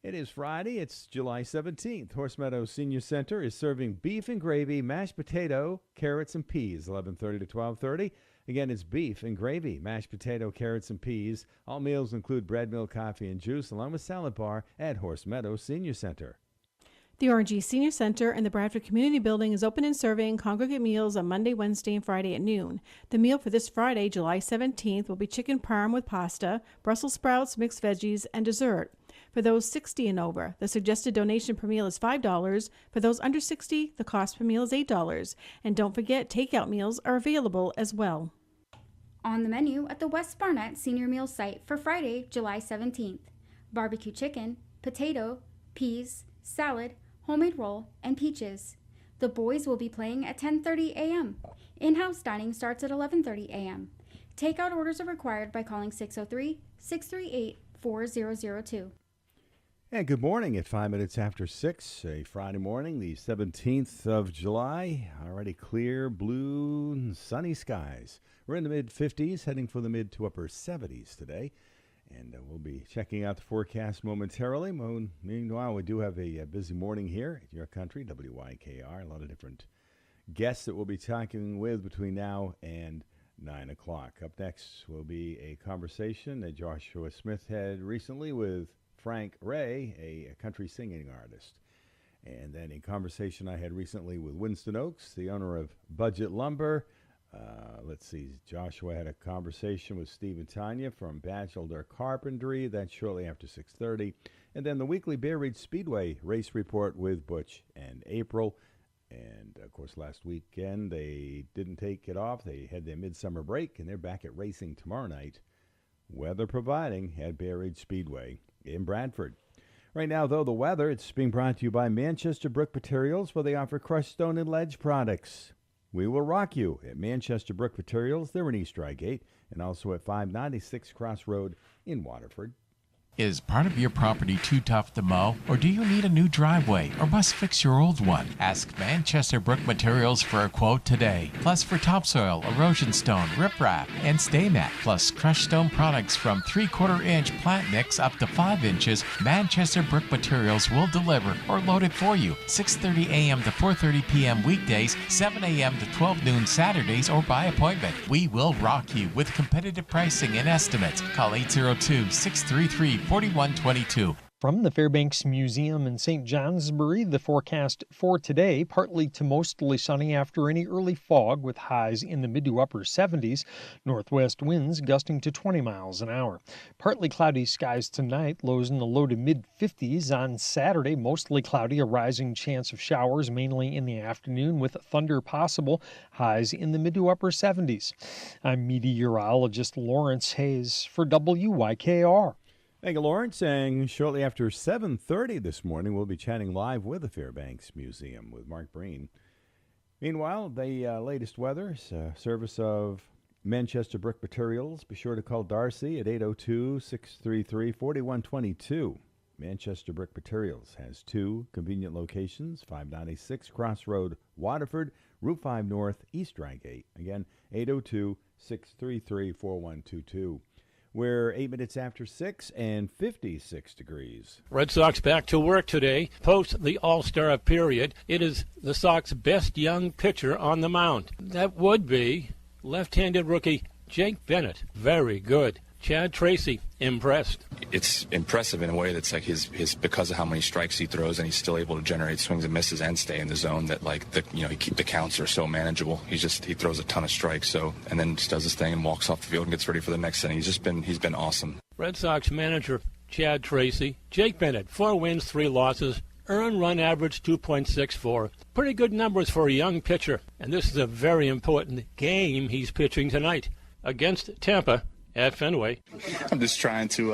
It is Friday. It's July 17th. Horse Meadows Senior Center is serving beef and gravy, mashed potato, carrots, and peas, 11:30 to 12:30. Again, it's beef and gravy, mashed potato, carrots, and peas. All meals include bread, milk, coffee, and juice, along with salad bar at Horse Meadows Senior Center. The RNG Senior Center in the Bradford Community Building is open and serving congregate meals on Monday, Wednesday, and Friday at noon. The meal for this Friday, July 17th, will be chicken parm with pasta, Brussels sprouts, mixed veggies, and dessert. For those 60 and over, the suggested donation per meal is $5. For those under 60, the cost per meal is $8. And don't forget, takeout meals are available as well. On the menu at the West Barnett Senior Meals site for Friday, July 17th, barbecue chicken, potato, peas, salad, homemade roll, and peaches. The boys will be playing at 10:30 a.m. In-house dining starts at 11:30 a.m. Takeout orders are required by calling 603-638-4002. And good morning at 5 minutes after 6, a Friday morning, the 17th of July. Already clear, blue, and sunny skies. We're in the mid-50s, heading for the mid to upper 70s today. And we'll be checking out the forecast momentarily. Meanwhile, we do have a busy morning here at Your Country, WYKR. A lot of different guests that we'll be talking with between now and 9 o'clock. Up next will be a conversation that Joshua Smith had recently with Frank Ray, a country singing artist. And then a conversation I had recently with Winston Oakes, the owner of Budget Lumber. Let's see, Joshua had a conversation with Steve and Tonya from Batchelder Carpentry. That's shortly after 6:30. And then the weekly Bear Ridge Speedway race report with Butch and April. And, of course, last weekend they didn't take it off. They had their midsummer break, and they're back at racing tomorrow night, weather providing, at Bear Ridge Speedway in Bradford. Right now, though, the weather, it's being brought to you by Manchester Brick Materials, where they offer crushed stone and ledge products. We will rock you at Manchester Brick Materials. They're in East Drygate and also at 596 Cross Road in Waterford. Is part of your property too tough to mow? Or do you need a new driveway or must fix your old one? Ask Manchester Brick Materials for a quote today. Plus for topsoil, erosion stone, riprap, and stay mat. Plus crushed stone products from 3/4 inch plant mix up to 5 inches. Manchester Brick Materials will deliver or load it for you. 6:30 a.m. to 4:30 p.m. weekdays, 7 a.m. to 12 noon Saturdays, or by appointment. We will rock you with competitive pricing and estimates. Call 802-633-4122. From the Fairbanks Museum in St. Johnsbury, the forecast for today, partly to mostly sunny after any early fog with highs in the mid to upper 70s, northwest winds gusting to 20 miles an hour. Partly cloudy skies tonight, lows in the low to mid 50s. On Saturday, mostly cloudy, a rising chance of showers mainly in the afternoon with thunder possible, highs in the mid to upper 70s. I'm meteorologist Lawrence Hayes for WYKR. Thank you, Lawrence. And shortly after 7:30 this morning, we'll be chatting live with the Fairbanks Museum with Mark Breen. Meanwhile, the latest weather is a service of Manchester Brick Materials. Be sure to call Darcy at 802-633-4122. Manchester Brick Materials has two convenient locations, 596 Cross Road, Waterford, Route 5 North, East Drygate. Again, 802-633-4122. We're 8 minutes after 6 and 56 degrees. Red Sox back to work today. Post the All-Star period, it is the Sox best young pitcher on the mound. That would be left-handed rookie Jake Bennett. Very good. Chad Tracy, impressed. It's impressive in a way that's like his because of how many strikes he throws, and he's still able to generate swings and misses and stay in the zone. That the counts are so manageable. He throws a ton of strikes, and then just does his thing and walks off the field and gets ready for the next inning. He's been awesome. Red Sox manager Chad Tracy, Jake Bennett, 4 wins, 3 losses. Earned run average 2.64. Pretty good numbers for a young pitcher, and this is a very important game he's pitching tonight against Tampa at Fenway. I'm just trying to,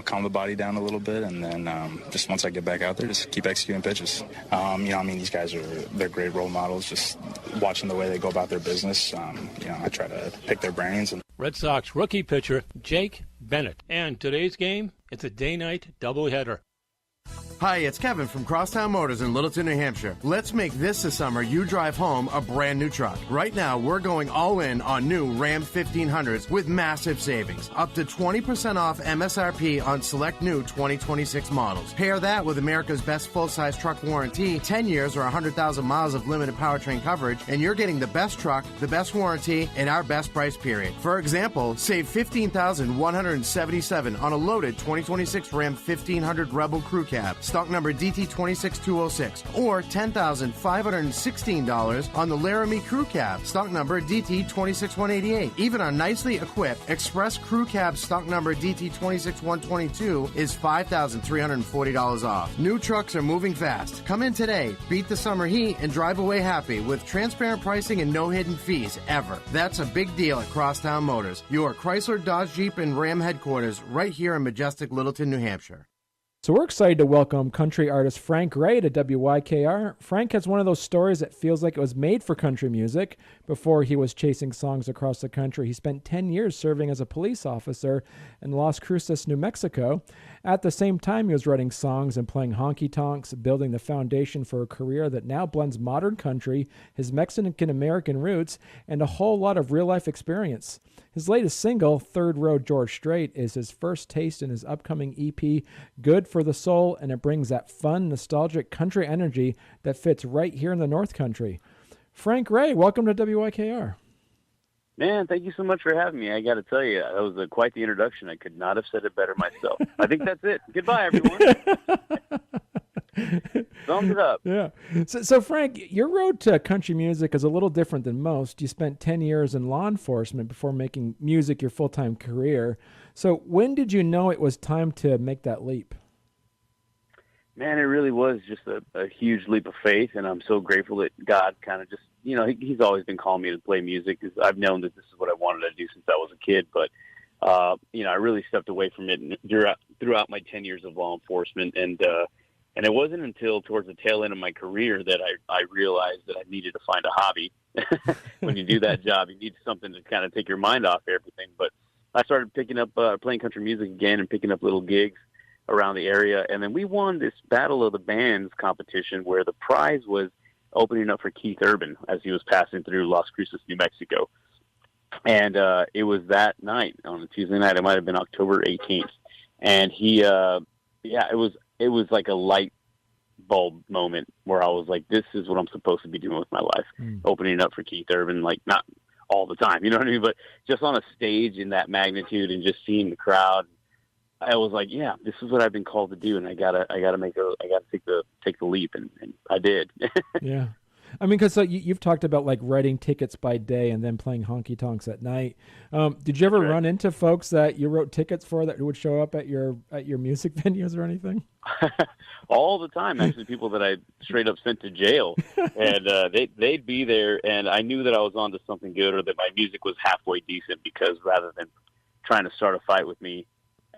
calm the body down a little bit, and then just once I get back out there, just keep executing pitches. These guys they're great role models. Just watching the way they go about their business, I try to pick their brains. Red Sox rookie pitcher Jake Bennett. And today's game, it's a day-night doubleheader. Hi, it's Kevin from Crosstown Motors in Littleton, New Hampshire. Let's make this the summer you drive home a brand new truck. Right now, we're going all in on new Ram 1500s with massive savings. Up to 20% off MSRP on select new 2026 models. Pair that with America's best full-size truck warranty, 10 years or 100,000 miles of limited powertrain coverage, and you're getting the best truck, the best warranty, and our best price period. For example, save $15,177 on a loaded 2026 Ram 1500 Rebel Crew Cab. Stock number DT26206, or $10,516 on the Laramie Crew Cab, stock number DT26188. Even our nicely equipped Express Crew Cab stock number DT26122 is $5,340 off. New trucks are moving fast. Come in today, beat the summer heat, and drive away happy with transparent pricing and no hidden fees ever. That's a big deal at Crosstown Motors, your Chrysler, Dodge, Jeep, and Ram headquarters right here in majestic Littleton, New Hampshire. So we're excited to welcome country artist Frank Ray to WYKR. Frank has one of those stories that feels like it was made for country music. Before he was chasing songs across the country, he spent 10 years serving as a police officer in Las Cruces, New Mexico. At the same time, he was writing songs and playing honky-tonks, building the foundation for a career that now blends modern country, his Mexican-American roots, and a whole lot of real-life experience. His latest single, Third Road George Strait, is his first taste in his upcoming EP, Good for the Soul, and it brings that fun, nostalgic country energy that fits right here in the North Country. Frank Ray, welcome to WYKR. Man, thank you so much for having me. I got to tell you, that was quite the introduction. I could not have said it better myself. I think that's it. Goodbye, everyone. Thumbs it up. Yeah. So, Frank, your road to country music is a little different than most. You spent 10 years in law enforcement before making music your full-time career. So when did you know it was time to make that leap? Man, it really was just a huge leap of faith, and I'm so grateful that God kind of just, he's always been calling me to play music, because I've known that this is what I wanted to do since I was a kid, but, I really stepped away from it throughout my 10 years of law enforcement, and it wasn't until towards the tail end of my career that I realized that I needed to find a hobby. When you do that job, you need something to kind of take your mind off everything, but I started picking up, playing country music again and picking up little gigs around the area. And then we won this Battle of the Bands competition where the prize was opening up for Keith Urban as he was passing through Las Cruces, New Mexico. And it was that night, on a Tuesday night. It might have been October 18th. And he, it was like a light bulb moment where I was like, this is what I'm supposed to be doing with my life. Opening up for Keith Urban, like not all the time, you know what I mean? But just on a stage in that magnitude and just seeing the crowd, I was like, yeah, this is what I've been called to do, and I gotta take the leap, and I did. Yeah, I mean, because you've talked about like writing tickets by day and then playing honky tonks at night. Did you ever run into folks that you wrote tickets for that would show up at your music venues or anything? All the time, actually, people that I straight up sent to jail, and they'd be there, and I knew that I was onto something good, or that my music was halfway decent, because rather than trying to start a fight with me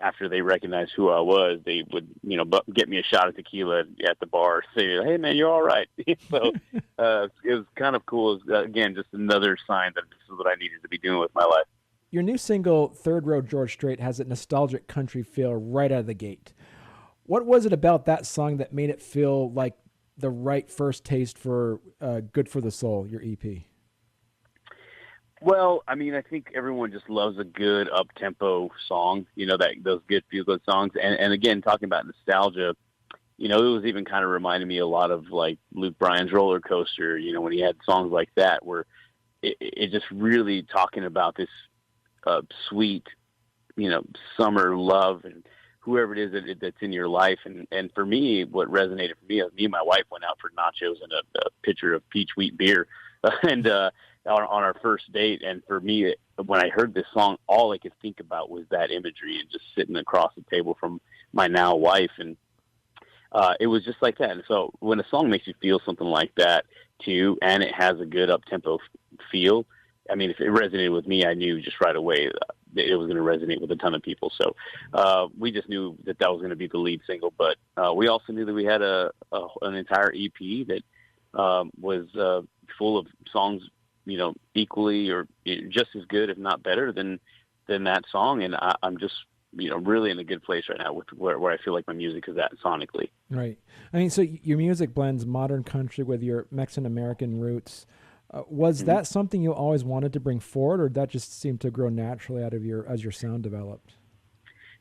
after they recognized who I was, they would, get me a shot of tequila at the bar, say, hey, man, you're all right. So it was kind of cool. It was, again, just another sign that this is what I needed to be doing with my life. Your new single, Third Road George Strait, has a nostalgic country feel right out of the gate. What was it about that song that made it feel like the right first taste for Good for the Soul, your EP? Well, I mean, I think everyone just loves a good up-tempo song, those good feel-good songs. And again, talking about nostalgia, it was even kind of reminding me a lot of like Luke Bryan's Roller Coaster, when he had songs like that, where it just really talking about this sweet, summer love and whoever it is that's in your life. And for me, what resonated for me and my wife went out for nachos and a pitcher of peach wheat beer. And on our first date, and for me, when I heard this song, all I could think about was that imagery and just sitting across the table from my now wife, and it was just like that. And so when a song makes you feel something like that too, and it has a good up-tempo feel, I mean, if it resonated with me, I knew just right away that it was going to resonate with a ton of people. So we just knew that was going to be the lead single, but we also knew that we had an entire EP that was full of songs, equally or just as good, if not better than that song. And I'm just really in a good place right now with where I feel like my music is at sonically. Right. I mean, so your music blends modern country with your Mexican American roots. Was that something you always wanted to bring forward, or that just seemed to grow naturally out of as your sound developed?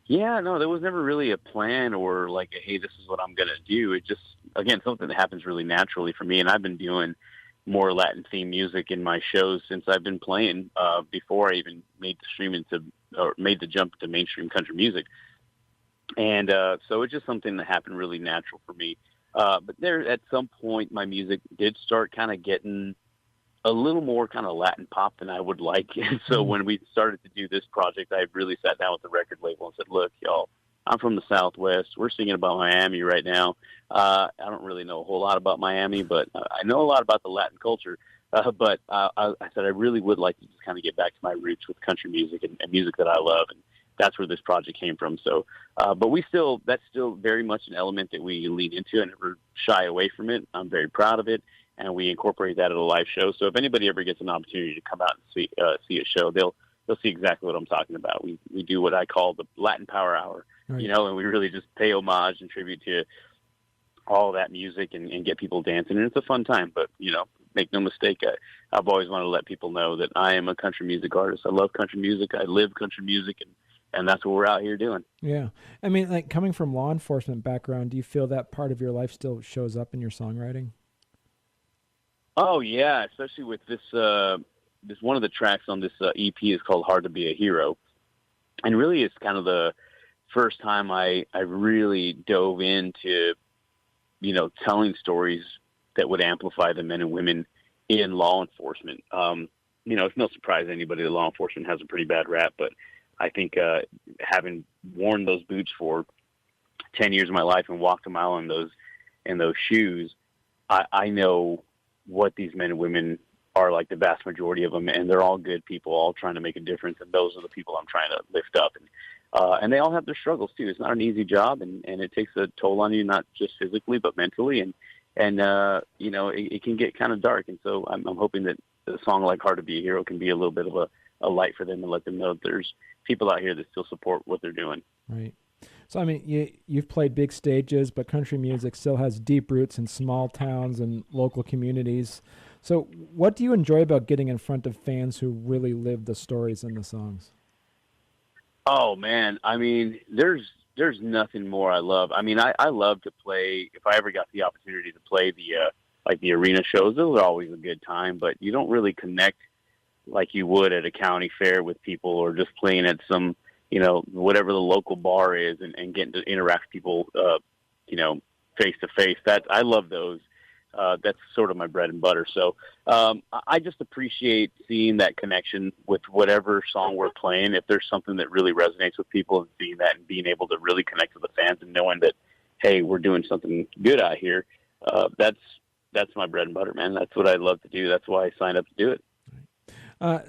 Yeah, no, there was never really a plan or like, hey, this is what I'm going to do. It just, again, something that happens really naturally for me. And I've been doing more Latin themed music in my shows since I've been playing, before I even made the jump to mainstream country music. And so it's just something that happened really natural for me. But there, at some point, my music did start kind of getting a little more kind of Latin pop than I would like. And so when we started to do this project, I really sat down with the record label and said, look, y'all, I'm from the Southwest. We're singing about Miami right now. I don't really know a whole lot about Miami, but I know a lot about the Latin culture. But I said I really would like to just kind of get back to my roots with country music and music that I love. And that's where this project came from. So, but that's still very much an element that we lean into and never shy away from it. I'm very proud of it. And we incorporate that at a live show. So if anybody ever gets an opportunity to come out and see a show, they'll see exactly what I'm talking about. We do what I call the Latin Power Hour, right. And we really just pay homage and tribute to all that music and get people dancing. And it's a fun time, but, make no mistake, I've always wanted to let people know that I am a country music artist. I love country music. I live country music, and that's what we're out here doing. Yeah. I mean, like coming from law enforcement background, do you feel that part of your life still shows up in your songwriting? Oh yeah, especially with this one of the tracks on this EP is called "Hard to Be a Hero," and really it's kind of the first time I really dove into telling stories that would amplify the men and women in law enforcement. It's no surprise to anybody that law enforcement has a pretty bad rap, but I think having worn those boots for 10 years of my life and walked a mile in those shoes, I know what these men and women are like, the vast majority of them, and they're all good people, all trying to make a difference, and those are the people I'm trying to lift up. And they all have their struggles too. It's not an easy job, and it takes a toll on you, not just physically but mentally, and it can get kind of dark. And so I'm hoping that a song like "Hard to Be a Hero" can be a little bit of a light for them and let them know that there's people out here that still support what they're doing. Right. So, I mean, you've played big stages, but country music still has deep roots in small towns and local communities. So what do you enjoy about getting in front of fans who really live the stories in the songs? Oh, man. I mean, there's nothing more I love. I mean, I love to play. If I ever got the opportunity to play the arena shows, those are always a good time, but you don't really connect like you would at a county fair with people, or just playing at some whatever the local bar is, and getting to interact with people, face to face. I love those. That's sort of my bread and butter. So I just appreciate seeing that connection with whatever song we're playing. If there's something that really resonates with people, and seeing that and being able to really connect with the fans and knowing that, hey, we're doing something good out here. That's my bread and butter, man. That's what I love to do. That's why I signed up to do it.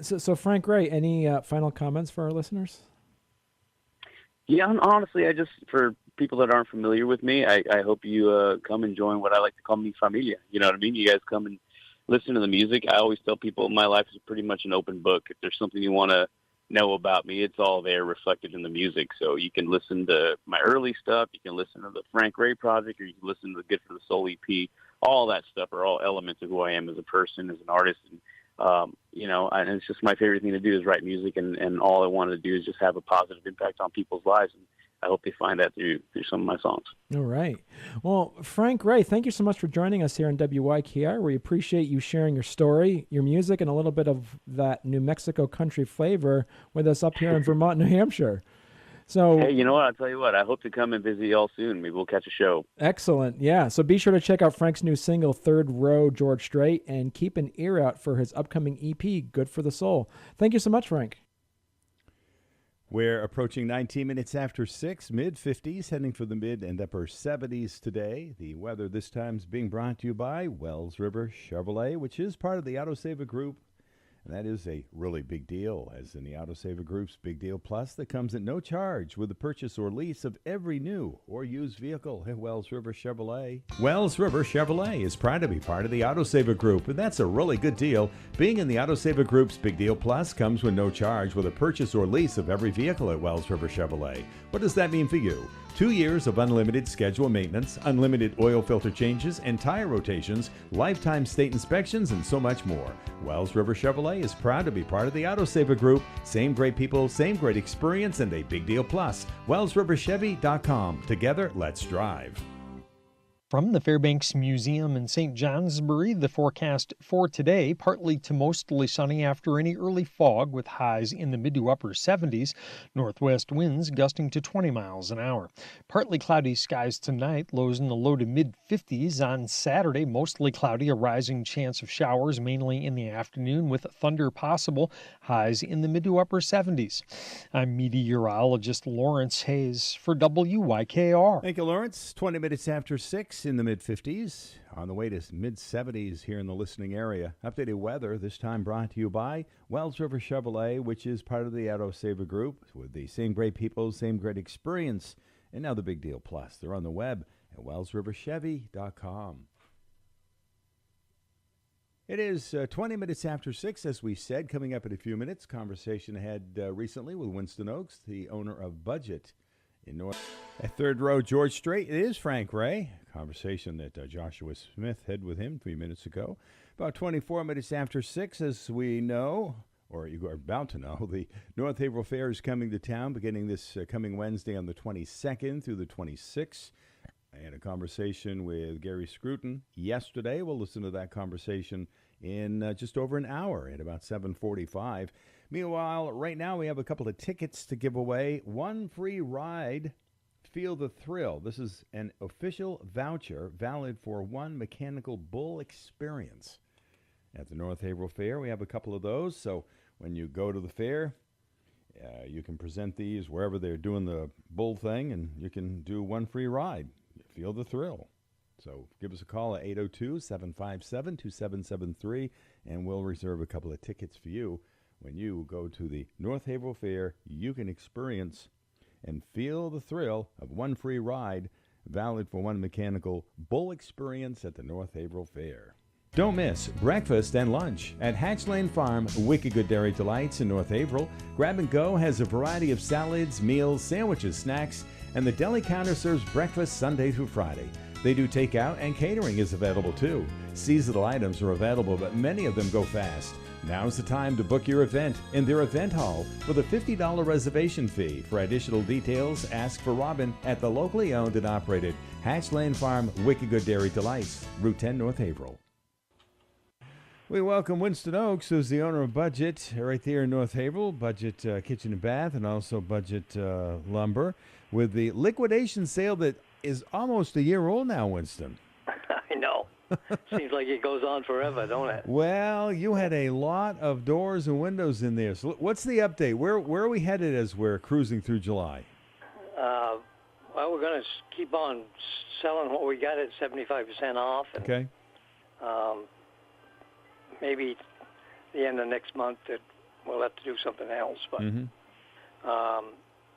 So Frank Ray, any final comments for our listeners? Yeah, honestly, for people that aren't familiar with me, I hope you come and join what I like to call mi familia. You know what I mean? You guys come and listen to the music. I always tell people my life is pretty much an open book. If there's something you want to know about me, it's all there reflected in the music. So you can listen to my early stuff. You can listen to the Frank Ray project, or you can listen to the Good for the Soul EP. All that stuff are all elements of who I am as a person, as an artist. And and it's just my favorite thing to do is write music, and all I wanted to do is just have a positive impact on people's lives. And I hope they find that through some of my songs. All right. Well, Frank Ray, thank you so much for joining us here on WYKR. We appreciate you sharing your story, your music, and a little bit of that New Mexico country flavor with us up here in Vermont, New Hampshire. So, hey, you know what? I'll tell you what. I hope to come and visit y'all soon. Maybe we'll catch a show. Excellent. Yeah. So be sure to check out Frank's new single, Third Row, George Strait, and keep an ear out for his upcoming EP, Good for the Soul. Thank you so much, Frank. We're approaching 19 minutes after 6, mid-50s, heading for the mid and upper 70s today. The weather this time is being brought to you by Wells River Chevrolet, which is part of the Autosava Group. And that is a really big deal, as in the Autosaver Group's Big Deal Plus that comes at no charge with the purchase or lease of every new or used vehicle at Wells River Chevrolet. Wells River Chevrolet is proud to be part of the Autosaver Group, and that's a really good deal. Being in the Autosaver Group's Big Deal Plus comes with no charge with a purchase or lease of every vehicle at Wells River Chevrolet. What does that mean for you? 2 years of unlimited scheduled maintenance, unlimited oil filter changes and tire rotations, lifetime state inspections, and so much more. Wells River Chevrolet is proud to be part of the Autosaver Group. Same great people, same great experience, and a big deal plus. WellsRiverChevy.com. Together, let's drive. From the Fairbanks Museum in St. Johnsbury, the forecast for today, partly to mostly sunny after any early fog with highs in the mid to upper 70s, northwest winds gusting to 20 miles an hour. Partly cloudy skies tonight, lows in the low to mid 50s. On Saturday, mostly cloudy, a rising chance of showers mainly in the afternoon with thunder possible, highs in the mid to upper 70s. I'm meteorologist Lawrence Hayes for WYKR. Thank you, Lawrence. 20 minutes after 6 in the mid-50s. On the way to mid-70s here in the listening area. Updated weather, this time brought to you by Wells River Chevrolet, which is part of the Autosaver Group with the same great people, same great experience, and now the Big Deal Plus. They're on the web at wellsriverchevy.com. It is 20 minutes after 6, as we said. Coming up in a few minutes, conversation I had recently with Winston Oakes, the owner of Budget in North. At Third Row, George Strait, it is Frank Ray. Conversation that Joshua Smith had with him 3 minutes ago. About 24 minutes after 6, as we know, or you are about to know, the North Haverhill Fair is coming to town beginning this coming Wednesday on the 22nd through the 26th. I had a conversation with Gary Scruton yesterday. We'll listen to that conversation in just over an hour at about 7:45. Meanwhile, right now we have a couple of tickets to give away. One free ride, Feel the Thrill. This is an official voucher valid for one mechanical bull experience. At the North Haverhill Fair, we have a couple of those. So when you go to the fair, you can present these wherever they're doing the bull thing, and you can do one free ride. Feel the thrill. So give us a call at 802-757-2773, and we'll reserve a couple of tickets for you. When you go to the North Haverhill Fair, you can experience and feel the thrill of one free ride valid for one mechanical bull experience at the North Haverhill Fair. Don't miss breakfast and lunch at Hatch Lane Farm, Wicked Good Dairy Delights in North Haverhill. Grab and Go has a variety of salads, meals, sandwiches, snacks, and the deli counter serves breakfast Sunday through Friday. They do takeout, and catering is available too. Seasonal items are available, but many of them go fast. Now's the time to book your event in their event hall with a $50 reservation fee. For additional details, ask for Robin at the locally owned and operated Hatch Lane Farm, Wicked Good Dairy Delights, Route 10 North Haverhill. We welcome Winston Oakes, who's the owner of Budget right there in North Haverhill, Budget Kitchen and Bath, and also Budget Lumber, with the liquidation sale that is almost a year old now, Winston. I know. Seems like it goes on forever, don't it? Well, you had a lot of doors and windows in there. So what's the update? Where are we headed as we're cruising through July? Well, we're going to keep on selling what we got at 75% off. And, okay. Maybe the end of next month that we'll have to do something else. But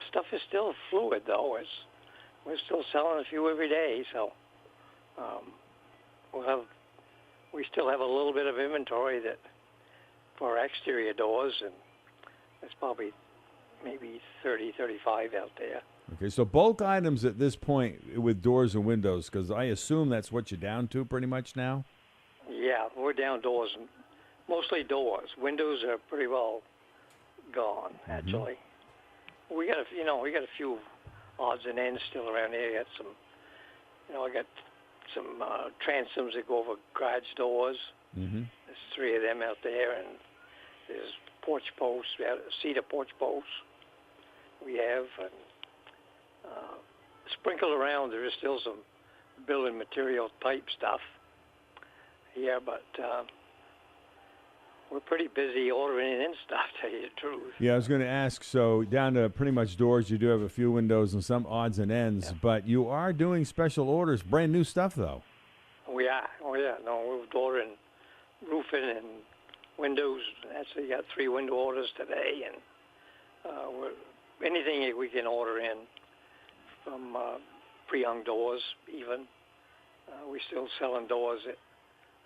stuff is still fluid, though. We're still selling a few every day, so we still have a little bit of inventory that for exterior doors, and there's probably maybe 30, 35 out there. Okay, so bulk items at this point with doors and windows, because I assume that's what you're down to pretty much now? Yeah, we're down doors, mostly doors. Windows are pretty well gone, actually. We got a few odds and ends still around here. I got some, I got some transoms that go over garage doors. There's 3 of them out there, and there's porch posts. We have cedar porch posts. We have, and sprinkled around, there is still some building material type stuff. Yeah, but we're pretty busy ordering in stuff, to tell you the truth. Yeah, I was going to ask, so down to pretty much doors, you do have a few windows and some odds and ends, but you are doing special orders, brand new stuff, though. We are. Oh, yeah. No, we're ordering roofing and windows. Actually, got 3 window orders today, and anything we can order in from pre-hung doors even. We're still selling doors at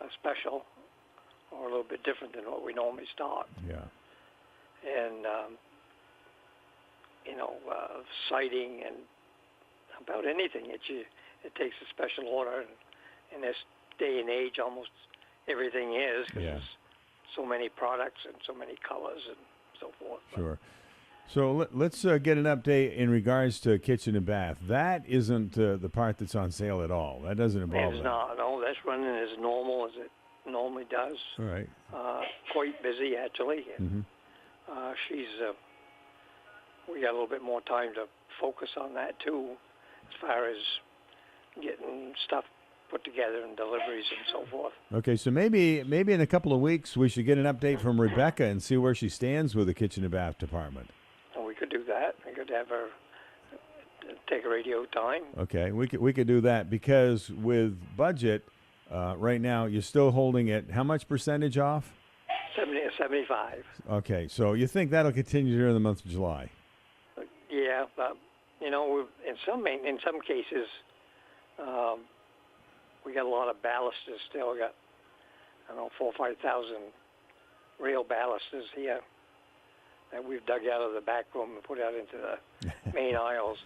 a special or a little bit different than what we normally stock. Yeah. And, siding and about anything it takes a special order. And in this day and age, almost everything is because there's so many products and so many colors and so forth. Sure. So let's get an update in regards to kitchen and bath. That isn't the part that's on sale at all. That doesn't involve It's that. not. No, that's running as normal as it normally does. All right. Quite busy, actually. And, we got a little bit more time to focus on that, too, as far as getting stuff put together and deliveries and so forth. Okay, so maybe in a couple of weeks we should get an update from Rebecca and see where she stands with the kitchen and bath department. And we could do that. We could have her take a radio time. Okay, we could do that because with budget right now you're still holding it. How much percentage off? 75. Okay, so you think that'll continue during the month of July? Yeah, in some cases, we got a lot of ballasters still. We got 4,000 or 5,000 real ballasters here that we've dug out of the back room and put out into the main aisles.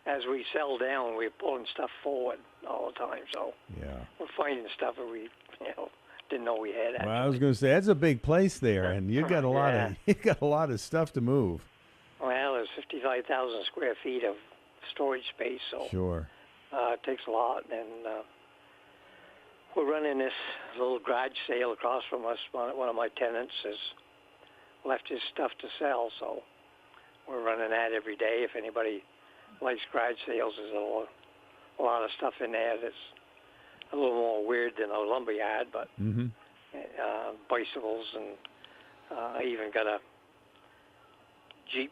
As we sell down, we're pulling stuff forward all the time. So we're finding stuff that we didn't know we had. Actually. Well, I was going to say that's a big place there, and you got a lot of stuff to move. Well, there's 55,000 square feet of storage space, so it takes a lot. And we're running this little garage sale across from us. One of my tenants has left his stuff to sell, so we're running that every day. If anybody likes garage sales, there's a lot of stuff in there that's a little more weird than a lumberyard, but bicycles, and I even got a Jeep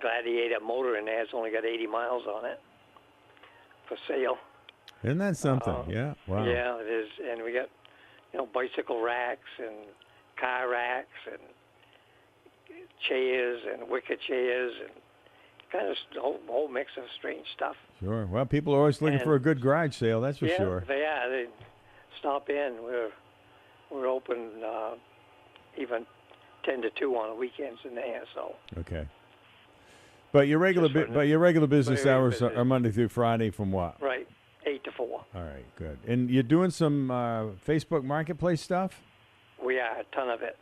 Gladiator motor in there. It's only got 80 miles on it for sale. Isn't that something? Yeah. Wow. Yeah, it is. And we got, bicycle racks and car racks and chairs and wicker chairs and kind of a whole mix of strange stuff. Sure. Well, people are always looking for a good garage sale. That's for sure. Yeah, they stop in. We're open even 10 to 2 on the weekends in there. So. Okay. But your regular business hours are Monday through Friday from what? Right, 8 to 4. All right, good. And you're doing some Facebook Marketplace stuff? We are, a ton of it.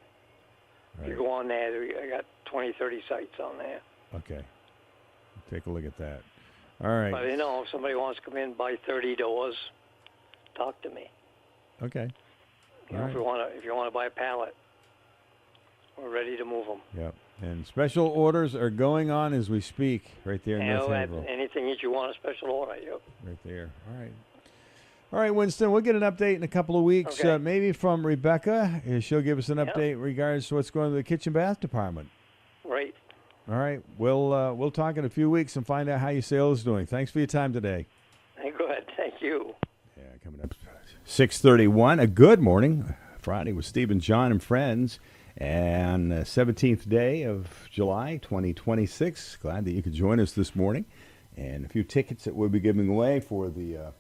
Right. If you go on there, I got 20, 30 sites on there. Okay. Take a look at that. All right. But, if somebody wants to come in and buy 30 doors, talk to me. Okay. If you want to buy a pallet, we're ready to move them. Yep. And special orders are going on as we speak right there in North Haverhill. Anything that you want a special order, right there. All right. All right, Winston, we'll get an update in a couple of weeks, okay. Maybe from Rebecca. She'll give us an update in regards to what's going on in the kitchen bath department. Right. All right. We'll talk in a few weeks and find out how your sale is doing. Thanks for your time today. Good. Thank you. Yeah, coming up 6:31. A good morning. Friday with Steve and John and friends. And 17th day of July, 2026. Glad that you could join us this morning. And a few tickets that we'll be giving away for the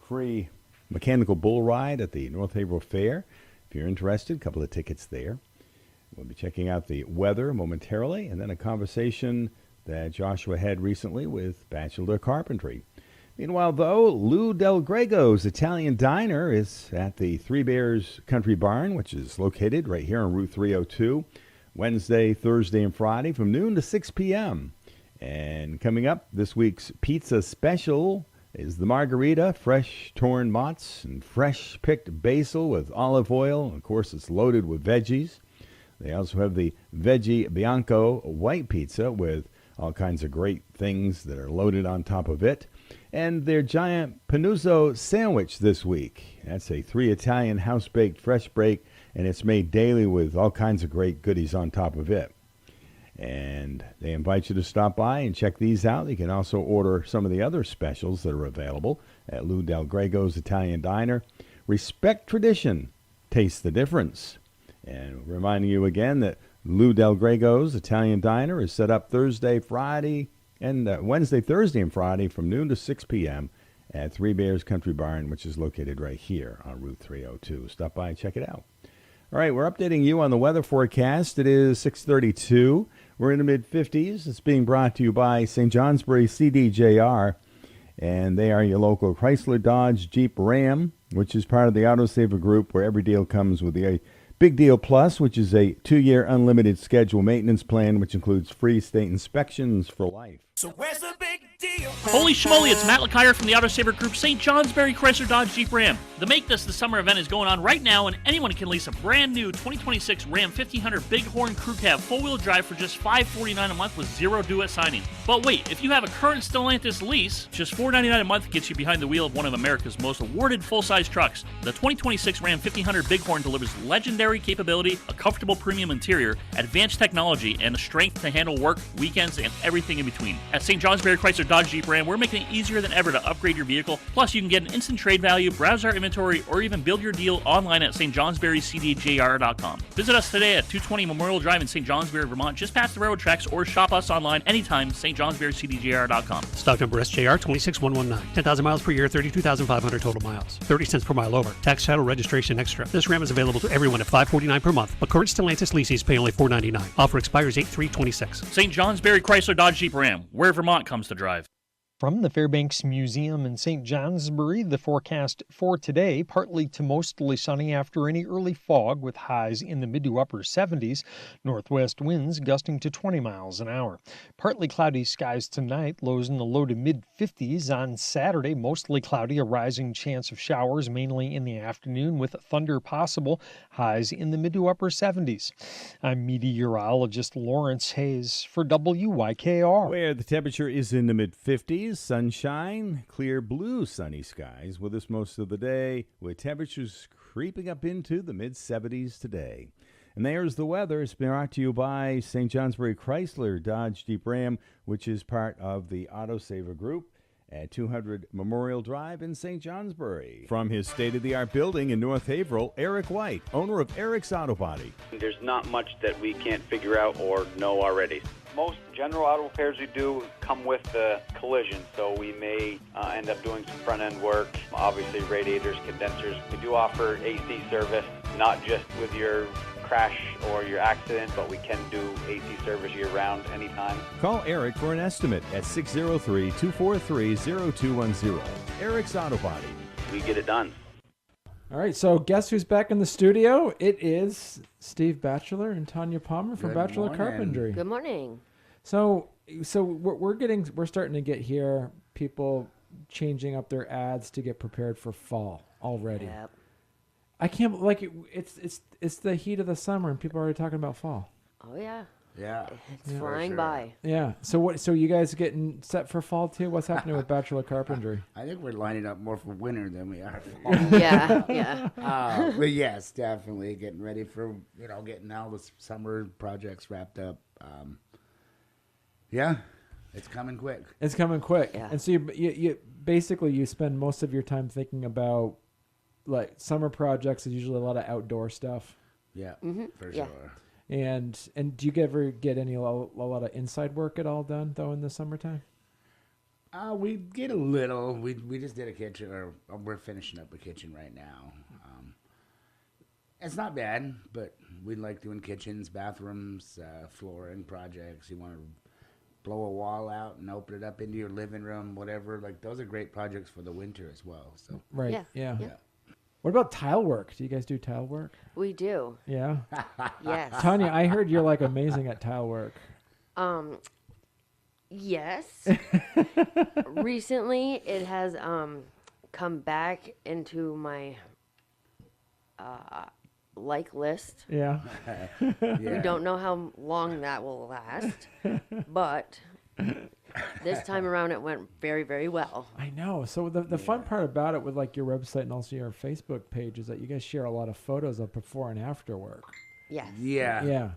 free mechanical bull ride at the North Haverhill Fair. If you're interested, a couple of tickets there. We'll be checking out the weather momentarily, and then a conversation that Joshua had recently with Batchelder Carpentry. Meanwhile, though, Lou Del Grego's Italian Diner is at the Three Bears Country Barn, which is located right here on Route 302, Wednesday, Thursday, and Friday from noon to 6 p.m. And coming up, this week's pizza special is the margarita, fresh torn mozz and fresh picked basil with olive oil. Of course, it's loaded with veggies. They also have the Veggie Bianco white pizza with all kinds of great things that are loaded on top of it. And their giant panuzzo sandwich this week. That's a 3 Italian house-baked fresh bake, and it's made daily with all kinds of great goodies on top of it. And they invite you to stop by and check these out. You can also order some of the other specials that are available at Lou Del Grego's Italian Diner. Respect tradition. Taste the difference. And reminding you again that Lou Del Grego's Italian Diner is set up Thursday, Friday, and Wednesday, Thursday, and Friday from noon to 6 p.m. at Three Bears Country Barn, which is located right here on Route 302. Stop by and check it out. All right, we're updating you on the weather forecast. It is 6:32. We're in the mid-50s. It's being brought to you by St. Johnsbury CDJR, and they are your local Chrysler, Dodge, Jeep, Ram, which is part of the Autosaver Group, where every deal comes with the Big Deal Plus, which is a 2-year unlimited schedule maintenance plan, which includes free state inspections for life. So where's the big deal? Holy schmoly, it's Matt LeCuyer from the Autosaver Group, St. Johnsbury Chrysler Dodge Jeep Ram. The Make This the Summer event is going on right now, and anyone can lease a brand new 2026 Ram 1500 Bighorn Crew Cab 4-wheel drive for just $549 a month with zero due at signing. But wait, if you have a current Stellantis lease, just $499 a month gets you behind the wheel of one of America's most awarded full-size trucks. The 2026 Ram 1500 Bighorn delivers legendary capability, a comfortable premium interior, advanced technology, and the strength to handle work, weekends, and everything in between. At St. Johnsbury Chrysler Dodge Jeep Ram, we're making it easier than ever to upgrade your vehicle. Plus, you can get an instant trade value, browse our inventory, or even build your deal online at stjohnsburycdjr.com. Visit us today at 220 Memorial Drive in St. Johnsbury, Vermont, just past the railroad tracks, or shop us online anytime, stjohnsburycdjr.com. Stock number SJR 26119. 10,000 miles per year, 32,500 total miles. 30 cents per mile over. Tax, title, registration extra. This Ram is available to everyone at $549 per month, but current Stellantis leases pay only $499. Offer expires 8/3/26. St. Johnsbury Chrysler Dodge Jeep Ram, where Vermont comes to drive. From the Fairbanks Museum in St. Johnsbury, the forecast for today, partly to mostly sunny after any early fog with highs in the mid to upper 70s, northwest winds gusting to 20 miles an hour. Partly cloudy skies tonight, lows in the low to mid 50s. On Saturday, mostly cloudy, a rising chance of showers mainly in the afternoon with thunder possible, highs in the mid to upper 70s. I'm meteorologist Lawrence Hayes for WYKR. Where the temperature is in the mid-50s. Sunshine, clear blue sunny skies with us most of the day, with temperatures creeping up into the mid-70s today. And there's the weather. It's been brought to you by St. Johnsbury Chrysler Dodge Jeep Ram, which is part of the Autosaver Group at 200 Memorial Drive in St. Johnsbury. From his state-of-the-art building in North Haverhill, Eric White, owner of Eric's Auto Body. There's not much that we can't figure out or know already. Most general auto repairs we do come with the collision, so we may end up doing some front-end work, obviously radiators, condensers. We do offer AC service, not just with your crash or your accident, but we can do AC service year-round anytime. Call Eric for an estimate at 603-243-0210. Eric's Auto Body. We get it done. All right, so guess who's back in the studio? It is Steve Batchelder and Tonya Palmer from Batchelder Carpentry. Good morning. So we're starting to get here people changing up their ads to get prepared for fall already. Yep. I can't it's the heat of the summer and people are already talking about fall. Oh yeah. Yeah. It's flying by. Yeah. So you guys getting set for fall too? What's happening with Batchelder Carpentry? I think we're lining up more for winter than we are for fall. Yeah. But yes, definitely getting ready for, getting all the summer projects wrapped up. Yeah, it's coming quick. It's coming quick. Yeah. And so you basically you spend most of your time thinking about like summer projects is usually a lot of outdoor stuff. Yeah, for Yeah. sure. And do you ever get a lot of inside work at all done though in the summertime? We get a little. We just did a kitchen, or we're finishing up a kitchen right now. It's not bad, but we like doing kitchens, bathrooms, flooring projects. You want to blow a wall out and open it up into your living room, whatever. Like those are great projects for the winter as well. So Right. Yeah. Yeah. What about tile work? Do you guys do tile work? We do. Yeah. Yes. Tonya, I heard you're like amazing at tile work. Yes. Recently, it has come back into my like list. Yeah. We don't know how long that will last, but this time around it went very, very well. I know. So the fun part about it with like your website and also your Facebook page is that you guys share a lot of photos of before and after work. Yes. yeah. Yeah.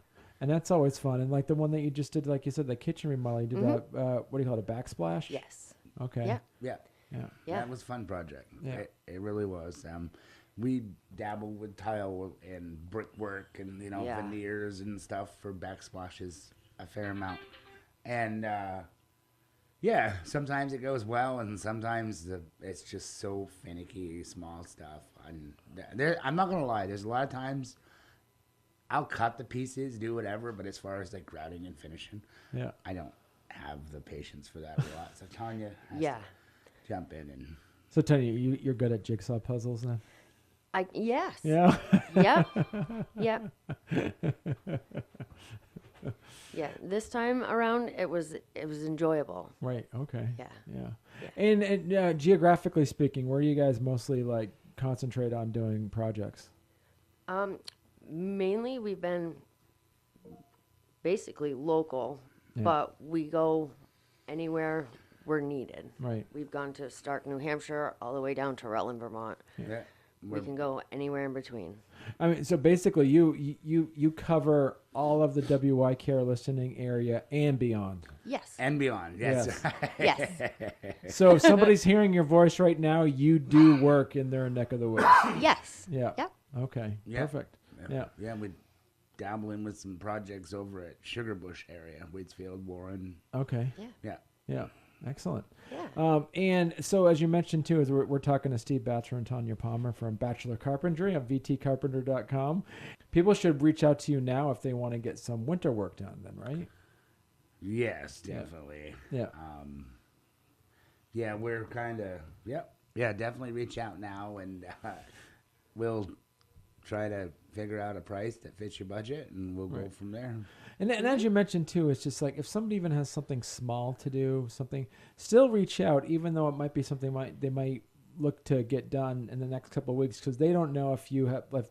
And that's always fun. And like the one that you just did, like you said, the kitchen remodel, you did that, what do you call it, a backsplash? Yes. Okay. Yeah. Yeah. Yeah. That was a fun project. Yeah. It really was. We dabbled with tile and brickwork and, veneers and stuff for backsplashes a fair amount. And, sometimes it goes well, and sometimes it's just so finicky, small stuff. And I'm not going to lie, there's a lot of times I'll cut the pieces, do whatever, but as far as like grouting and finishing, I don't have the patience for that a lot. So Tonya has to jump in. And So Tonya, you're good at jigsaw puzzles then? Yes. Yeah. Yep. Yeah. This time around, it was enjoyable. Right. Okay. Yeah. And geographically speaking, where do you guys mostly like concentrate on doing projects? Mainly, we've been basically local, but we go anywhere we're needed. Right. We've gone to Stark, New Hampshire, all the way down to Rutland, Vermont. Yeah. We can go anywhere in between. I mean, so basically, you cover all of the WYKR listening area and beyond. Yes. And beyond. Yes. Yes. So if somebody's hearing your voice right now, you do work in their neck of the woods. Yes. Yeah. Yep. Okay. Yeah. Perfect. Yeah. Yeah, we dabbling with some projects over at Sugarbush area, Waitsfield, Warren. Okay. Yeah. Excellent. Yeah. And so, as you mentioned too, as we're talking to Steve Batchelder and Tonya Palmer from Batchelder Carpentry on vtcarpenter.com. People should reach out to you now if they want to get some winter work done. Then, right? Yes, definitely. Yeah. Yeah, we're kind of definitely reach out now, and we'll try to figure out a price that fits your budget, and we'll go from there. And as you mentioned too, it's just like if somebody even has something small to do, still reach out, even though it might be something they might look to get done in the next couple of weeks, because they don't know if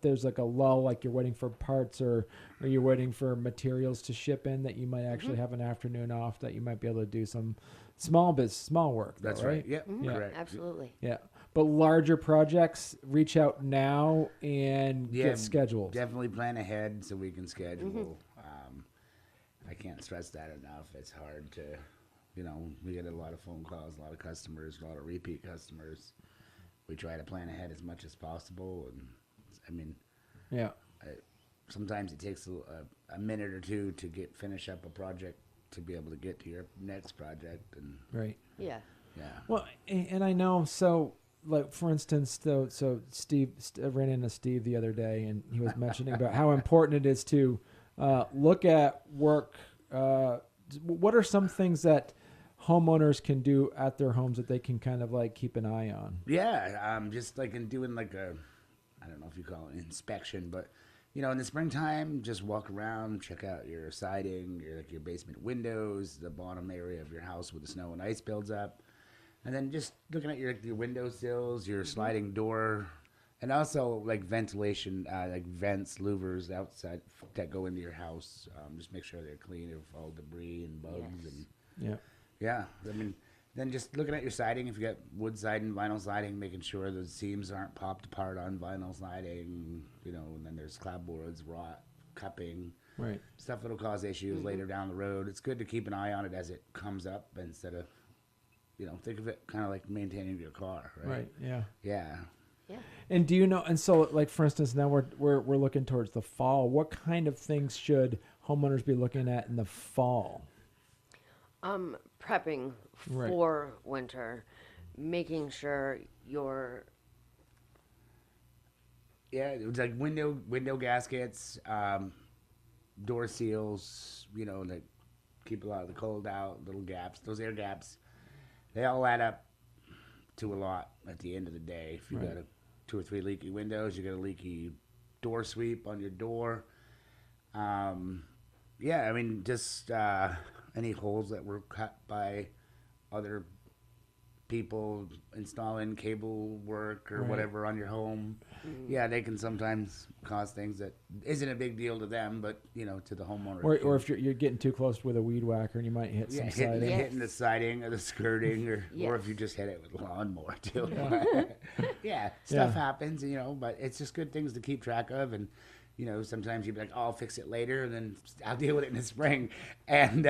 there's like a lull, like you're waiting for parts or you're waiting for materials to ship in, that you might actually have an afternoon off, that you might be able to do some small work. That's though, right. Yeah, correct. Absolutely. Yeah. But larger projects, reach out now and get scheduled. Definitely plan ahead so we can schedule. I can't stress that enough. It's hard to, we get a lot of phone calls, a lot of customers, a lot of repeat customers. We try to plan ahead as much as possible. And I mean, sometimes it takes a minute or two to finish up a project to be able to get to your next project. And right. Yeah. Yeah. Well, and I know, so like for instance, so Steve ran into Steve the other day, and he was mentioning about how important it is to look at work. What are some things that homeowners can do at their homes that they can kind of like keep an eye on? Yeah, just like in doing like I don't know if you call it an inspection, but in the springtime, just walk around, check out your siding, your basement windows, the bottom area of your house where the snow and ice builds up, and then just looking at your windowsills, your sliding door. And also, like ventilation, like vents, louvers outside that go into your house. Just make sure they're clean of all debris and bugs. Yes. And I mean, then just looking at your siding, if you got wood siding, vinyl siding, making sure the seams aren't popped apart on vinyl siding. And then there's clapboards, rot, cupping, right? Stuff that'll cause issues later down the road. It's good to keep an eye on it as it comes up instead of, think of it kind of like maintaining your car, right? Right. Yeah. Yeah. Yeah. And do you know? And so, like for instance, now we're looking towards the fall. What kind of things should homeowners be looking at in the fall? Prepping for winter, making sure your it's like window gaskets, door seals. That keep a lot of the cold out. Little gaps, those air gaps, they all add up to a lot at the end of the day. If you got 2 or 3 leaky windows, you got a leaky door sweep on your door. I mean, just any holes that were cut by other people installing cable work or whatever on your home. Yeah, they can sometimes cause things that isn't a big deal to them, but to the homeowner. Or if you're getting too close with a weed whacker and you might hit some siding. Hitting the siding or the skirting, or if you just hit it with a lawnmower too. Stuff happens, but it's just good things to keep track of. And sometimes you'd be like, I'll fix it later, and then I'll deal with it in the spring. And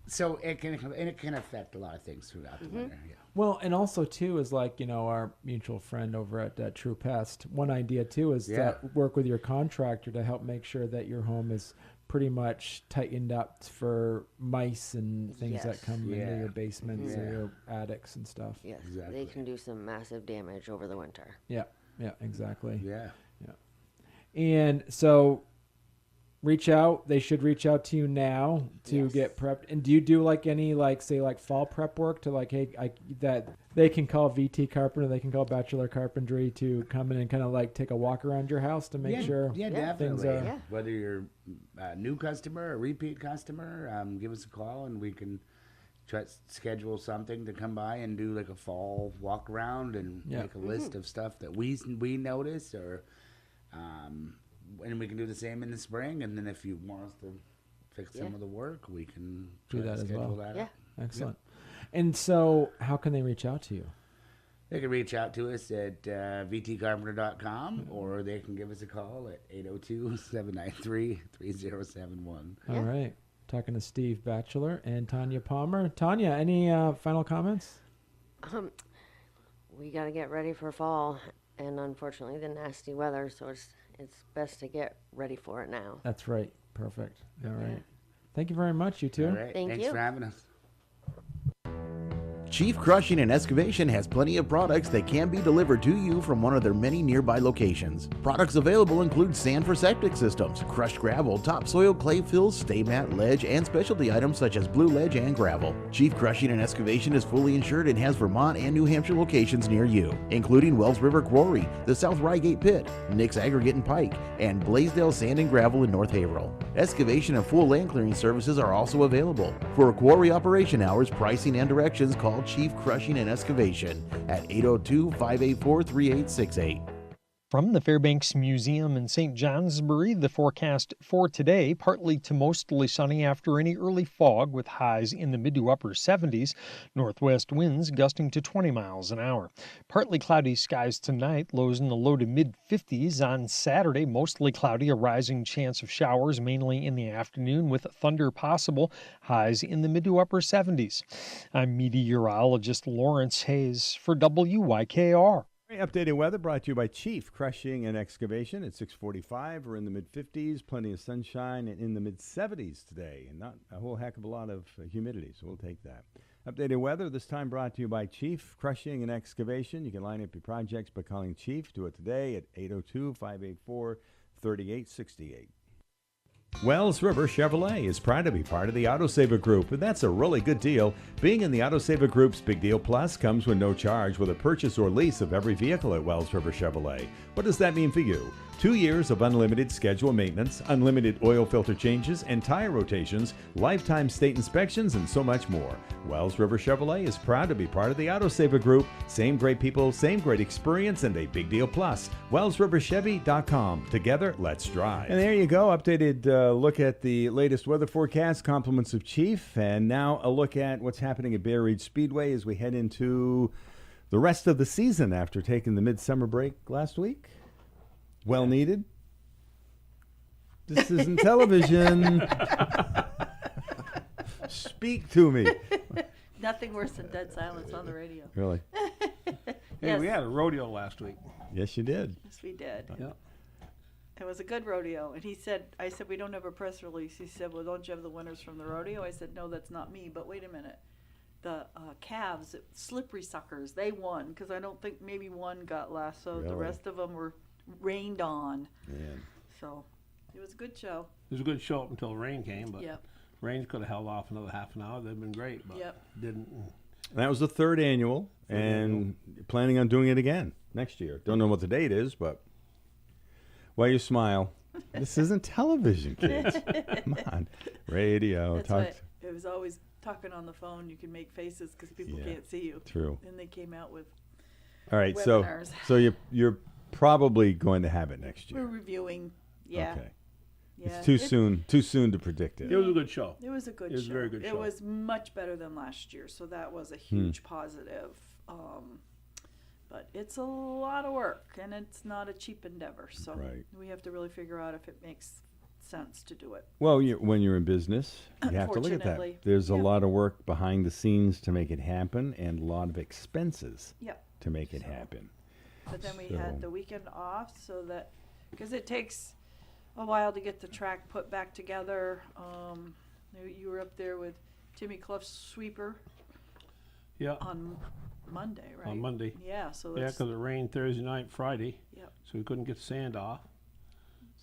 So it can affect a lot of things throughout the winter. Yeah. Well, and also too is like, our mutual friend over at True Pest. One idea too is to work with your contractor to help make sure that your home is pretty much tightened up for mice and things that come into your basements or your attics and stuff. Yes, exactly. They can do some massive damage over the winter. Yeah, exactly. Yeah. And so reach out. They should reach out to you now to get prepped. And do you do like any say fall prep work to that they can call VT Carpenter, they can call Batchelder Carpentry to come in and kind of take a walk around your house to make sure things are. Whether you're a new customer, a repeat customer, give us a call and we can try to schedule something to come by and do like a fall walk around and make a list of stuff that we notice or. And we can do the same in the spring, and then if you want us to fix some of the work, we can do that as well. That Excellent. And so, how can they reach out to you? They can reach out to us at vtcarpenter.com, or they can give us a call at 802-793-3071. All right. Talking to Steve Batchelder and Tonya Palmer. Tonya, any final comments? We got to get ready for fall, and unfortunately the nasty weather, so it's best to get ready for it now. That's right. Perfect. All right. Thank you very much, you two. All right. Thanks for having us. Chief Crushing and Excavation has plenty of products that can be delivered to you from one of their many nearby locations. Products available include sand for septic systems, crushed gravel, topsoil, clay fills, stay mat, ledge, and specialty items such as blue ledge and gravel. Chief Crushing and Excavation is fully insured and has Vermont and New Hampshire locations near you, including Wells River Quarry, the South Rygate Pit, Nick's Aggregate and Pike, and Blaisdell Sand and Gravel in North Haverhill. Excavation and full land clearing services are also available. For quarry operation hours, pricing, and directions, call Chief Crushing and Excavation at 802-584-3868. From the Fairbanks Museum in St. Johnsbury, the forecast for today, partly to mostly sunny after any early fog with highs in the mid to upper 70s, northwest winds gusting to 20 miles an hour. Partly cloudy skies tonight, lows in the low to mid 50s. On Saturday, mostly cloudy, a rising chance of showers mainly in the afternoon with thunder possible, highs in the mid to upper 70s. I'm meteorologist Lawrence Hayes for WYKR. Updated weather brought to you by Chief Crushing and Excavation at 6:45. We're in the mid-50s, plenty of sunshine, and in the mid-70s today, and not a whole heck of a lot of humidity, so we'll take that. Updated weather, this time brought to you by Chief Crushing and Excavation. You can line up your projects by calling Chief. Do it today at 802-584-3868. Wells River Chevrolet is proud to be part of the Autosaver Group, and that's a really good deal. Being in the Autosaver Group's Big Deal Plus comes with no charge with a purchase or lease of every vehicle at Wells River Chevrolet. What does that mean for you? 2 years of unlimited scheduled maintenance, unlimited oil filter changes and tire rotations, lifetime state inspections, and so much more. Wells River Chevrolet is proud to be part of the Autosaver Group. Same great people, same great experience, and a Big Deal Plus. WellsRiverChevy.com. Together, let's drive. And there you go. Updated look at the latest weather forecast, compliments of Chief. And now a look at what's happening at Bear Ridge Speedway as we head into the rest of the season after taking the midsummer break last week. Well needed. This isn't television. Speak to me. Nothing worse than dead silence on the radio. Really? Hey, we had a rodeo last week. Yes, you did. Yes, we did. Yeah. It was a good rodeo. And I said, we don't have a press release. He said, well, don't you have the winners from the rodeo? I said, no, that's not me. But wait a minute. The calves, slippery suckers, they won. Because I don't think maybe one got last. So the rest of them were rained on. Man. So it was a good show. It was a good show up until rain came, but Yep. rain could have held off another half an hour. They've been great, but didn't. That was the third annual, and planning on doing it again next year. Don't know what the date is, but why you smile? This isn't television, kids. Come on, radio. That's it was always talking on the phone. You can make faces because people can't see you. True. And they came out with. All right, webinars. so you're probably going to have it next year. We're reviewing. Yeah. Okay. Yeah. It's too soon to predict it. It was a good show. It was a good show. It was a very good show. It was much better than last year, so that was a huge positive. But it's a lot of work, and it's not a cheap endeavor. So we have to really figure out if it makes sense to do it. Well, when you're in business, you have to look at that. Unfortunately, There's a yeah. lot of work behind the scenes to make it happen, and a lot of expenses Yep. to make it happen. But then we So- had the weekend off so that, because it takes a while to get the track put back together. You were up there with Timmy Clough's sweeper. Yeah. On Monday, right? On Monday. Yeah, so Yeah, that's, because it rained Thursday night, Friday. Yep. So we couldn't get the sand off.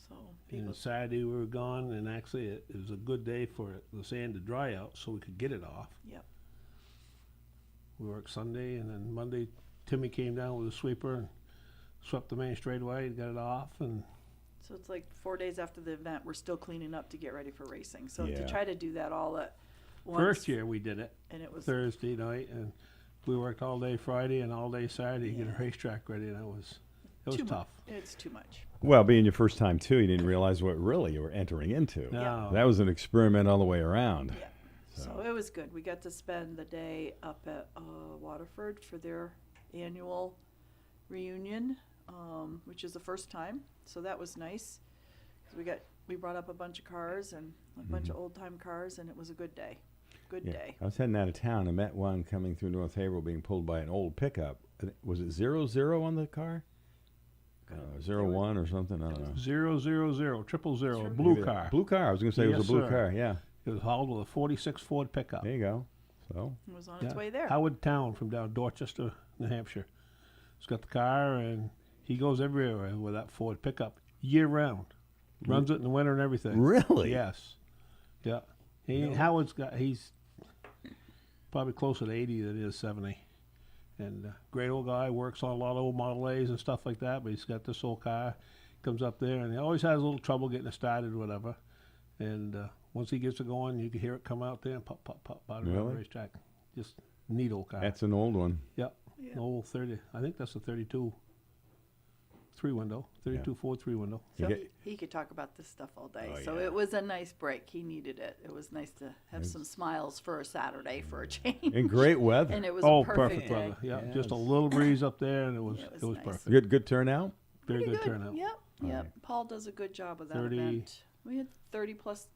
So And Saturday we were gone, and actually it was a good day for the sand to dry out so we could get it off. Yep. We worked Sunday, and then Monday Timmy came down with a sweeper and swept the main straightaway and got it off. And so it's like 4 days after the event, we're still cleaning up to get ready for racing. So Yeah. to try to do that all at once. first year we did it, And it was Thursday night, and we worked all day Friday and all day Saturday to get a racetrack ready, and it was tough. It's too much. Well, being your first time too, you didn't realize what really you were entering into. No. That was an experiment all the way around. Yeah. So it was good. We got to spend the day up at Waterford for their annual reunion, which is the first time. So that was nice. We brought up a bunch of cars and a bunch of old time cars, and it was a good day. Good day. I was heading out of town and met one coming through North Haverhill being pulled by an old pickup. Was it 00 on the car? 01 or something? I don't know. 000, 000, blue Maybe car. Blue car. I was going to say it was a blue car. Yeah. It was hauled with a 46 Ford pickup. There you go. So it was on its way there. Howard Town from down Dorchester, New Hampshire. He's got the car, and he goes everywhere with that Ford pickup year round. Runs it in the winter and everything. Really? Yes. Yeah. He's probably closer to 80 than he is 70. And great old guy, works on a lot of old Model A's and stuff like that, but he's got this old car, comes up there, and he always has a little trouble getting it started or whatever. And once he gets it going, you can hear it come out there and pop, pop, pop out of the Really? racetrack. Just neat old car. that's an old one. Yep. An old 30. I think that's a 32 3-window. 32 Ford 3-window. So he could talk about this stuff all day. Oh, So yeah. it was a nice break. He needed it. It was nice to have some smiles for a Saturday for a change. And great weather. And it was a perfect day. weather. Yeah, just a little breeze up there, and it was nice. perfect. Good turnout. Very good turnout. Yep. All Yep. right. Paul does a good job of that 30 event. We had 30 plus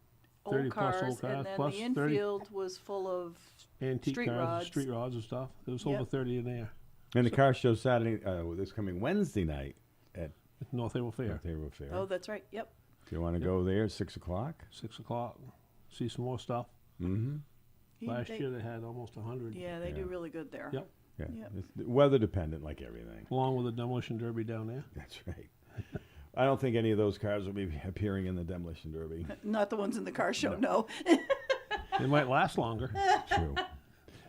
30 old plus cars, old cars, and then plus the 30 infield was full of Antique street cars, rods. street rods and stuff. There was Yep. over 30 in there. And the car show Saturday, this coming Wednesday night at North Haverhill Fair. North Haverhill Fair. Oh, that's right. Yep. Do you want to go there at 6 o'clock? 6 o'clock. See some more stuff. Mm-hmm. Last year they had almost 100. Yeah, they do really good there. Yep. Yeah. Yep. It's weather dependent like everything. Along with the demolition derby down there. That's right. I don't think any of those cars will be appearing in the demolition derby. Not the ones in the car show, no. They might last longer. True.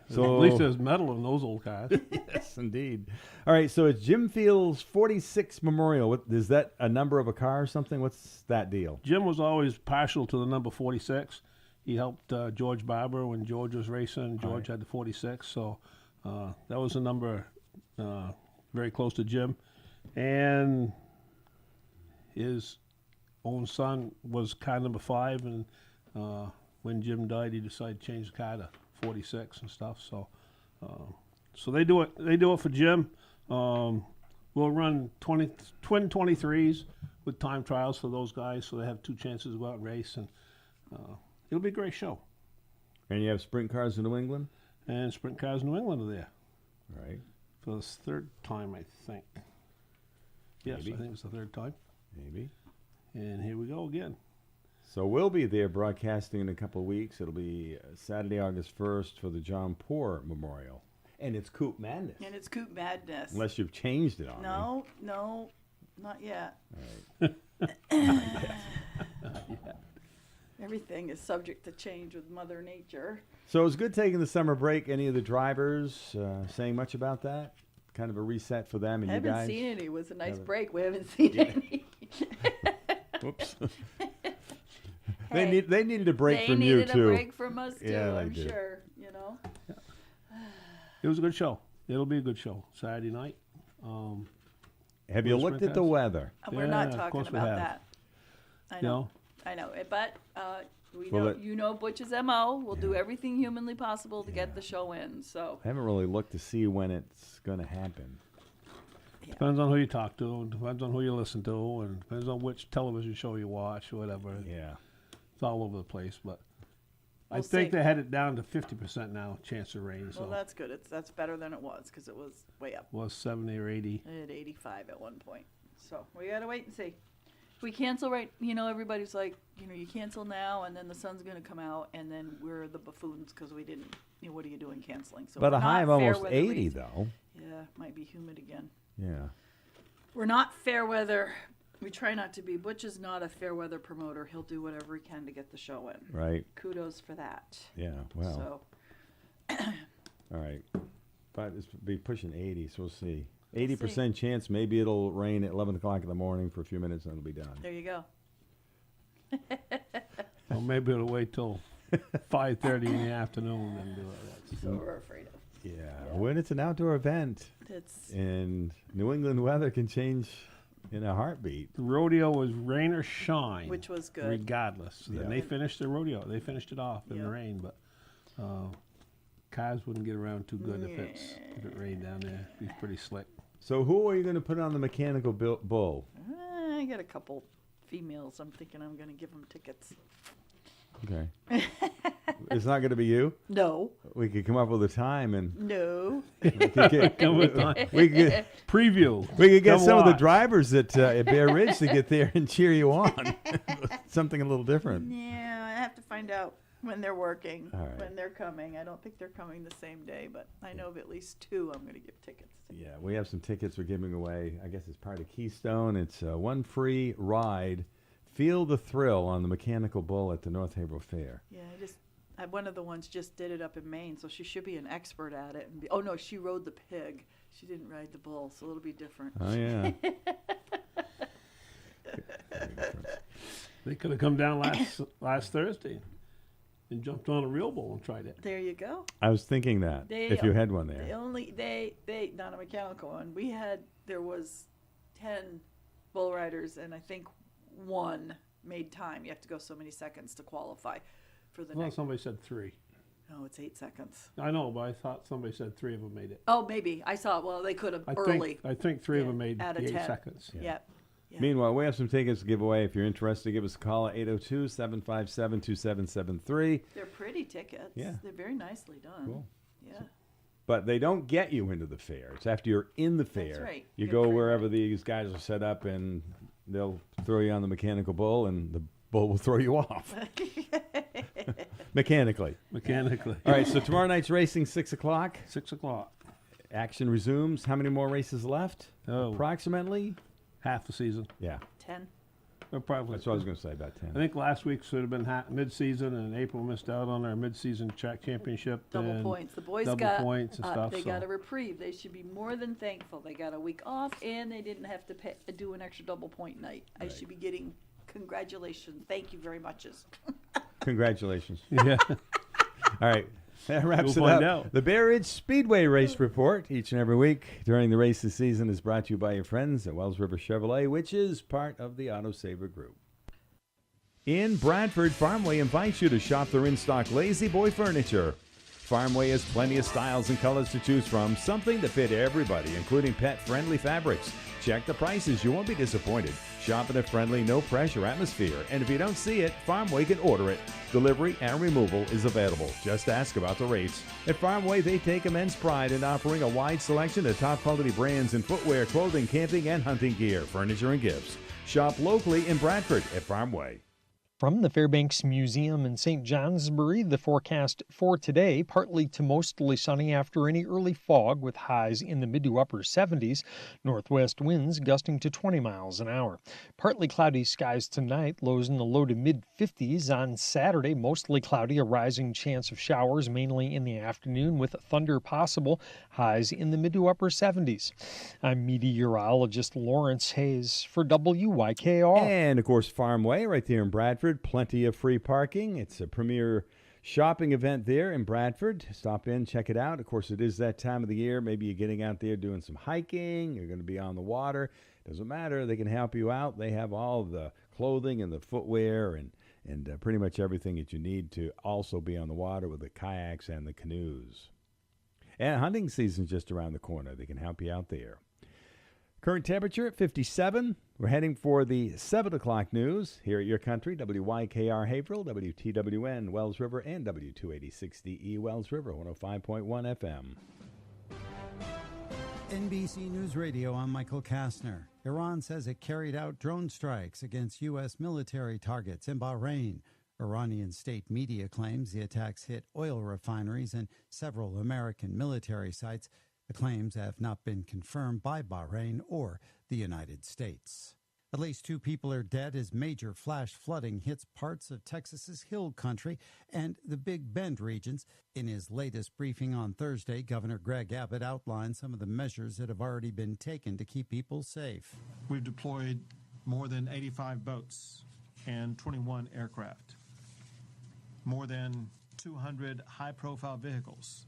So at least there's metal in those old cars. Yes, indeed. All right, so it's Jim Field's 46 Memorial. What, is that a number of a car or something? What's that deal? Jim was always partial to the number 46. He helped George Barber when George was racing. George had the 46, so that was a number very close to Jim. And his own son was car number 5, and when Jim died, he decided to change the car to 46 and stuff. So, so they do it. They do it for Jim. We'll run twin 23s with time trials for those guys, so they have 2 chances to go out and race, and it'll be a great show. And you have sprint cars in New England? And sprint cars in New England are there. Right. For the 3rd time, I think. Yes, Maybe. I think it's the 3rd time. Maybe. And here we go again. So we'll be there broadcasting in a couple of weeks. It'll be Saturday, August 1st for the John Poor Memorial. And it's Coop Madness. And it's Coop Madness. Unless you've changed it on me. No, not yet. All right. Everything is subject to change with Mother Nature. So it was good taking the summer break. Any of the drivers saying much about that? Kind of a reset for them and you Haven't guys? seen any. It was a nice break. We haven't seen any. Whoops. Hey, they needed a break from you, They needed too. a break from us, too, Yeah, I'm they did. sure, you know. It was a good show. It'll be a good show Saturday night. Have you looked at the weather? We're not talking about that. I know. No? I know. But we Well, know, you know Butch's MO. We'll do everything humanly possible to get the show in. So I haven't really looked to see when it's going to happen. Depends on who you talk to, and depends on who you listen to, and depends on which television show you watch, or whatever. Yeah. It's all over the place, but I We'll think see. they had it down to 50% now, chance of rain. So Well, that's good. That's better than it was because it was way up. was 70 or 80. I had 85 at one point. So we gotta wait and see. If we cancel right, everybody's like, you cancel now, and then the sun's gonna come out, and then we're the buffoons because we didn't. What are you doing canceling? So But we're a high not of fair almost weather 80, leads. though. Yeah, might be humid again. Yeah. We're not fair weather. We try not to be. Butch is not a fair weather promoter. He'll do whatever he can to get the show in. Right. Kudos for that. Yeah, well. So, All right. But it's be pushing 80, so we'll see. 80% chance maybe it'll rain at 11 o'clock in the morning for a few minutes and it'll be done. there you go. Well, maybe it'll wait till 5:30 in the afternoon and do it. That's what we're afraid of. Yeah. When it's an outdoor event, It's and New England weather can change in a heartbeat. The rodeo was rain or shine, Which was good. regardless. Yeah. And they finished the rodeo. They finished it off in Yeah. the rain, but cars wouldn't get around too good if it rained down there. It'd be pretty slick. So who are you going to put on the mechanical bull? I got a couple females. I'm thinking I'm going to give them tickets. Okay. It's not going to be you? No. We could come up with a time and No. we could Come with time. get Preview. We could get Come some of the watch. drivers at Bear Ridge to get there and cheer you on. Something a little different. Yeah, I have to find out when they're working, All right. when they're coming. I don't think they're coming the same day, but I know of at least two I'm going to give tickets to. Yeah, we have some tickets we're giving away. I guess it's part of Keystone. It's one free ride. Feel the thrill on the mechanical bull at the North Haverhill Fair. Yeah, one of the ones just did it up in Maine, so she should be an expert at it. Oh no, she rode the pig. She didn't ride the bull, so it'll be different. Oh yeah. They could have come down last Thursday and jumped on a real bull and tried it. There you go. I was thinking that if you had one there. They not a mechanical one. There was 10 bull riders, and I think one made time. You have to go so many seconds to qualify for the Well, next. somebody said 3. No, it's 8 seconds. I know, but I thought somebody said 3 of them made it. Oh, maybe I saw. Well, they could have early. I think 3 of them made out the of 8 10. seconds. Yep. Meanwhile, we have some tickets to give away. If you're interested, give us a call at 802-757-2773. They're pretty tickets. Yeah. They're very nicely done. Cool. Yeah. But they don't get you into the fair. It's after you're in the fair. right. You Good go for you. wherever these guys are set up, and they'll throw you on the mechanical bull, and the bull will throw you off. Mechanically. All right, so tomorrow night's racing, 6 o'clock. 6 o'clock. Action resumes. How many more races left? Oh. Approximately? Half the season. Yeah. 10. Probably. That's what I was going to say, about 10. I think last week should have been mid-season, and April missed out on our mid-season track championship. Double and points. The boys double got points and stuff. they so. got a reprieve. They should be more than thankful. They got a week off, and they didn't have to do an extra double point night. I should be getting congratulations. Thank you very much. Congratulations. Yeah. All right. That wraps We'll it find up. out. The Bear Ridge Speedway Race Report, each and every week during the racing season, is brought to you by your friends at Wells River Chevrolet, which is part of the Auto Saver Group. In Bradford, Farmway invites you to shop their in-stock Lazy Boy furniture. Farmway has plenty of styles and colors to choose from, something to fit everybody, including pet-friendly fabrics. Check the prices. You won't be disappointed. Shop in a friendly, no-pressure atmosphere. And if you don't see it, Farmway can order it. Delivery and removal is available. Just ask about the rates. At Farmway, they take immense pride in offering a wide selection of top-quality brands in footwear, clothing, camping, and hunting gear, furniture, and gifts. Shop locally in Bradford at Farmway. From the Fairbanks Museum in St. Johnsbury, the forecast for today, partly to mostly sunny after any early fog with highs in the mid to upper 70s, northwest winds gusting to 20 miles an hour. Partly cloudy skies tonight, lows in the low to mid 50s. On Saturday, mostly cloudy, a rising chance of showers mainly in the afternoon with thunder possible, highs in the mid to upper 70s. I'm meteorologist Lawrence Hayes for WYKR. And, of course, Farmway right there in Bradford. Plenty of free parking. It's a premier shopping event there in Bradford. Stop in, check it out. Of course, it is that time of the year. Maybe you're getting out there doing some hiking. You're going to be on the water. Doesn't matter. They can help you out. They have all the clothing and the footwear and pretty much everything that you need to also be on the water with the kayaks and the canoes. And hunting season's just around the corner. They can help you out there. Current temperature at 57. We're heading for the 7 o'clock news here at Your Country, WYKR Haverhill, WTWN Wells River, and W28060E Wells River, 105.1 FM. NBC News Radio, I'm Michael Kastner. Iran says it carried out drone strikes against U.S. military targets in Bahrain. Iranian state media claims the attacks hit oil refineries and several American military sites. The claims have not been confirmed by Bahrain or the United States. At least 2 people are dead as major flash flooding hits parts of Texas's Hill Country and the Big Bend regions. In his latest briefing on Thursday, Governor Greg Abbott outlined some of the measures that have already been taken to keep people safe. We've deployed more than 85 boats and 21 aircraft, more than 200 high-profile vehicles.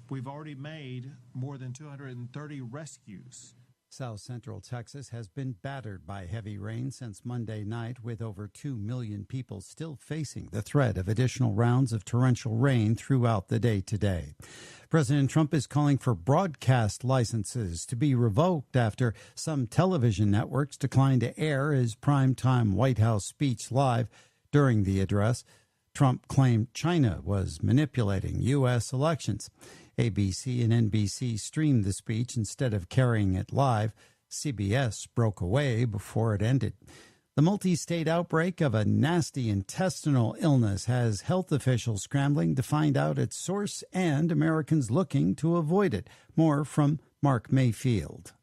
We've already made more than 230 rescues. South Central Texas has been battered by heavy rain since Monday night, with over 2 million people still facing the threat of additional rounds of torrential rain throughout the day today. President Trump is calling for broadcast licenses to be revoked after some television networks declined to air his primetime White House speech live. During the address, Trump claimed China was manipulating U.S. elections. ABC and NBC streamed the speech instead of carrying it live. CBS broke away before it ended. The multi-state outbreak of a nasty intestinal illness has health officials scrambling to find out its source and Americans looking to avoid it. More from Mark Mayfield.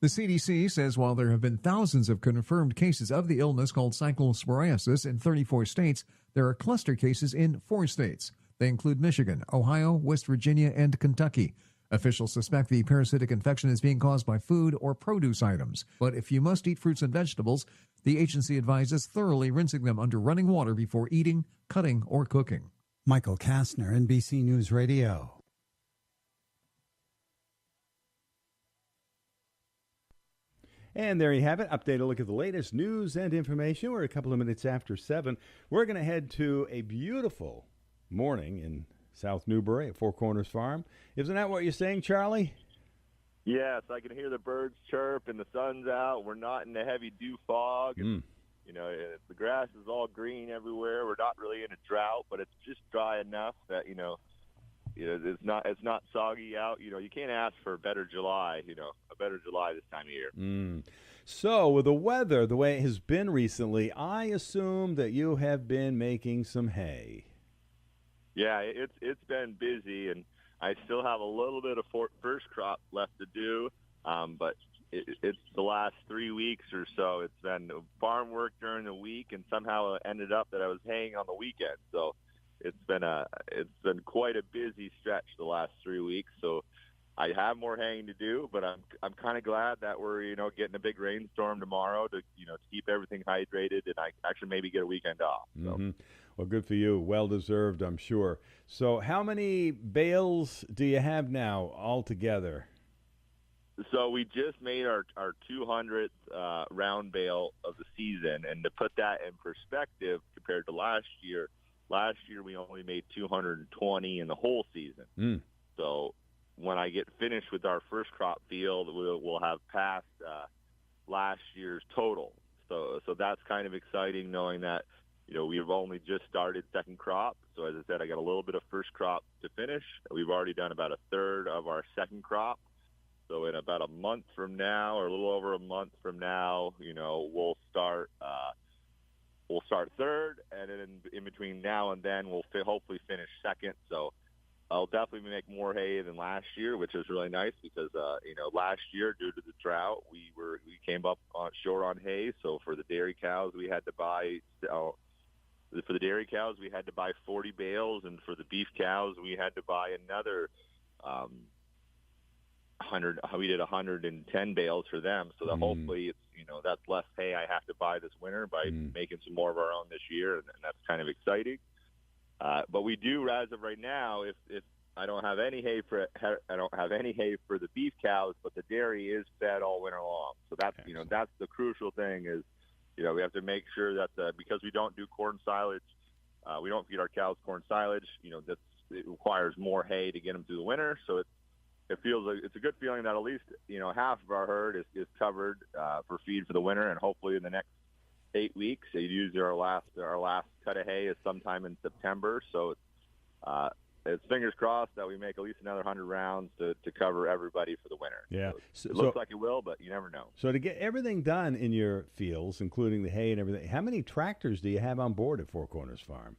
The CDC says while there have been thousands of confirmed cases of the illness called cyclosporiasis in 34 states, there are cluster cases in 4 states. They include Michigan, Ohio, West Virginia, and Kentucky. Officials suspect the parasitic infection is being caused by food or produce items. But if you must eat fruits and vegetables, the agency advises thoroughly rinsing them under running water before eating, cutting, or cooking. Michael Kastner, NBC News Radio. And there you have it. Update a look at the latest news and information. We're a couple of minutes after 7. We're going to head to a beautiful morning in South Newbury at Four Corners Farm. Isn't that what you're saying, Charlie? Yes, I can hear the birds chirp and the sun's out. We're not in a heavy dew fog. And, you know, the grass is all green everywhere. We're not really in a drought, but it's just dry enough that, it's not soggy out. You know, you can't ask for a better July, a better July this time of year. So with the weather, the way it has been recently, I assume that you have been making some hay. Yeah, it's been busy, and I still have a little bit of first crop left to do, but it's the last 3 weeks or so. It's been farm work during the week, and somehow it ended up that I was haying on the weekend. So it's been quite a busy stretch the last 3 weeks. So I have more haying to do, but I'm kind of glad that we're getting a big rainstorm tomorrow to keep everything hydrated, and I actually maybe get a weekend off. So. Well, good for you. Well deserved, I'm sure. So how many bales do you have now altogether? So we just made our 200th round bale of the season, and to put that in perspective compared to last year we only made 220 in the whole season. So when I get finished with our first crop field, we'll have passed last year's total. So that's kind of exciting, knowing that we've only just started second crop. So as I said, I got a little bit of first crop to finish. We've already done about a third of our second crop. So in about a month from now, or a little over a month from now, we'll start third, and then in between now and then, we'll hopefully finish second. So I'll definitely make more hay than last year, which is really nice because last year, due to the drought, we came up short on hay. So for the dairy cows, we had to buy 40 bales, and for the beef cows, we had to buy another 100. We did 110 bales for them, so that hopefully it's that's less hay I have to buy this winter by making some more of our own this year, and that's kind of exciting. But we do, as of right now, if I don't have any hay for the beef cows, but the dairy is fed all winter long. So that's that's the crucial thing is we have to make sure that because we don't do corn silage, we don't feed our cows corn silage. It requires more hay to get them through the winter. So it feels like it's a good feeling that at least half of our herd is covered for feed for the winter, and hopefully in the next 8 weeks, usually our last cut of hay is sometime in September. So it's fingers crossed that we make at least another 100 rounds to cover everybody for the winter. Yeah, so it looks like it will, but you never know. So to get everything done in your fields, including the hay and everything, how many tractors do you have on board at Four Corners Farm?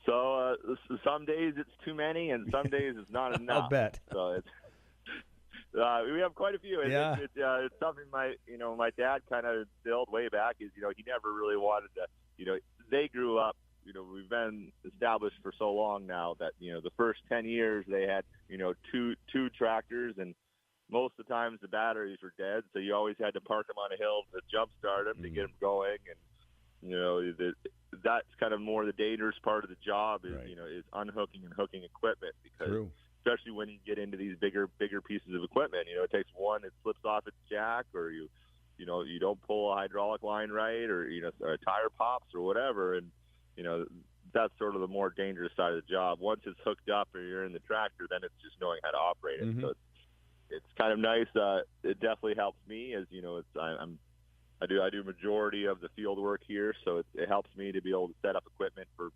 So some days it's too many, and some days it's not enough. I'll bet. So it's we have quite a few. It's something my dad kind of instilled way back. Is he never really wanted to. They grew up. We've been established for so long now that the first 10 years they had two tractors, and most of the times the batteries were dead, so you always had to park them on a hill to jump start them to get them going, and that's kind of more the dangerous part of the job is is unhooking and hooking equipment, because especially when you get into these bigger pieces of equipment, it takes one, it slips off its jack, or you don't pull a hydraulic line right, or or a tire pops or whatever, and that's sort of the more dangerous side of the job. Once it's hooked up or you're in the tractor, then it's just knowing how to operate it. So it's kind of nice. It definitely helps me, as I do majority of the field work here, so it helps me to be able to set up equipment for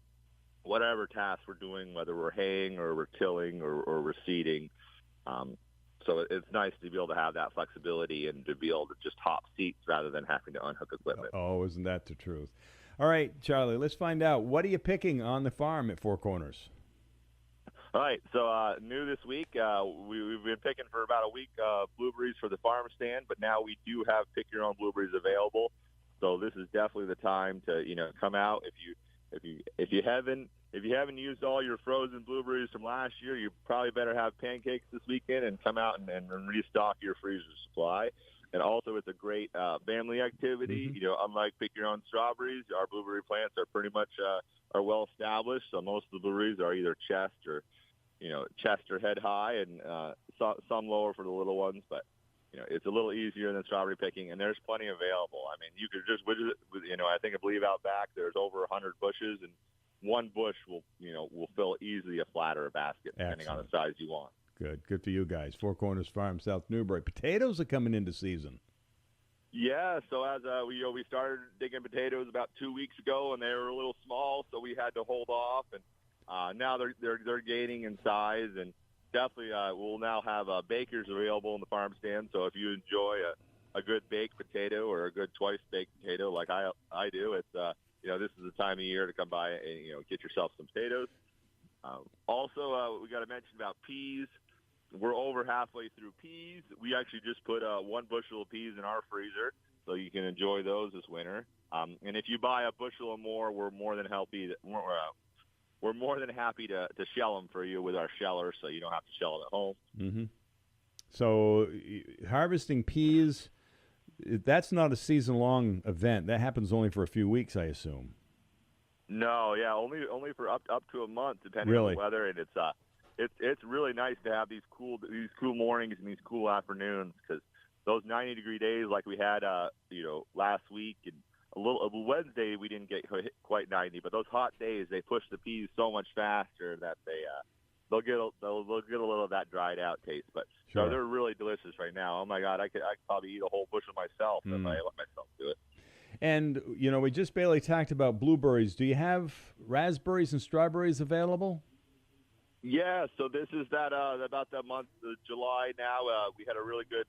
whatever task we're doing, whether we're haying or we're tilling or we're seeding. So it's nice to be able to have that flexibility and to be able to just hop seats rather than having to unhook equipment. Oh, isn't that the truth? All right, Charlie, let's find out. What are you picking on the farm at Four Corners? All right, so new this week, we've been picking for about a week blueberries for the farm stand, but now we do have pick-your-own blueberries available. So this is definitely the time to come out. If you haven't used all your frozen blueberries from last year, you probably better have pancakes this weekend and come out and restock your freezer supply. And also, it's a great family activity. Unlike pick-your-own strawberries, our blueberry plants are pretty much are well established. So most of the blueberries are either chest or head high, and some lower for the little ones. But it's a little easier than strawberry picking, and there's plenty available. I mean, you could just I believe out back there's over 100 bushes, and one bush will fill easily a flat or a basket, depending on the size you want. Good for you guys. Four Corners Farm, South Newbury. Potatoes are coming into season. Yeah, so as we started digging potatoes about 2 weeks ago, and they were a little small, so we had to hold off. And now they're gaining in size, and definitely we'll now have bakers available in the farm stand. So if you enjoy a good baked potato or a good twice baked potato like I do, it's this is the time of year to come by and get yourself some potatoes. Also, we got to mention about peas. We're over halfway through peas. We actually just put 1 bushel of peas in our freezer, so you can enjoy those this winter. And if you buy a bushel or more, we're more than happy to shell them for you with our sheller, so you don't have to shell them at home. Mm-hmm. So harvesting peas, that's not a season-long event. That happens only for a few weeks, I assume. No, yeah, only for up to a month, depending on the weather, and it's really nice to have these cool mornings and these cool afternoons, because those 90-degree days like we had last week, and a Wednesday we didn't get quite 90, but those hot days they push the peas so much faster that they'll get a little of that dried out taste. But sure. They're really delicious right now. Oh my God, I could probably eat a whole bushel myself if I let myself do it. And we just barely talked about blueberries. Do you have raspberries and strawberries available? Yeah, so this is about that month of July now. We had a really good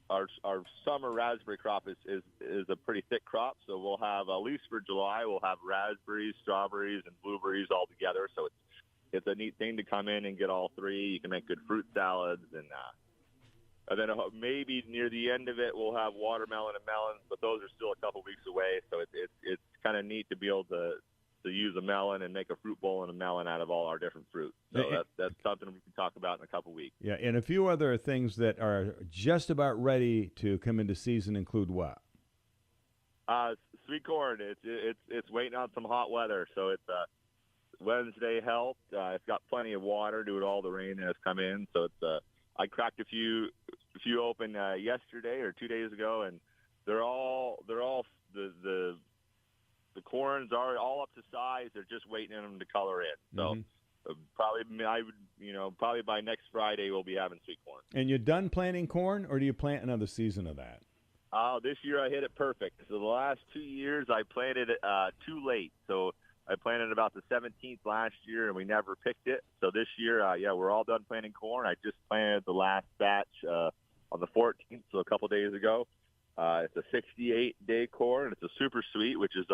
our summer raspberry crop is a pretty thick crop, so we'll have, at least for July, we'll have raspberries, strawberries, and blueberries all together. So it's a neat thing to come in and get all three. You can make good fruit salads, and then maybe near the end of it we'll have watermelon and melons, but those are still a couple weeks away. So it's kind of neat to be able to use a melon and make a fruit bowl and a melon out of all our different fruits. So that's something we can talk about in a couple weeks. Yeah, and a few other things that are just about ready to come into season include what? Sweet corn. It's waiting on some hot weather. So it's Wednesday helped. It's got plenty of water due to all the rain that has come in. So it's I cracked a few open yesterday or 2 days ago, and they're all the corns are all up to size. They're just waiting on them to color in. So Probably by next Friday we'll be having sweet corn. And you're done planting corn, or do you plant another season of that? This year I hit it perfect. So the last 2 years I planted it too late. So I planted about the 17th last year, and we never picked it. So this year, we're all done planting corn. I just planted the last batch on the 14th, so a couple days ago. It's a 68-day corn. It's a super sweet, which is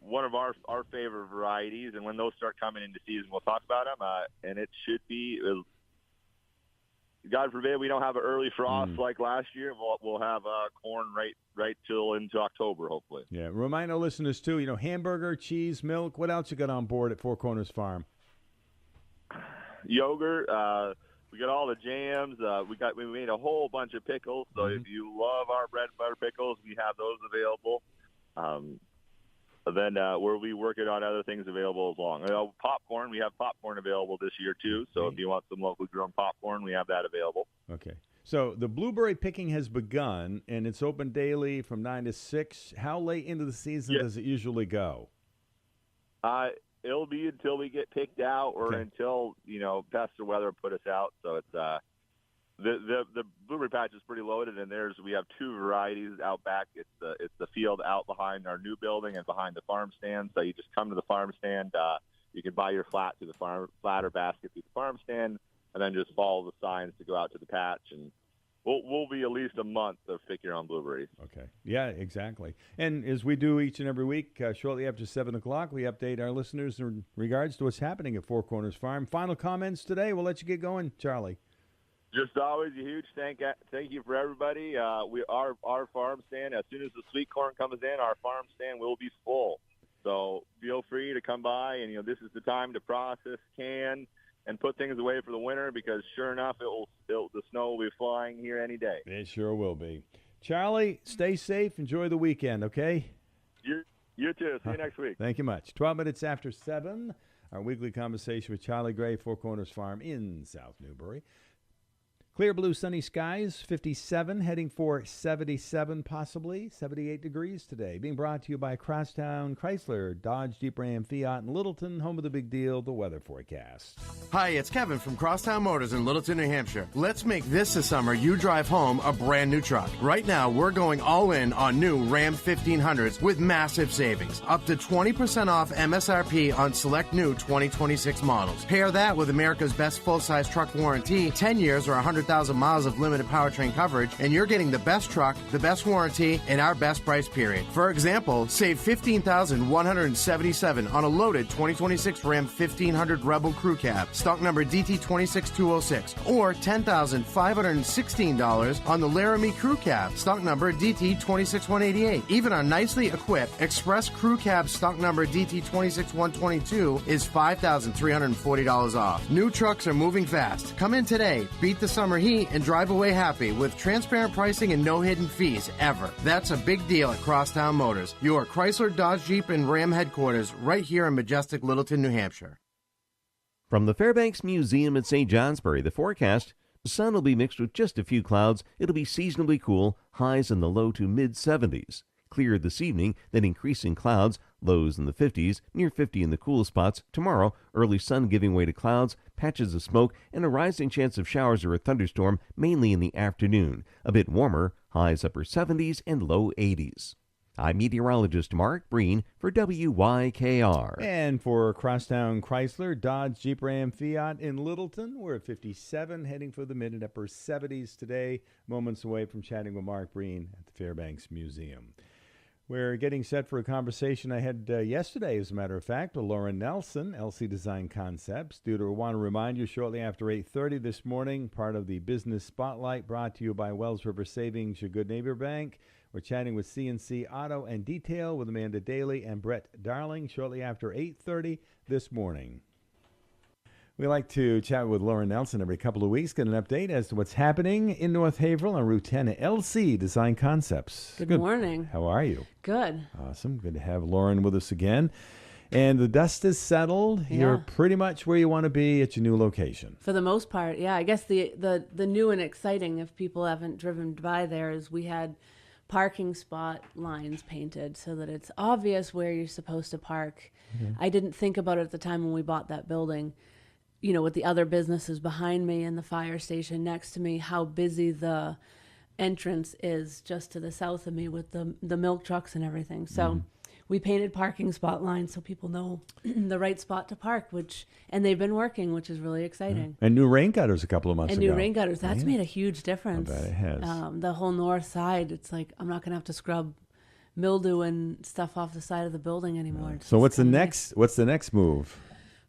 one of our favorite varieties. And when those start coming into season, we'll talk about them. And it should be, God forbid, we don't have an early frost like last year. We'll have corn right till into October, hopefully. Yeah. Remind our listeners too. Hamburger, cheese, milk. What else you got on board at Four Corners Farm? Yogurt. We got all the jams. We made a whole bunch of pickles. So if you love our bread and butter pickles, we have those available. Then we'll be working on other things available as long. Popcorn, we have popcorn available this year too. So if you want some locally grown popcorn, we have that available. Okay. So the blueberry picking has begun, and it's open daily from 9 to 6. How late into the season does it usually go? It'll be until we get picked out, or until pests or weather put us out. So it's the blueberry patch is pretty loaded, and we have two varieties out back. It's the field out behind our new building and behind the farm stand. So you just come to the farm stand. You can buy your flat through the flatter basket through the farm stand, and then just follow the signs to go out to the patch. And we'll be at least a month of picking on blueberries. Okay. Yeah, exactly. And as we do each and every week, shortly after 7 o'clock, we update our listeners in regards to what's happening at Four Corners Farm. Final comments today. We'll let you get going, Charlie. Just always a huge thank you for everybody. Our farm stand, as soon as the sweet corn comes in, our farm stand will be full. So feel free to come by, and this is the time to process, can, and put things away for the winter, because sure enough, the snow will be flying here any day. It sure will be. Charlie, stay safe. Enjoy the weekend, okay? You too. See you next week. Thank you much. 12 minutes after 7, our weekly conversation with Charlie Gray, Four Corners Farm in South Newbury. Clear blue sunny skies, 57, heading for 77, possibly 78 degrees today. Being brought to you by Crosstown Chrysler, Dodge, Jeep Ram, Fiat, and Littleton, home of the big deal, the weather forecast. Hi, it's Kevin from Crosstown Motors in Littleton, New Hampshire. Let's make this the summer you drive home a brand new truck. Right now, we're going all in on new Ram 1500s with massive savings. Up to 20% off MSRP on select new 2026 models. Pair that with America's best full-size truck warranty, 10 years or 100,000 miles of limited powertrain coverage, and you're getting the best truck, the best warranty, and our best price period. For example, save $15,177 on a loaded 2026 Ram 1500 Rebel Crew Cab, stock number DT26206, or $10,516 on the Laramie Crew Cab, stock number DT26188. Even our nicely equipped Express Crew Cab, stock number DT26122, is $5,340 off. New trucks are moving fast. Come in today, beat the summer heat, and drive away happy with transparent pricing and no hidden fees ever. That's a big deal at Crosstown Motors, your Chrysler, Dodge, Jeep, and Ram headquarters right here in majestic Littleton, New Hampshire. From the Fairbanks Museum at St. Johnsbury, the forecast: the sun will be mixed with just a few clouds. It'll be seasonably cool, highs in the low to mid-70s. Clear this evening, then increasing clouds, lows in the 50s, near 50 in the cool spots. Tomorrow, early sun giving way to clouds, patches of smoke, and a rising chance of showers or a thunderstorm, mainly in the afternoon. A bit warmer, highs upper 70s and low 80s. I'm meteorologist Mark Breen for WYKR. And for Crosstown Chrysler, Dodge, Jeep Ram, Fiat in Littleton, we're at 57, heading for the mid and upper 70s today, moments away from chatting with Mark Breen at the Fairbanks Museum. We're getting set for a conversation I had yesterday, as a matter of fact, with Lauren Nelson, LC Design Concepts. I want to remind you, shortly after 8:30 this morning, part of the Business Spotlight brought to you by Wells River Savings, your good neighbor bank. We're chatting with CNC Auto and Detail with Amanda Dailey and Brett Darling shortly after 8:30 this morning. We like to chat with Lauren Nelson every couple of weeks, get an update as to what's happening in North Haverhill on Route 10 at LC Design Concepts. Good morning. How are you? Good. Awesome. Good to have Lauren with us again. And the dust is settled. Yeah. You're pretty much where you want to be at your new location. For the most part, yeah. I guess the new and exciting, if people haven't driven by there, is we had parking spot lines painted so that it's obvious where you're supposed to park. Mhm. I didn't think about it at the time when we bought that building. you know, with the other businesses behind me and the fire station next to me, how busy the entrance is just to the south of me with the milk trucks and everything. So we painted parking spot lines so people know the right spot to park, and they've been working, which is really exciting. And new rain gutters a couple of months ago. And new rain gutters, that's made a huge difference. I bet it has. The whole north side, it's like I'm not going to have to scrub mildew and stuff off the side of the building anymore. So what's the next? What's the next move?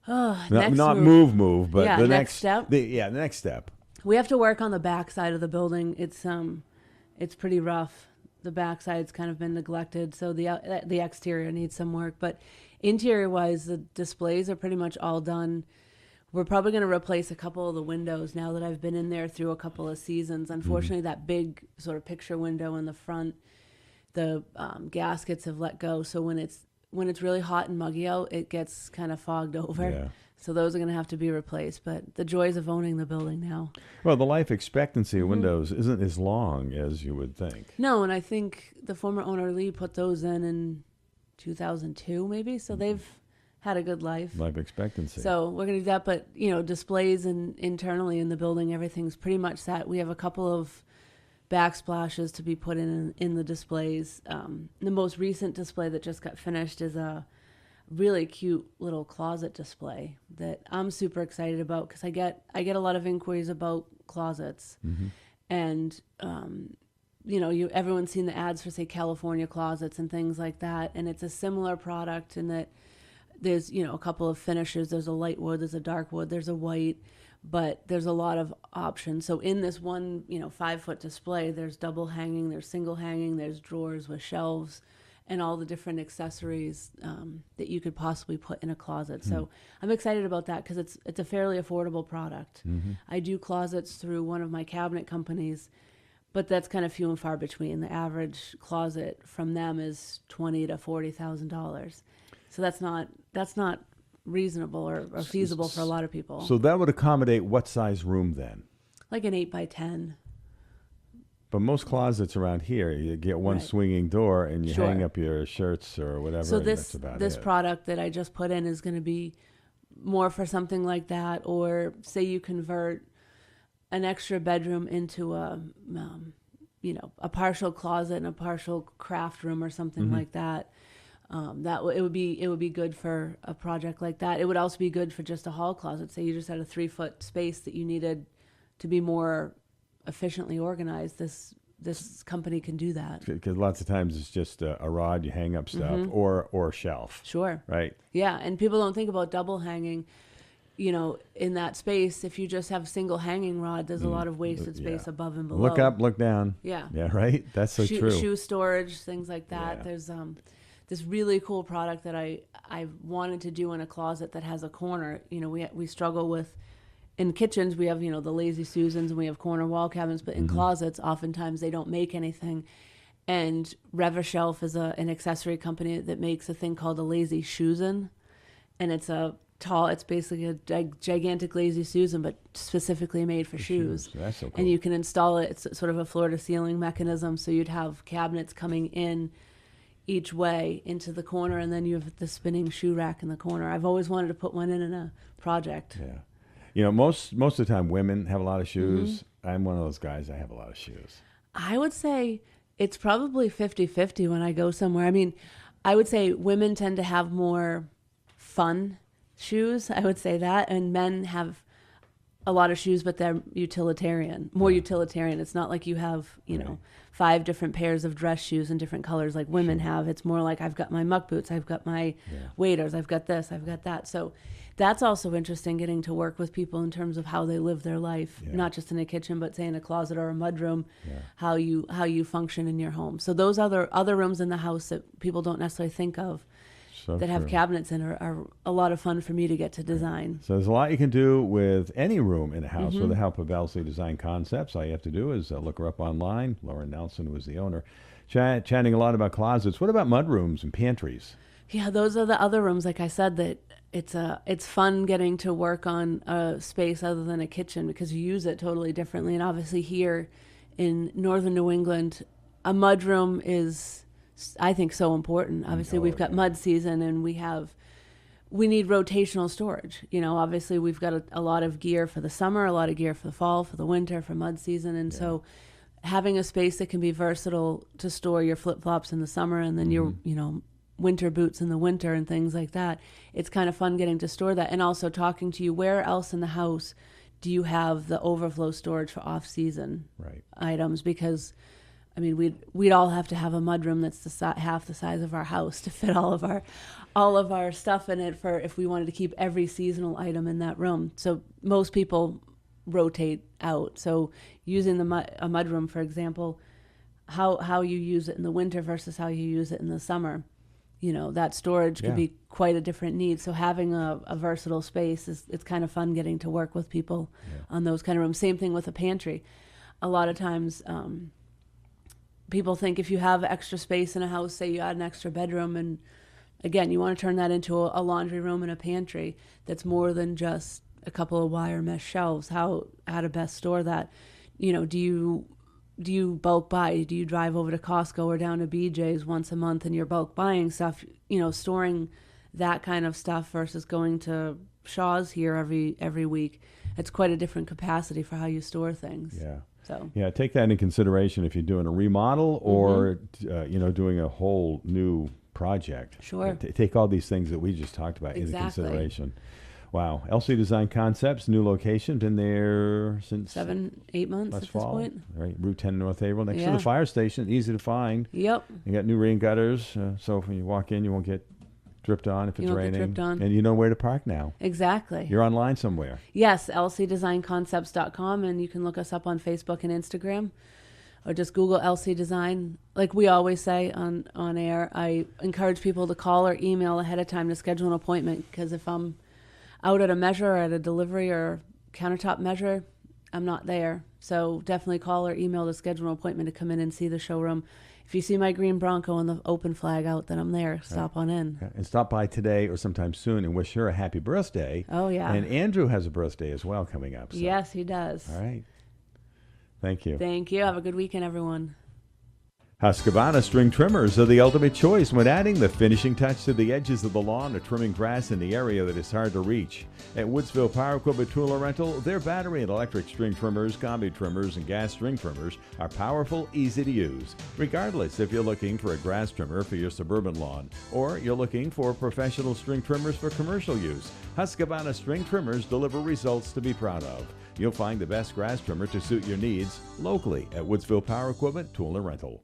Next not move. but Yeah, the next step. The next step. We have to work on the back side of the building. It's pretty rough. The back side's kind of been neglected, so the exterior needs some work. But interior-wise, the displays are pretty much all done. We're probably going to replace a couple of the windows now that I've been in there through a couple of seasons. Unfortunately, that big sort of picture window in the front, the gaskets have let go. So when it's really hot and muggy out, it gets kind of fogged over. Yeah. So those are going to have to be replaced. But the joys of owning the building now. Well, the life expectancy of windows isn't as long as you would think. No, and I think the former owner, Lee, put those in 2002 maybe. So they've had a good life. Life expectancy. So we're going to do that. But, you know, displays and internally in the building, everything's pretty much set. We have a couple of backsplashes to be put in the displays. The most recent display that just got finished is a really cute little closet display that I'm super excited about because I get a lot of inquiries about closets, and you know, everyone's seen the ads for, say, California closets and things like that, and it's a similar product in that there's, you know, a couple of finishes. There's a light wood, there's a dark wood, there's a white, but there's a lot of options. So in this one, you know, 5-foot display, there's double hanging, there's single hanging, there's drawers with shelves, and all the different accessories that you could possibly put in a closet. So I'm excited about that because it's a fairly affordable product. I do closets through one of my cabinet companies, but that's kind of few and far between. The average closet from them is $20,000 to $40,000. So that's not reasonable or feasible for a lot of people. So that would accommodate what size room then? Like an 8x10. But most closets around here, you get one swinging door and you hang up your shirts or whatever. So and that's about this it. product that I just put in is going to be more for something like that, or say you convert an extra bedroom into a partial closet and a partial craft room or something like that. It would be good for a project like that. It would also be good for just a hall closet. Say you just had a 3-foot space that you needed to be more efficiently organized. This company can do that. Because lots of times it's just a rod, you hang up stuff, or a shelf. Sure. Right. Yeah, and people don't think about double hanging. You know, in that space, if you just have single hanging rod, there's a lot of wasted space above and below. Look up, look down. Yeah. Yeah, right? That's so true. Shoe storage, things like that. Yeah. There's this really cool product that I wanted to do in a closet that has a corner. You know, we struggle with, in kitchens, we have, you know, the Lazy Susans and we have corner wall cabinets, but in closets, oftentimes they don't make anything. And Revershelf is an accessory company that makes a thing called a Lazy Susan. And it's basically a gigantic Lazy Susan, but specifically made for shoes. That's so cool. And you can install it. It's sort of a floor-to-ceiling mechanism, so you'd have cabinets coming in each way into the corner, and then you have the spinning shoe rack in the corner. I've always wanted to put one in a project. Yeah. You know, most of the time women have a lot of shoes. I'm one of those guys. I have a lot of shoes. I would say it's probably 50-50 when I go somewhere. I mean, I would say women tend to have more fun shoes. I would say that. And men have a lot of shoes, but they're more utilitarian. It's not like you have, you know, 5 different pairs of dress shoes in different colors like women have. It's more like I've got my muck boots, I've got my waders, I've got this, I've got that. So that's also interesting, getting to work with people in terms of how they live their life, not just in a kitchen, but say in a closet or a mudroom, how you function in your home. So those other rooms in the house that people don't necessarily think of that have cabinets in are a lot of fun for me to get to design. So there's a lot you can do with any room in a house with the help of Elsie Design Concepts. All you have to do is look her up online. Lauren Nelson was the owner. Chatting a lot about closets. What about mudrooms and pantries? Yeah, those are the other rooms, like I said, that it's fun getting to work on a space other than a kitchen because you use it totally differently. And obviously here in northern New England, a mudroom is, I think, so important. Obviously we've got mud season and we have we need rotational storage. You know, obviously we've got a lot of gear for the summer, a lot of gear for the fall, for the winter, for mud season. And so having a space that can be versatile to store your flip-flops in the summer and then your, you know, winter boots in the winter and things like that, it's kind of fun getting to store that. And also talking to you, where else in the house do you have the overflow storage for off-season items? Because I mean, we'd all have to have a mudroom that's half the size of our house to fit all of our stuff in it for if we wanted to keep every seasonal item in that room. So most people rotate out. So using a mudroom, for example, how you use it in the winter versus how you use it in the summer, you know, that storage could be quite a different need. So having a versatile space it's kind of fun getting to work with people on those kind of rooms. Same thing with a pantry. A lot of times, people think if you have extra space in a house, say you add an extra bedroom, and again, you want to turn that into a laundry room and a pantry that's more than just a couple of wire mesh shelves. How to best store that? You know, do you bulk buy? Do you drive over to Costco or down to BJ's once a month and you're bulk buying stuff? You know, storing that kind of stuff versus going to Shaw's here every week. It's quite a different capacity for how you store things. Yeah. So take that into consideration if you're doing a remodel or you know, doing a whole new project. Sure. Take all these things that we just talked about into consideration. Wow. LC Design Concepts, new location, been there since 7-8 months at this point. Right, Route 10 North Haverhill, next to the fire station, easy to find. Yep. You got new rain gutters, so when you walk in, you won't get dripped on if it's raining. Dripped on. And you know where to park now. Exactly. You're online somewhere. Yes, lcdesignconcepts.com, and you can look us up on Facebook and Instagram, or just Google LC Design. Like we always say on air, I encourage people to call or email ahead of time to schedule an appointment, because if I'm out at a measure or at a delivery or countertop measure, I'm not there. So definitely call or email to schedule an appointment to come in and see the showroom. If you see my green Bronco and the open flag out, then I'm there. Stop on in. Yeah. And stop by today or sometime soon and wish her a happy birthday. Oh, yeah. And Andrew has a birthday as well coming up. So. Yes, he does. All right. Thank you. Thank you. Have a good weekend, everyone. Husqvarna string trimmers are the ultimate choice when adding the finishing touch to the edges of the lawn or trimming grass in the area that is hard to reach. At Woodsville Power Equipment Tool and Rental, their battery and electric string trimmers, combi trimmers, and gas string trimmers are powerful, easy to use. Regardless if you're looking for a grass trimmer for your suburban lawn or you're looking for professional string trimmers for commercial use, Husqvarna string trimmers deliver results to be proud of. You'll find the best grass trimmer to suit your needs locally at Woodsville Power Equipment Tool and Rental.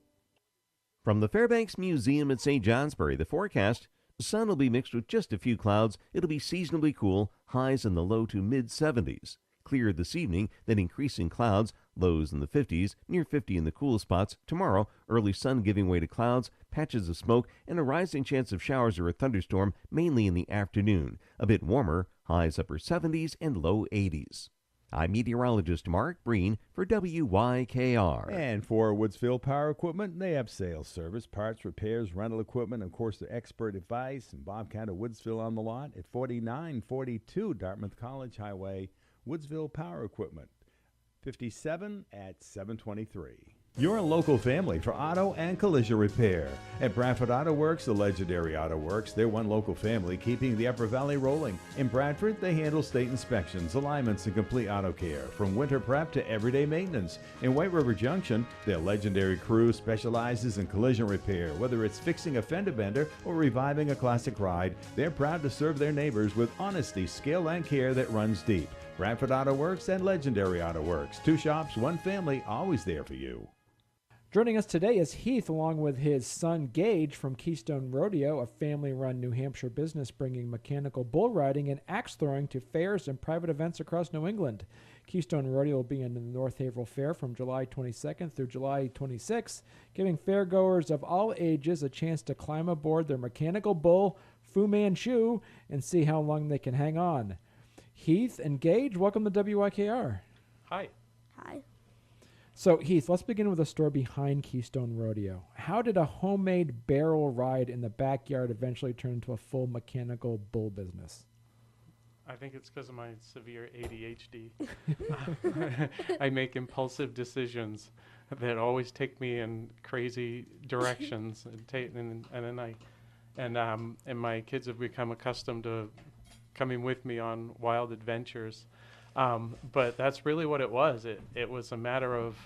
From the Fairbanks Museum at St. Johnsbury, the forecast: the sun will be mixed with just a few clouds. It'll be seasonably cool, highs in the low to mid-70s. Clear this evening, then increasing clouds, lows in the 50s, near 50 in the coolest spots. Tomorrow, early sun giving way to clouds, patches of smoke, and a rising chance of showers or a thunderstorm, mainly in the afternoon. A bit warmer, highs upper 70s and low 80s. I'm meteorologist Mark Breen for WYKR. And for Woodsville Power Equipment, they have sales service, parts, repairs, rental equipment, and of course their expert advice. And Bob Count of Woodsville on the lot at 4942 Dartmouth College Highway, Woodsville Power Equipment, 57 at 723. Your local family for auto and collision repair. At Bradford Auto Works, the legendary Auto Works, they're one local family keeping the Upper Valley rolling. In Bradford, they handle state inspections, alignments, and complete auto care, from winter prep to everyday maintenance. In White River Junction, their legendary crew specializes in collision repair. Whether it's fixing a fender bender or reviving a classic ride, they're proud to serve their neighbors with honesty, skill, and care that runs deep. Bradford Auto Works and Legendary Auto Works. Two shops, one family, always there for you. Joining us today is Heath, along with his son Gage from Keystone Rodeo, a family-run New Hampshire business bringing mechanical bull riding and axe throwing to fairs and private events across New England. Keystone Rodeo will be in the North Haverhill Fair from July 22nd through July 26th, giving fairgoers of all ages a chance to climb aboard their mechanical bull, Fu Manchu, and see how long they can hang on. Heath and Gage, welcome to WYKR. Hi. Hi. So, Heath, let's begin with a story behind Keystone Rodeo. How did a homemade barrel ride in the backyard eventually turn into a full mechanical bull business? I think it's because of my severe ADHD. I make impulsive decisions that always take me in crazy directions, and then I and my kids have become accustomed to coming with me on wild adventures. But that's really what it was. It was a matter of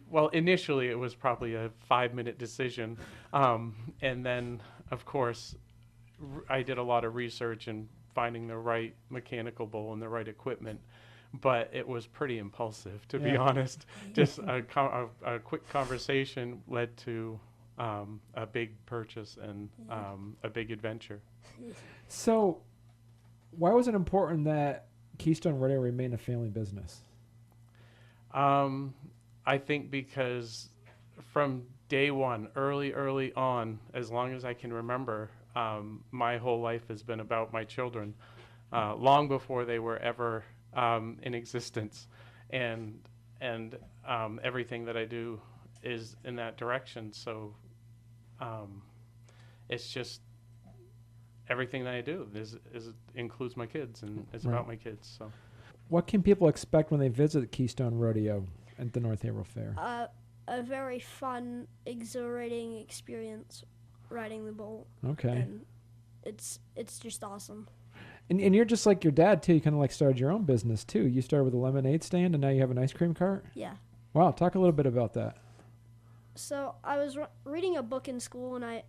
well, initially it was probably a 5-minute decision. And then, of course, I did a lot of research in finding the right mechanical bull and the right equipment. But it was pretty impulsive, to be honest. Just a quick conversation led to a big purchase and a big adventure. So, why was it important that Keystone Rodeo remain a family business? I think because from day one, early on, as long as I can remember, my whole life has been about my children, long before they were ever in existence, and everything that I do is in that direction. So it's just everything that I do is includes my kids, and it's about my kids. So, what can people expect when they visit Keystone Rodeo at the North Haverhill Fair? A very fun, exhilarating experience riding the bull. Okay. And it's just awesome. And you're just like your dad too. You kind of like started your own business too. You started with a lemonade stand, and now you have an ice cream cart. Yeah. Wow. Talk a little bit about that. So I was reading a book in school, and I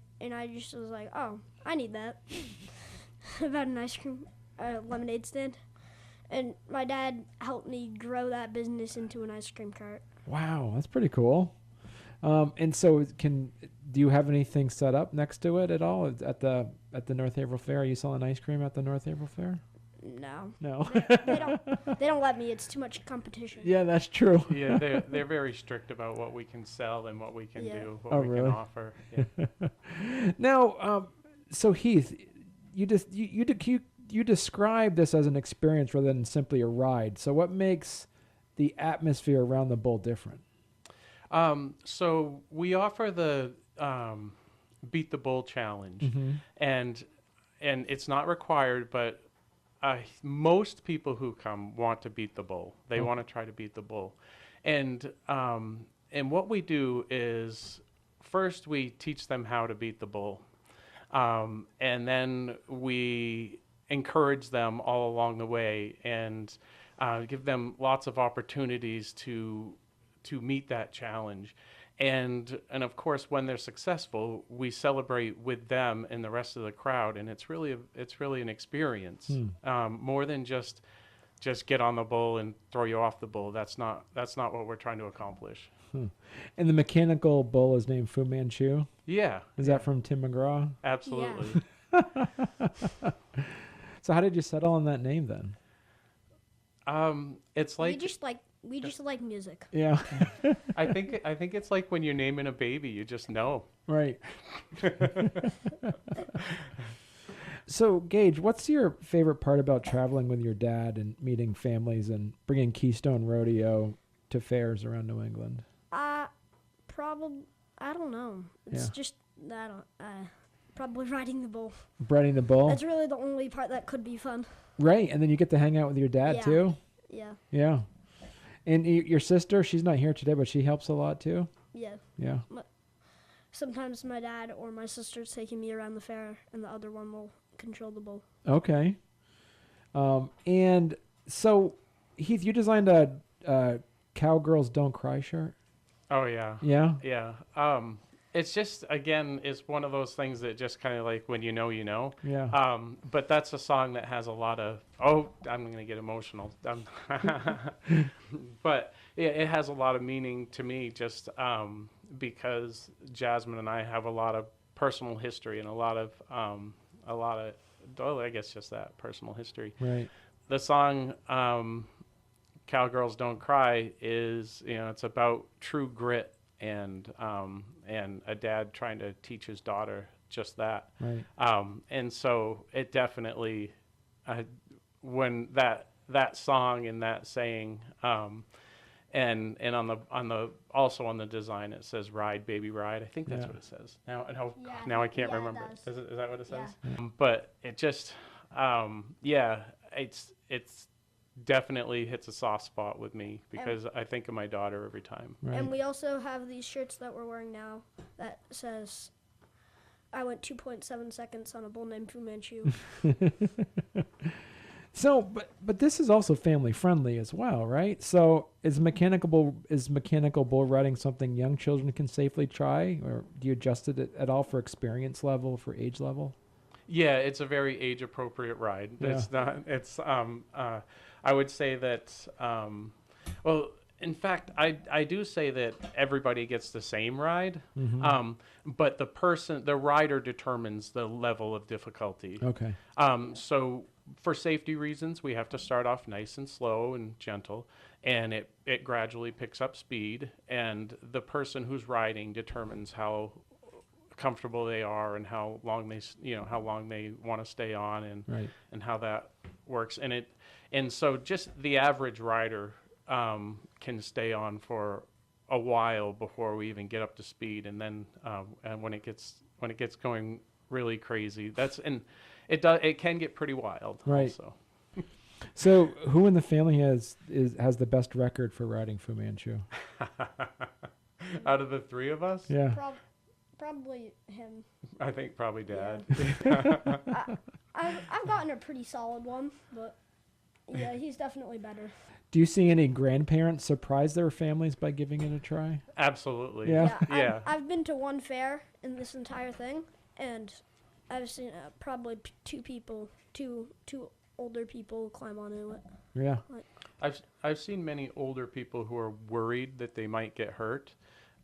just was like, oh, I need that about an ice cream lemonade stand, and my dad helped me grow that business into an ice cream cart. Wow, that's pretty cool. And so, do you have anything set up next to it at all at the North Haverhill Fair? Are you selling ice cream at the North Haverhill Fair? No. No. They don't let me. It's too much competition. Yeah, that's true. Yeah, they're very strict about what we can sell and what we can do, what we really? can offer. Yeah. Now, so Heath, you describe this as an experience rather than simply a ride. So what makes the atmosphere around the bull different? So we offer the Beat the Bull challenge, Mm-hmm. and it's not required, but most people who come want to beat the bull. They want to try to beat the bull, and what we do is first we teach them how to beat the bull, and then we encourage them all along the way and give them lots of opportunities to meet that challenge. And of course, when they're successful, we celebrate with them and the rest of the crowd, and it's really an experience, more than just get on the bull and throw you off the bull. That's not what we're trying to accomplish. And the mechanical bull is named Fu Manchu? Yeah. Is that from Tim McGraw? Absolutely. Yeah. So how did you settle on that name then? It's like we just like music. Yeah. I think it's like when you're naming a baby, you just know. Right. So, Gage, what's your favorite part about traveling with your dad and meeting families and bringing Keystone Rodeo to fairs around New England? Probably, I don't know. It's just that probably riding the bull. Riding the bull? That's really the only part that could be fun. Right, and then you get to hang out with your dad too? Yeah. Yeah. And your sister, she's not here today, but she helps a lot too? Yeah. Yeah. Sometimes my dad or my sister's taking me around the fair, and the other one will control the bull. Okay. And so, Heath, you designed a Cowgirls Don't Cry shirt? Oh, yeah. Yeah? Yeah. It's just, again, it's one of those things that just kind of like when you know, you know. Yeah. But that's a song that has a lot of, I'm going to get emotional. But it has a lot of meaning to me just because Jasmine and I have a lot of personal history and a lot of, I guess just that, personal history. Right. The song Cowgirls Don't Cry is, it's about true grit and a dad trying to teach his daughter just that. Right. And so it definitely, when that song and that saying, and on the also on the design it says "Ride, Baby, Ride." I think that's what it says. Now I can't remember. Is that what it says? Yeah. But it just, it's definitely hits a soft spot with me because I think of my daughter every time. Right. And we also have these shirts that we're wearing now that says I went 2.7 seconds on a bull named Fu Manchu. So, but this is also family friendly as well, right? So, is mechanical bull riding something young children can safely try, or do you adjust it at all for experience level, for age level? Yeah, it's a very age appropriate ride. Yeah. It's not. It's I would say that. Well, in fact, I do say that everybody gets the same ride, but the rider determines the level of difficulty. Okay. So for safety reasons, we have to start off nice and slow and gentle, and it gradually picks up speed, and the person who's riding determines how comfortable they are and how long they want to stay on, and how that works. And so just the average rider can stay on for a while before we even get up to speed, and then and when it gets going really crazy, it can get pretty wild. Right. Also. So, who in the family has the best record for riding Fu Manchu? Out of the three of us? Yeah. Probably him. I think probably Dad. Yeah. I've gotten a pretty solid one, but yeah, he's definitely better. Do you see any grandparents surprise their families by giving it a try? Absolutely. Yeah. Yeah. I've been to one fair in this entire thing, and I've seen probably two older people climb onto it. Yeah. I've seen many older people who are worried that they might get hurt,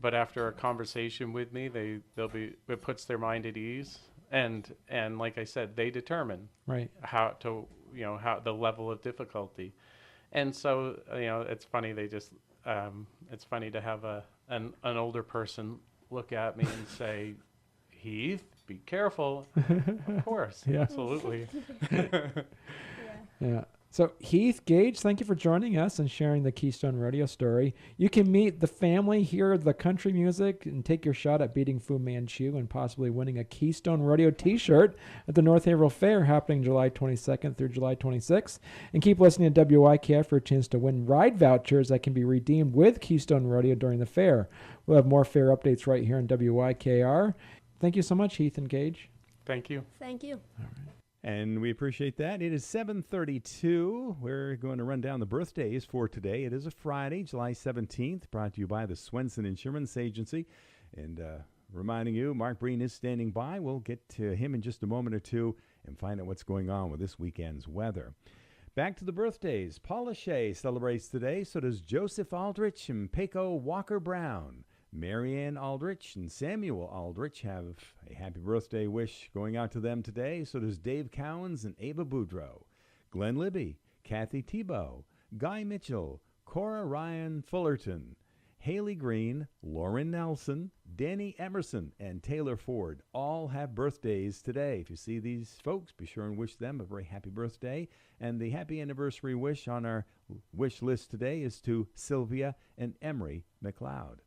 but after a conversation with me, it puts their mind at ease, and like I said, they determine how the level of difficulty. And so, it's funny. It's funny to have an older person look at me and say, "Heath, be careful." Of course, Yeah. absolutely. Yeah. So, Heath, Gage, thank you for joining us and sharing the Keystone Rodeo story. You can meet the family, hear the country music, and take your shot at beating Fu Manchu and possibly winning a Keystone Rodeo t-shirt at the North Haverhill Fair happening July 22nd through July 26th. And keep listening to WYKF for a chance to win ride vouchers that can be redeemed with Keystone Rodeo during the fair. We'll have more fair updates right here on WYKR. Thank you so much, Heath and Gage. Thank you. Thank you. All right. And we appreciate that. It is 7:32. We're going to run down the birthdays for today. It is a Friday, July 17th, brought to you by the Swenson Insurance Agency. And reminding you, Mark Breen is standing by. We'll get to him in just a moment or two and find out what's going on with this weekend's weather. Back to the birthdays. Paula Shea celebrates today. So does Joseph Aldrich and Paco Walker Brown. Marianne Aldrich and Samuel Aldrich have a happy birthday wish going out to them today. So does Dave Cowens and Ava Boudreau. Glenn Libby, Kathy Tebow, Guy Mitchell, Cora Ryan Fullerton, Haley Green, Lauren Nelson, Danny Emerson, and Taylor Ford all have birthdays today. If you see these folks, be sure and wish them a very happy birthday. And the happy anniversary wish on our wish list today is to Sylvia and Emery McLeod.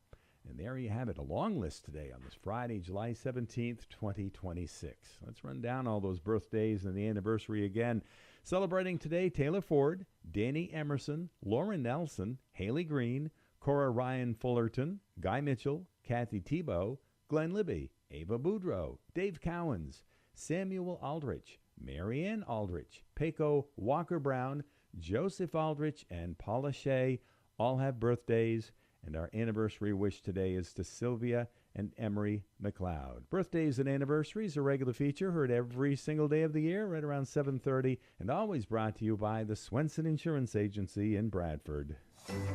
And there you have it, a long list today on this Friday, July 17th, 2026. Let's run down all those birthdays and the anniversary again. Celebrating today, Taylor Ford, Danny Emerson, Lauren Nelson, Haley Green, Cora Ryan Fullerton, Guy Mitchell, Kathy Tebow, Glenn Libby, Ava Boudreau, Dave Cowens, Samuel Aldrich, Marianne Aldrich, Paco Walker Brown, Joseph Aldrich, and Paula Shea all have birthdays. And our anniversary wish today is to Sylvia and Emery McLeod. Birthdays and anniversaries, a regular feature heard every single day of the year right around 7:30, and always brought to you by the Swenson Insurance Agency in Bradford.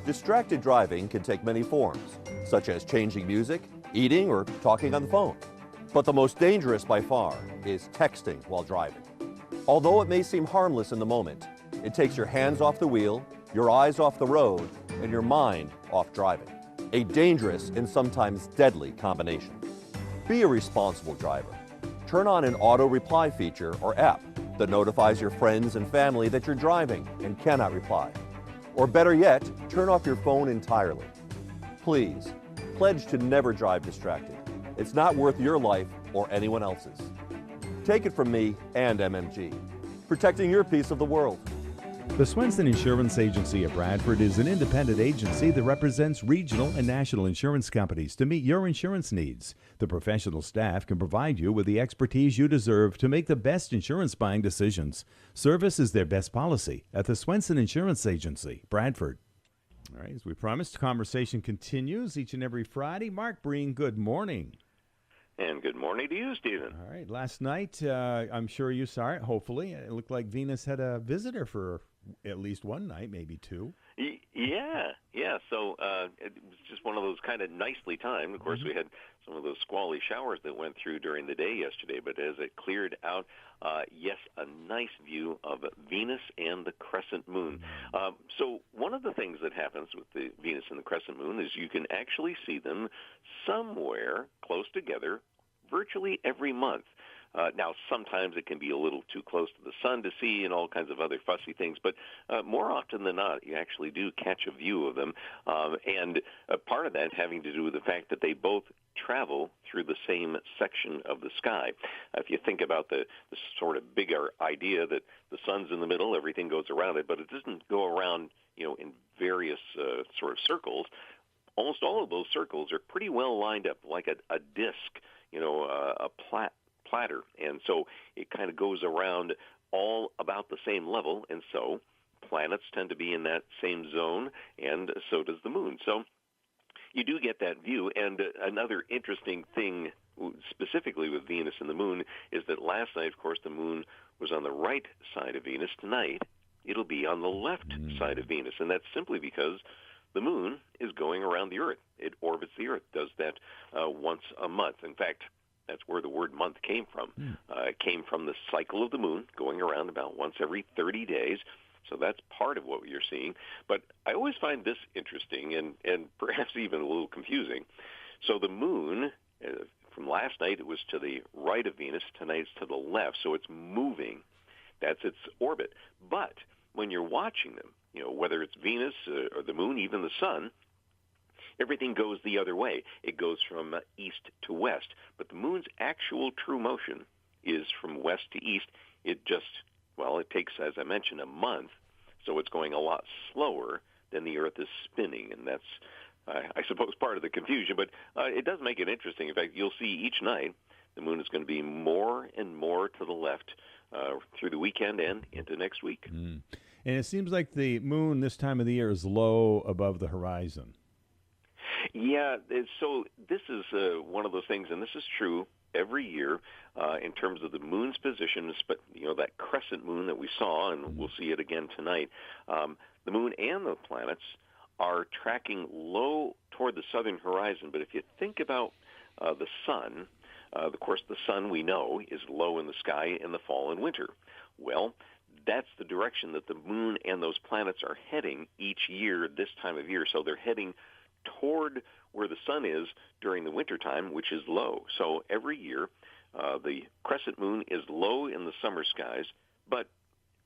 Distracted driving can take many forms, such as changing music, eating, or talking on the phone. But the most dangerous by far is texting while driving. Although it may seem harmless in the moment, it takes your hands off the wheel, your eyes off the road, and your mind off driving. A dangerous and sometimes deadly combination. Be a responsible driver. Turn on an auto reply feature or app that notifies your friends and family that you're driving and cannot reply. Or better yet, turn off your phone entirely. Please, pledge to never drive distracted. It's not worth your life or anyone else's. Take it from me and MMG, protecting your piece of the world. The Swenson Insurance Agency of Bradford is an independent agency that represents regional and national insurance companies to meet your insurance needs. The professional staff can provide you with the expertise you deserve to make the best insurance buying decisions. Service is their best policy at the Swenson Insurance Agency, Bradford. All right, as we promised, conversation continues each and every Friday. Mark Breen, good morning. And good morning to you, Stephen. All right, last night, I'm sure you saw it, hopefully. It looked like Venus had a visitor for at least one night, maybe two. Yeah. So it was just one of those kind of nicely timed. Of course, we had some of those squally showers that went through during the day yesterday, but as it cleared out, yes, a nice view of Venus and the crescent moon. So one of the things that happens with the Venus and the crescent moon is you can actually see them somewhere close together virtually every month. Now, sometimes it can be a little too close to the sun to see and all kinds of other fussy things, but more often than not, you actually do catch a view of them. And part of that having to do with the fact that they both travel through the same section of the sky. If you think about the sort of bigger idea that the sun's in the middle, everything goes around it, but it doesn't go around, in various sort of circles. Almost all of those circles are pretty well lined up, like a disc, a platter, and so it kind of goes around all about the same level, and so planets tend to be in that same zone, and so does the moon. So you do get that view, and another interesting thing specifically with Venus and the moon is that last night, of course, the moon was on the right side of Venus. Tonight, it'll be on the left side of Venus, and that's simply because the moon is going around the Earth. It orbits the Earth, does that once a month. In fact, that's where the word month came from. It came from the cycle of the moon going around about once every 30 days. So that's part of what you're seeing. But I always find this interesting and perhaps even a little confusing. So the moon, from last night, it was to the right of Venus. Tonight it's to the left. So it's moving. That's its orbit. But when you're watching them, whether it's Venus or the moon, even the sun, everything goes the other way. It goes from east to west. But the moon's actual true motion is from west to east. It takes, as I mentioned, a month. So it's going a lot slower than the Earth is spinning. And that's, I suppose, part of the confusion. But it does make it interesting. In fact, you'll see each night the moon is going to be more and more to the left through the weekend and into next week. And it seems like the moon this time of the year is low above the horizon. Yeah, so this is one of those things, and this is true every year in terms of the moon's position, but that crescent moon that we saw, and we'll see it again tonight, the moon and the planets are tracking low toward the southern horizon. But if you think about the sun, of course, the sun, we know, is low in the sky in the fall and winter. Well, that's the direction that the moon and those planets are heading each year this time of year. So they're heading toward where the sun is during the wintertime, which is low. So every year, the crescent moon is low in the summer skies, but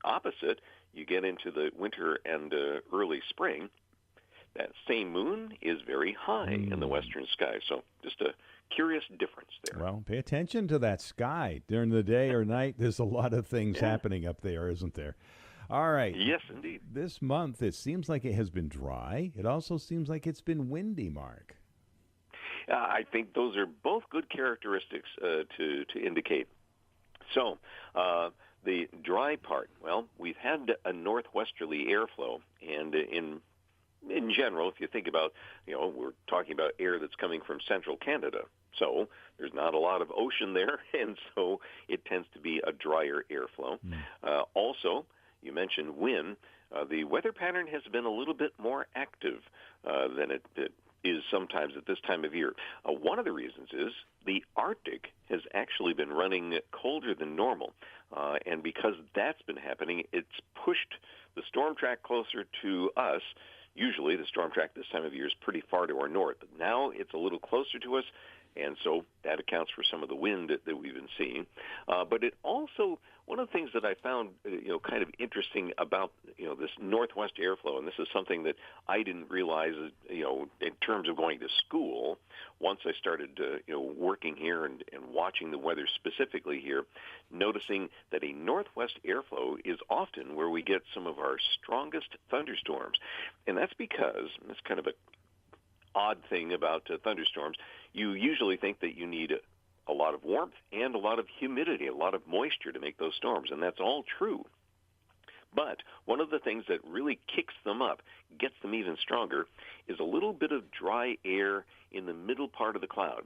opposite, you get into the winter and early spring, that same moon is very high in the western sky. So just a curious difference there. Well, pay attention to that sky during the day or night. There's a lot of things happening up there, isn't there? All right. Yes, indeed. This month, it seems like it has been dry. It also seems like it's been windy, Mark. I think those are both good characteristics to indicate. So the dry part, well, we've had a northwesterly airflow, and in general, if you think about, we're talking about air that's coming from central Canada. So there's not a lot of ocean there, and so it tends to be a drier airflow. Also, you mentioned wind. The weather pattern has been a little bit more active than it is sometimes at this time of year. One of the reasons is the Arctic has actually been running colder than normal. And because that's been happening, it's pushed the storm track closer to us. Usually the storm track this time of year is pretty far to our north. But now it's a little closer to us, and so that accounts for some of the wind that we've been seeing. But it also, one of the things that I found kind of interesting about this northwest airflow, and this is something that I didn't realize, in terms of going to school. Once I started, working here and watching the weather specifically here, noticing that a northwest airflow is often where we get some of our strongest thunderstorms, and that's because it's kind of a odd thing about thunderstorms. You usually think that you need a lot of warmth and a lot of humidity, a lot of moisture to make those storms, and that's all true. But one of the things that really kicks them up, gets them even stronger, is a little bit of dry air in the middle part of the cloud.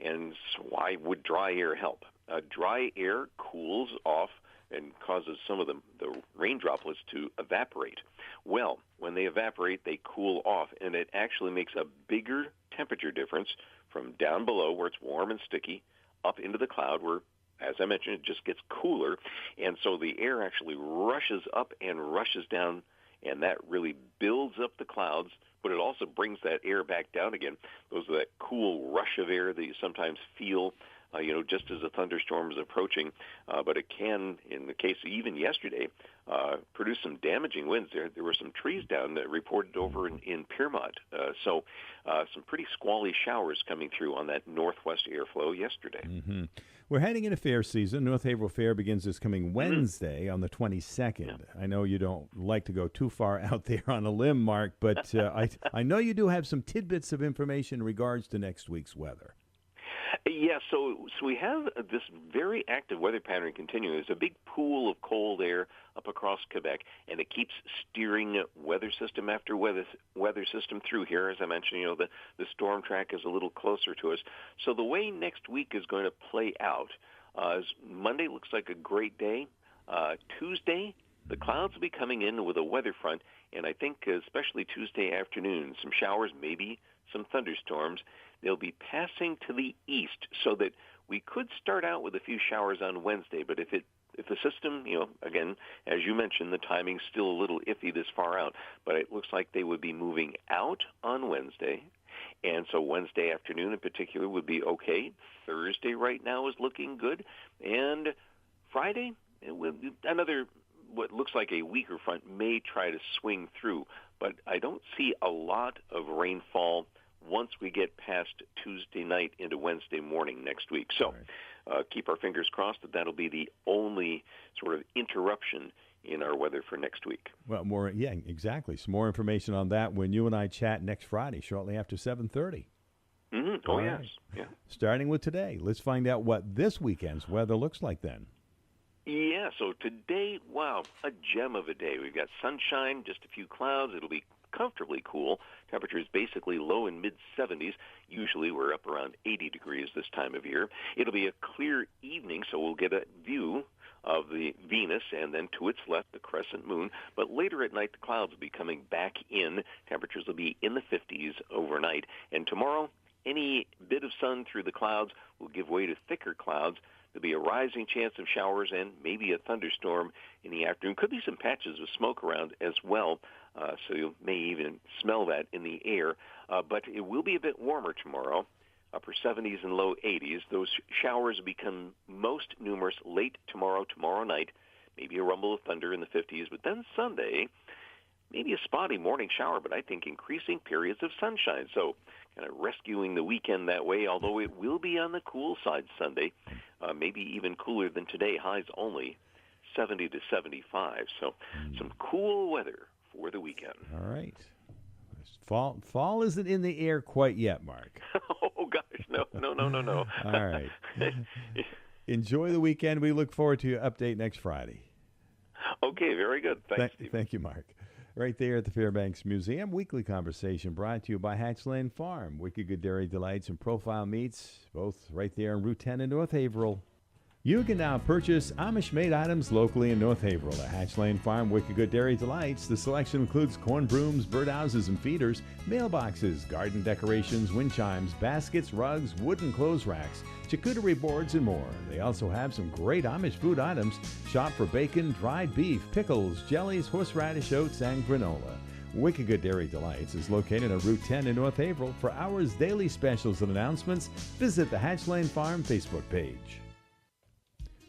And so why would dry air help? Dry air cools off and causes some of the rain droplets to evaporate. Well, when they evaporate, they cool off, and it actually makes a bigger temperature difference from down below, where it's warm and sticky, up into the cloud, where, as I mentioned, it just gets cooler. And so the air actually rushes up and rushes down, and that really builds up the clouds, but it also brings that air back down again. Those are that cool rush of air that you sometimes feel, just as a thunderstorm is approaching. But it can, in the case of even yesterday, produce some damaging winds. There were some trees down that reported over in Piermont. So some pretty squally showers coming through on that northwest airflow yesterday. Mm-hmm. We're heading into fair season. North Haverhill Fair begins this coming Wednesday on the 22nd. Yeah. I know you don't like to go too far out there on a limb, Mark, but I know you do have some tidbits of information in regards to next week's weather. Yeah, so we have this very active weather pattern continuing. There's a big pool of cold air up across Quebec, and it keeps steering weather system after weather system through here. As I mentioned, the storm track is a little closer to us. So the way next week is going to play out is Monday looks like a great day. Tuesday, the clouds will be coming in with a weather front, and I think especially Tuesday afternoon, some showers, maybe some thunderstorms. They'll be passing to the east, so that we could start out with a few showers on Wednesday. But if the system, again, as you mentioned, the timing's still a little iffy this far out, but it looks like they would be moving out on Wednesday. And so Wednesday afternoon in particular would be okay. Thursday right now is looking good. And Friday, another what looks like a weaker front may try to swing through. But I don't see a lot of rainfall once we get past Tuesday night into Wednesday morning next week. So keep our fingers crossed that that'll be the only sort of interruption in our weather for next week. Well, exactly. Some more information on that when you and I chat next Friday, shortly after 7:30. Mm-hmm. Oh, yes. Yeah. Starting with today, let's find out what this weekend's weather looks like then. Yeah, so today, wow, a gem of a day. We've got sunshine, just a few clouds. It'll be comfortably cool. Temperature is basically low in mid-70s. Usually we're up around 80 degrees this time of year. It'll be a clear evening, so we'll get a view of the Venus and then to its left, the crescent moon. But later at night, the clouds will be coming back in. Temperatures will be in the 50s overnight. And tomorrow, any bit of sun through the clouds will give way to thicker clouds. There'll be a rising chance of showers and maybe a thunderstorm in the afternoon. Could be some patches of smoke around as well, so you may even smell that in the air. But it will be a bit warmer tomorrow, upper 70s and low 80s. Those showers become most numerous late tomorrow night, maybe a rumble of thunder in the 50s. But then Sunday, maybe a spotty morning shower, but I think increasing periods of sunshine. So kind of rescuing the weekend that way, although it will be on the cool side Sunday, maybe even cooler than today. Highs only 70 to 75. So some cool weather for the weekend. All right. Fall isn't in the air quite yet, Mark. Oh, gosh, no. All right. Enjoy the weekend. We look forward to your update next Friday. Okay, very good. Thanks, Steve. Thank you, Mark. Right there at the Fairbanks Museum, weekly conversation brought to you by Hatch Lane Farm. Wicked Good Dairy Delights and Profile Meats, both right there on Route 10 in North Haverhill. You can now purchase Amish-made items locally in North Haverhill at Hatch Lane Farm Wicked Good Dairy Delights. The selection includes corn brooms, birdhouses and feeders, mailboxes, garden decorations, wind chimes, baskets, rugs, wooden clothes racks, charcuterie boards, and more. They also have some great Amish food items. Shop for bacon, dried beef, pickles, jellies, horseradish oats, and granola. Wicked Good Dairy Delights is located on Route 10 in North Haverhill. For hours, daily specials and announcements, visit the Hatch Lane Farm Facebook page.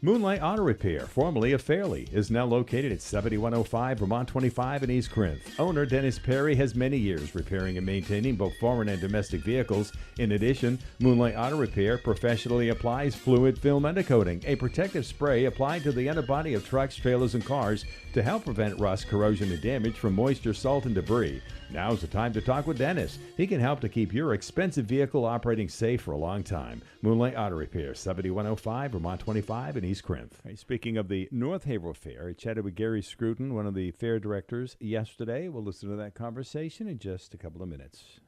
Moonlight Auto Repair, formerly of Fairleigh, is now located at 7105 Vermont 25 in East Corinth. Owner Dennis Perry has many years repairing and maintaining both foreign and domestic vehicles. In addition, Moonlight Auto Repair professionally applies fluid film undercoating, a protective spray applied to the underbody of trucks, trailers, and cars to help prevent rust, corrosion, and damage from moisture, salt, and debris. Now's the time to talk with Dennis. He can help to keep your expensive vehicle operating safe for a long time. Moonlight Auto Repair, 7105 Vermont 25 in East Corinth. Hey, speaking of the North Haverhill Fair, I chatted with Gary Scruton, one of the fair directors, yesterday. We'll listen to that conversation in just a couple of minutes.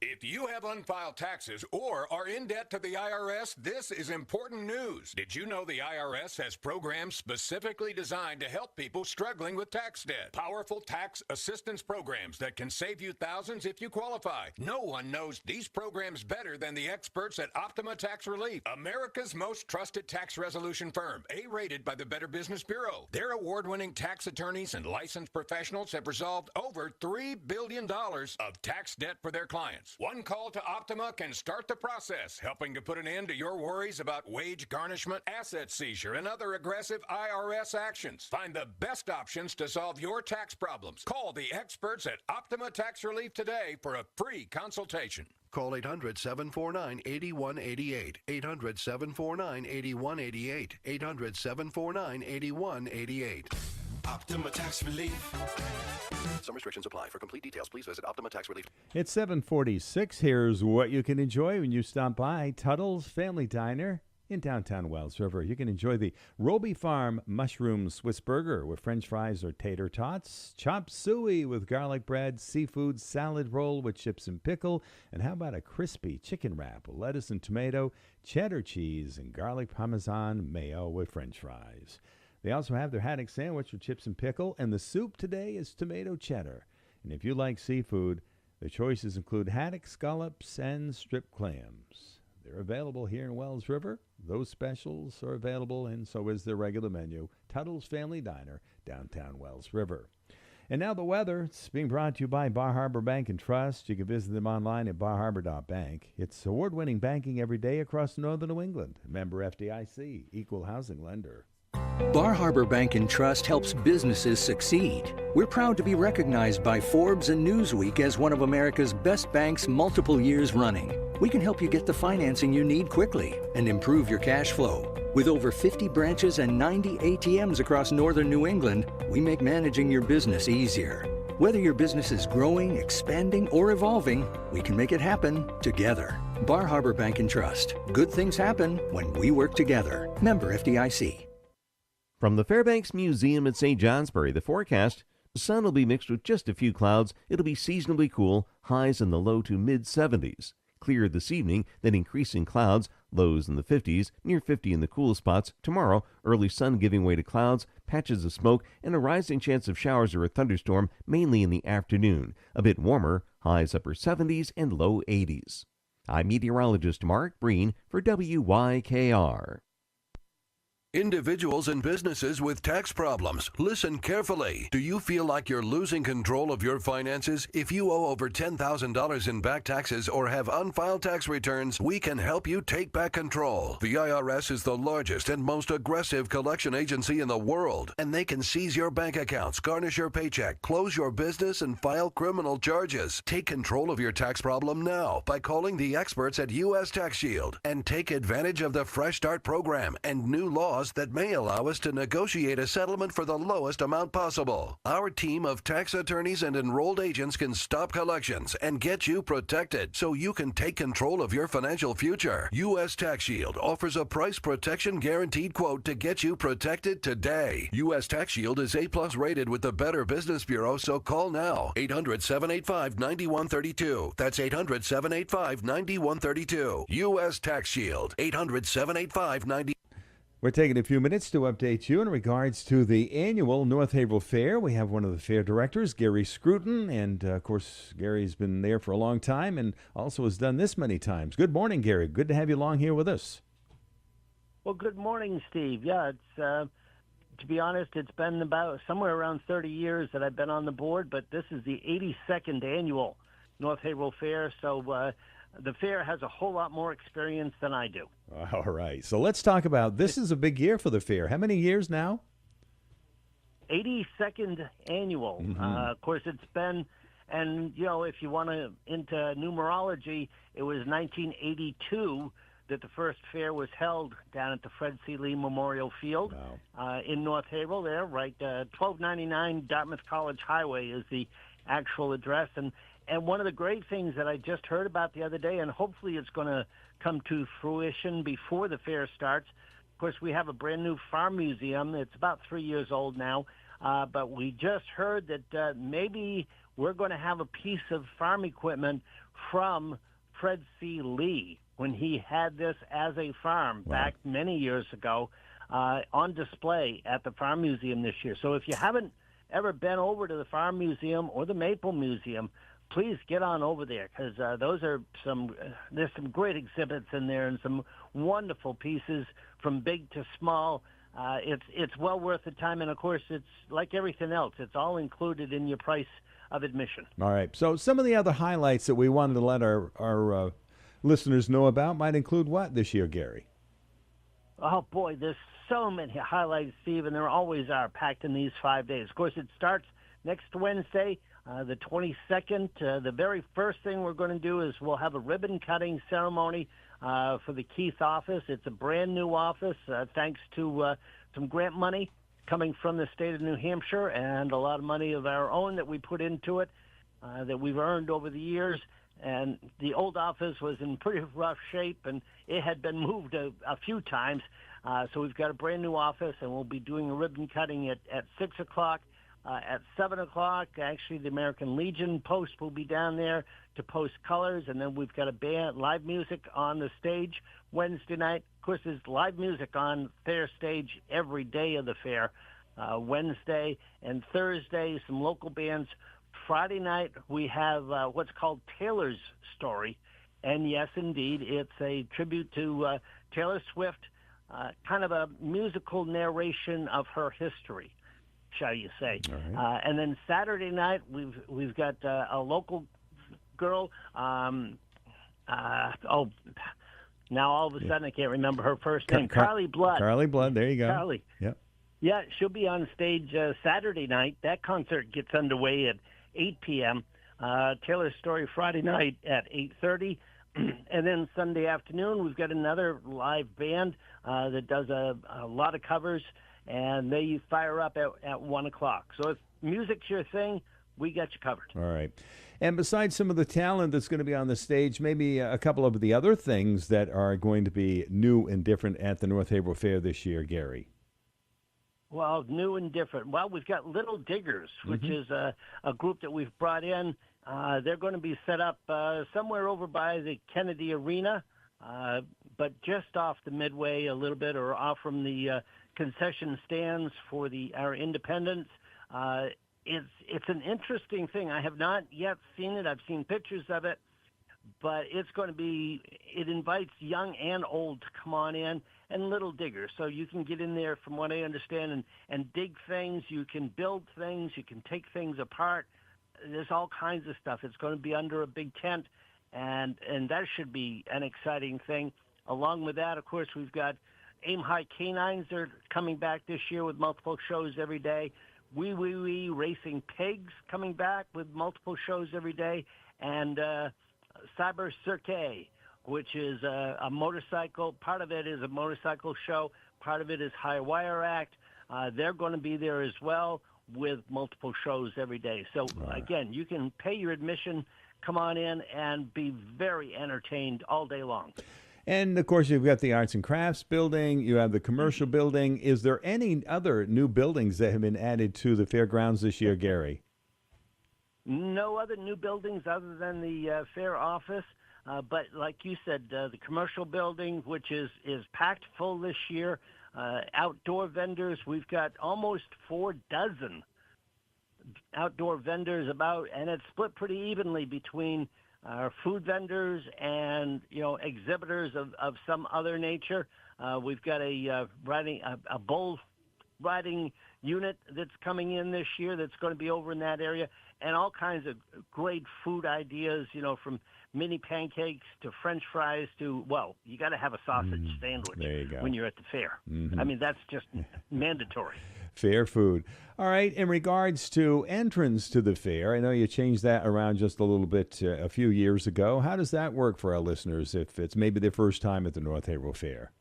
If you have unfiled taxes or are in debt to the IRS, this is important news. Did you know the IRS has programs specifically designed to help people struggling with tax debt? Powerful tax assistance programs that can save you thousands if you qualify. No one knows these programs better than the experts at Optima Tax Relief, America's most trusted tax resolution firm, A-rated by the Better Business Bureau. Their award-winning tax attorneys and licensed professionals have resolved over $3 billion of tax debt for their clients. One call to Optima can start the process, helping to put an end to your worries about wage garnishment, asset seizure, and other aggressive IRS actions. Find the best options to solve your tax problems. Call the experts at Optima Tax Relief today for a free consultation. Call 800-749-8188. 800-749-8188. 800-749-8188. Optima Tax Relief. Some restrictions apply. For complete details, please visit Optima Tax Relief. It's 7:46. Here's what you can enjoy when you stop by Tuttle's Family Diner in downtown Wells River. You can enjoy the Roby Farm Mushroom Swiss Burger with French fries or tater tots, chop suey with garlic bread, seafood salad roll with chips and pickle, and how about a crispy chicken wrap with lettuce and tomato, cheddar cheese, and garlic parmesan mayo with French fries. They also have their haddock sandwich with chips and pickle, and the soup today is tomato cheddar. And if you like seafood, the choices include haddock, scallops, and strip clams. They're available here in Wells River. Those specials are available, and so is their regular menu. Tuttle's Family Diner, downtown Wells River. And now the weather. It's being brought to you by Bar Harbor Bank and Trust. You can visit them online at barharbor.bank. It's award-winning banking every day across northern New England. Member FDIC, equal housing lender. Bar Harbor Bank and Trust helps businesses succeed. We're proud to be recognized by Forbes and Newsweek as one of America's best banks multiple years running. We can help you get the financing you need quickly and improve your cash flow. With over 50 branches and 90 ATMs across northern New England, we make managing your business easier. Whether your business is growing, expanding, or evolving, we can make it happen together. Bar Harbor Bank and Trust. Good things happen when we work together. Member FDIC. From the Fairbanks Museum at St. Johnsbury, the forecast: sun will be mixed with just a few clouds. It'll be seasonably cool, highs in the low to mid-70s. Clear this evening, then increasing clouds, lows in the 50s, near 50 in the cool spots. Tomorrow, early sun giving way to clouds, patches of smoke, and a rising chance of showers or a thunderstorm, mainly in the afternoon. A bit warmer, highs upper 70s and low 80s. I'm meteorologist Mark Breen for WYKR. Individuals and businesses with tax problems, listen carefully. Do you feel like you're losing control of your finances? If you owe over $10,000 in back taxes or have unfiled tax returns, we can help you take back control. The IRS is the largest and most aggressive collection agency in the world, and they can seize your bank accounts, garnish your paycheck, close your business, and file criminal charges. Take control of your tax problem now by calling the experts at U.S. Tax Shield and take advantage of the Fresh Start program and new laws that may allow us to negotiate a settlement for the lowest amount possible. Our team of tax attorneys and enrolled agents can stop collections and get you protected so you can take control of your financial future. U.S. Tax Shield offers a price protection guaranteed quote to get you protected today. U.S. Tax Shield is A+ rated with the Better Business Bureau, so call now. 800-785-9132. That's 800-785-9132. U.S. Tax Shield. 800-785-9132. We're taking a few minutes to update you in regards to the annual North Haverhill Fair. We have one of the fair directors, Gary Scruton, and of course, Gary's been there for a long time and also has done this many times. Good morning, Gary. Good to have you along here with us. Well, good morning, Steve. Yeah, it's to be honest, it's been about somewhere around 30 years that I've been on the board, but this is the 82nd annual. North Haverhill Fair, so the fair has a whole lot more experience than I do. All right. So let's talk about, this is a big year for the fair. How many years now? 82nd annual. Of course, it's been, and if you want to into numerology, it was 1982 that the first fair was held down at the Fred C. Lee Memorial Field in North Haverhill. There, right, 1299 Dartmouth College Highway is the actual address. And one of the great things that I just heard about the other day, and hopefully it's going to come to fruition before the fair starts. Of course, we have a brand new farm museum. It's about 3 years old now, but we just heard that maybe we're going to have a piece of farm equipment from Fred C. Lee when he had this as a farm back many years ago on display at the Farm Museum this year. So if you haven't ever been over to the Farm Museum or the Maple Museum, please get on over there, because those are there's some great exhibits in there and some wonderful pieces from big to small. It's well worth the time, and of course it's like everything else. It's all included in your price of admission. All right. So some of the other highlights that we wanted to let our listeners know about might include what this year, Gary? Oh, boy, there's so many highlights, Steve, and there always are packed in these 5 days. Of course, it starts next Wednesday, the 22nd. The very first thing we're going to do is we'll have a ribbon-cutting ceremony for the Keith office. It's a brand-new office, thanks to some grant money coming from the state of New Hampshire and a lot of money of our own that we put into it, that we've earned over the years. And the old office was in pretty rough shape, and it had been moved a few times. So we've got a brand-new office, and we'll be doing a ribbon cutting at 6 o'clock. At 7 o'clock, actually, the American Legion post will be down there to post colors, and then we've got a band, live music on the stage Wednesday night. Of course, there's live music on fair stage every day of the fair. Wednesday and Thursday, some local bands. Friday night, we have what's called Taylor's Story, and yes, indeed, it's a tribute to Taylor Swift, kind of a musical narration of her history, shall you say. Right. And then Saturday night, we've got a local girl. Now all of a sudden I can't remember her first name. Carly Blood. Carly Blood. There you go. Carly. Yep. Yeah, she'll be on stage Saturday night. That concert gets underway at 8 p.m. Taylor's Story Friday night at 8:30. And then Sunday afternoon, we've got another live band that does a lot of covers, and they fire up at 1 o'clock. So if music's your thing, we got you covered. All right. And besides some of the talent that's going to be on the stage, maybe a couple of the other things that are going to be new and different at the North Haverhill Fair this year, Gary. Well, new and different. Well, we've got Little Diggers, which is a group that we've brought in. They're going to be set up somewhere over by the Kennedy Arena, but just off the Midway a little bit, or off from the concession stands for our independents. It's an interesting thing. I have not yet seen it. I've seen pictures of it, but it invites young and old to come on in, and Little Diggers. So you can get in there, from what I understand, and dig things. You can build things. You can take things apart. There's all kinds of stuff. It's going to be under a big tent, and that should be an exciting thing. Along with that, of course, we've got Aim High Canines. They're coming back this year with multiple shows every day. Wee Wee Wee Racing Pigs coming back with multiple shows every day. And Cyber Cirque, which is a motorcycle. Part of it is a motorcycle show. Part of it is High Wire Act. They're going to be there as well with multiple shows every day. So, again, you can pay your admission, come on in, and be very entertained all day long. And, of course, you've got the Arts and Crafts building. You have the commercial building. Is there any other new buildings that have been added to the fairgrounds this year, Gary? No other new buildings other than the fair office. But like you said, the commercial building, which is packed full this year. Outdoor vendors, we've got almost 4 dozen outdoor vendors and it's split pretty evenly between food vendors and exhibitors of some other nature. We've got a bull riding unit that's coming in this year that's going to be over in that area, and all kinds of great food ideas, from mini pancakes to French fries to, well, you got to have a sausage sandwich There you go. when you're at the fair. Mhm. I mean, that's just mandatory. Fair food. All right, in regards to entrance to the fair, I know you changed that around just a little bit a few years ago. How does that work for our listeners if it's maybe their first time at the North Haverhill Fair?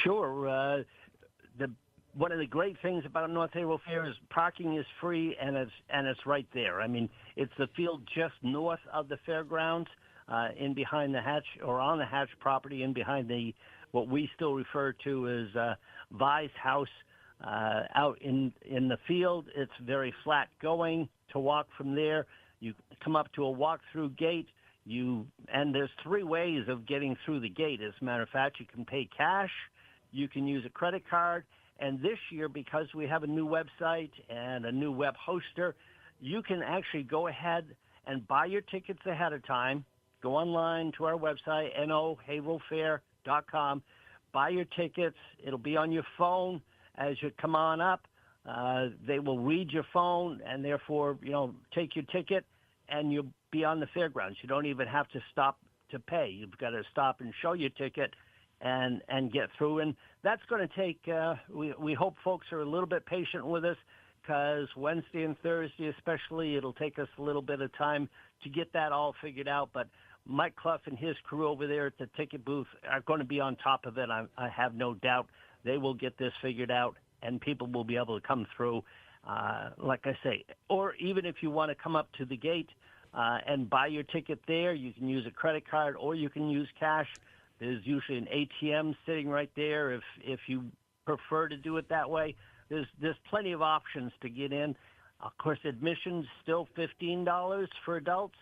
Sure. One of the great things about North Haverhill Fair is parking is free, and it's right there. I mean, it's the field just north of the fairgrounds, in behind the Hatch, or on the Hatch property, in behind what we still refer to as Vi's house. Out in the field, it's very flat going to walk from there. You come up to a walk-through gate. And there's 3 ways of getting through the gate. As a matter of fact, you can pay cash, you can use a credit card, and this year, because we have a new website and a new web hoster, you can actually go ahead and buy your tickets ahead of time. Go online to our website, nohaverhillfair.com. Buy your tickets. It'll be on your phone as you come on up. They will read your phone and therefore, take your ticket, and you'll be on the fairgrounds. You don't even have to stop to pay. You've got to stop and show your ticket and get through. And that's going to take, we hope folks are a little bit patient with us, because Wednesday and Thursday especially, it'll take us a little bit of time to get that all figured out. But Mike Clough and his crew over there at the ticket booth are going to be on top of it. I have no doubt they will get this figured out, and people will be able to come through, like I say. Or even if you want to come up to the gate and buy your ticket there, you can use a credit card or you can use cash. There's usually an ATM sitting right there if you prefer to do it that way. There's plenty of options to get in. Of course, admission's still $15 for adults.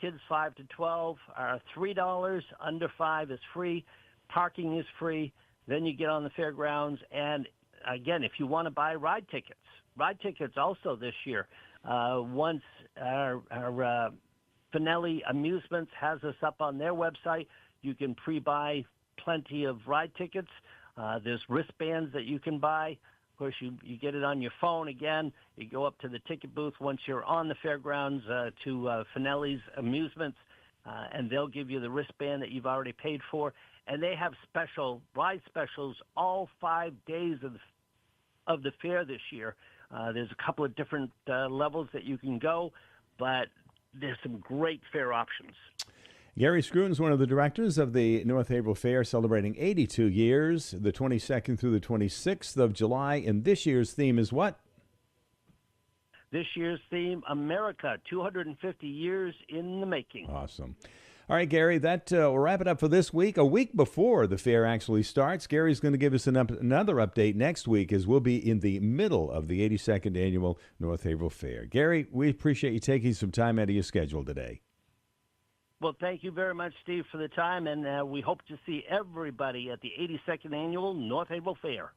Kids 5 to 12 are $3. Under 5 is free. Parking is free. Then you get on the fairgrounds. And, again, if you want to buy ride tickets also this year. Once our Finelli Amusements has us up on their website, you can pre-buy plenty of ride tickets. There's wristbands that you can buy. Of course, you get it on your phone again. You go up to the ticket booth once you're on the fairgrounds to Finelli's Amusements, and they'll give you the wristband that you've already paid for. And they have special ride specials all 5 days of the fair this year. There's a couple of different levels that you can go, but there's some great fair options. Gary Scruton is one of the directors of the North Haverhill Fair, celebrating 82 years, the 22nd through the 26th of July. And this year's theme is what? This year's theme, America, 250 years in the making. Awesome. All right, Gary, that will wrap it up for this week. A week before the fair actually starts, Gary's going to give us another update next week, as we'll be in the middle of the 82nd Annual North Haverhill Fair. Gary, we appreciate you taking some time out of your schedule today. Well, thank you very much, Steve, for the time, and we hope to see everybody at the 82nd Annual North Haverhill Fair.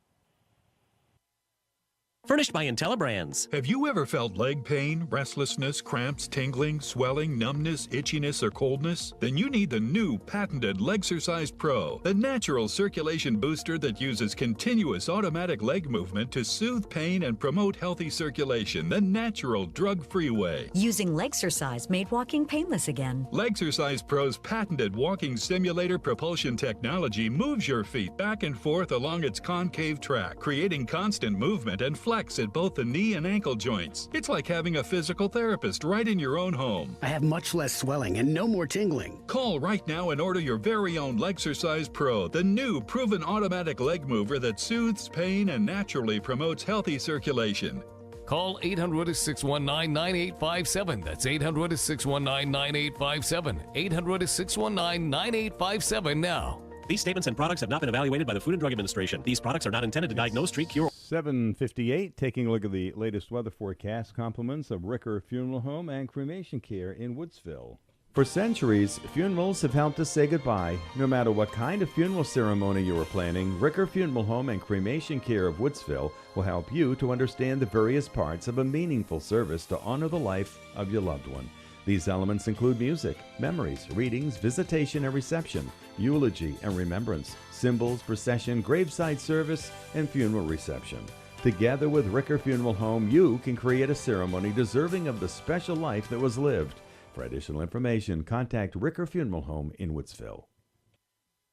Furnished by IntelliBrands. Have you ever felt leg pain, restlessness, cramps, tingling, swelling, numbness, itchiness, or coldness? Then you need the new patented Legsercise Pro, the natural circulation booster that uses continuous automatic leg movement to soothe pain and promote healthy circulation the natural, drug-free way. Using Legsercise made walking painless again. Legsercise Pro's patented walking simulator propulsion technology moves your feet back and forth along its concave track, creating constant movement and flex at both the knee and ankle joints. It's like having a physical therapist right in your own home. I have much less swelling and no more tingling. Call right now and order your very own Legsercise Pro, the new proven automatic leg mover that soothes pain and naturally promotes healthy circulation. Call 800-619-9857. That's 800-619-9857. 800-619-9857 now. These statements and products have not been evaluated by the Food and Drug Administration. These products are not intended to diagnose, treat, cure. 7:58, taking a look at the latest weather forecast. Compliments of Ricker Funeral Home and Cremation Care in Woodsville. For centuries, funerals have helped us say goodbye. No matter what kind of funeral ceremony you are planning, Ricker Funeral Home and Cremation Care of Woodsville will help you to understand the various parts of a meaningful service to honor the life of your loved one. These elements include music, memories, readings, visitation and reception, eulogy and remembrance, symbols, procession, graveside service, and funeral reception. Together with Ricker Funeral Home, you can create a ceremony deserving of the special life that was lived. For additional information, contact Ricker Funeral Home in Woodsville.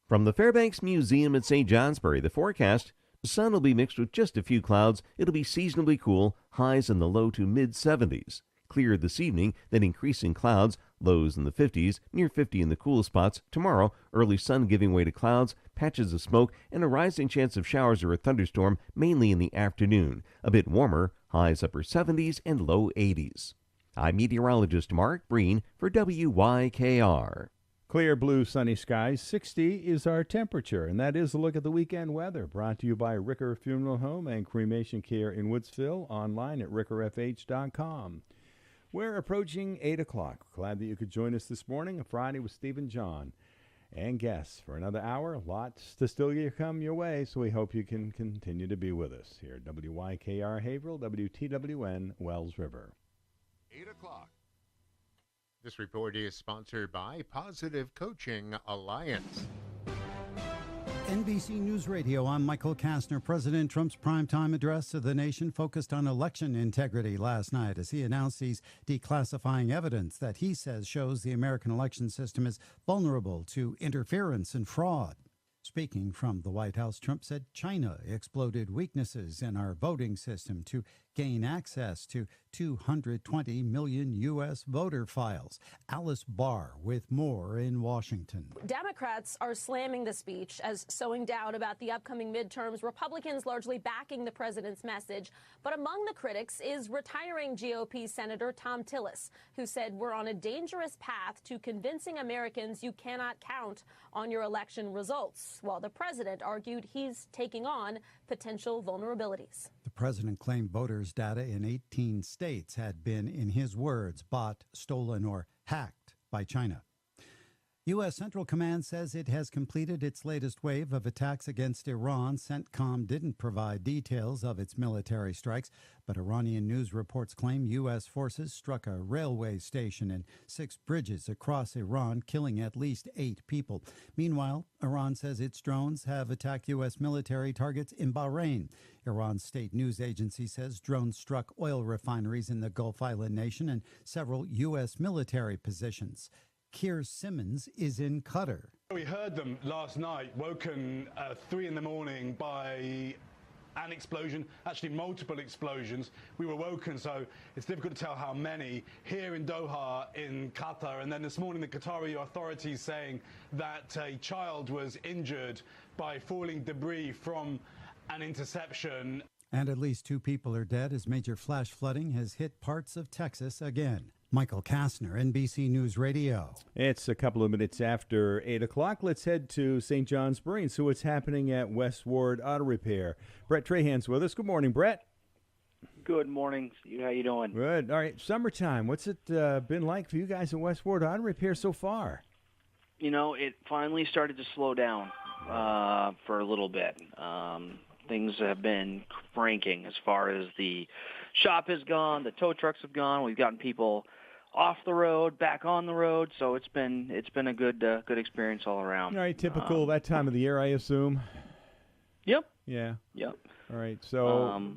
From the Fairbanks Museum at St. Johnsbury, the forecast: the sun will be mixed with just a few clouds. It'll be seasonably cool, highs in the low to mid-70s. Clear this evening, then increasing clouds, lows in the 50s, near 50 in the coolest spots. Tomorrow, early sun giving way to clouds, patches of smoke, and a rising chance of showers or a thunderstorm, mainly in the afternoon. A bit warmer, highs upper 70s and low 80s. I'm meteorologist Mark Breen for WYKR. Clear blue, sunny skies. 60 is our temperature, and that is a look at the weekend weather. Brought to you by Ricker Funeral Home and Cremation Care in Woodsville. Online at rickerfh.com. We're approaching 8 o'clock. Glad that you could join us this morning, a Friday with Steve and John. And guests for another hour. Lots to still come your way, so we hope you can continue to be with us here at WYKR Haverhill, WTWN Wells River. 8 o'clock. This report is sponsored by Positive Coaching Alliance. NBC News Radio, I'm Michael Kastner. President Trump's primetime address to the nation focused on election integrity last night as he announced he's declassifying evidence that he says shows the American election system is vulnerable to interference and fraud. Speaking from the White House, Trump said China exploited weaknesses in our voting system to gain access to 220 million U.S. voter files. Alice Barr with more in Washington. Democrats are slamming the speech as sowing doubt about the upcoming midterms. Republicans largely backing the president's message. But among the critics is retiring GOP Senator Tom Tillis, who said we're on a dangerous path to convincing Americans you cannot count on your election results, while the president argued he's taking on potential vulnerabilities. The president claimed voters' data in 18 states had been, in his words, bought, stolen, or hacked by China. U.S. Central Command says it has completed its latest wave of attacks against Iran. CENTCOM didn't provide details of its military strikes, but Iranian news reports claim U.S. forces struck a railway station and 6 bridges across Iran, killing at least 8 people. Meanwhile, Iran says its drones have attacked U.S. military targets in Bahrain. Iran's state news agency says drones struck oil refineries in the Gulf Island nation and several U.S. military positions. Keir Simmons is in Qatar. We heard them last night, woken at 3 in the morning by an explosion, actually multiple explosions. We were woken, so it's difficult to tell how many, here in Doha in Qatar. And then this morning, the Qatari authorities saying that a child was injured by falling debris from an interception. And at least 2 people are dead as major flash flooding has hit parts of Texas again. Michael Kastner, NBC News Radio. It's a couple of minutes after 8 o'clock. Let's head to St. John's, Breen. So what's happening at West Ward Auto Repair? Brett Trahan's with us. Good morning, Brett. Good morning. How you doing? Good. All right, summertime. What's it been like for you guys at West Ward Auto Repair so far? You know, it finally started to slow down for a little bit. Things have been cranking as far as the shop has gone, the tow trucks have gone. We've gotten people off the road, back on the road, so it's been a good experience all around. All right, typical that time of the year, I assume. Yep. Yeah. Yep. All right, so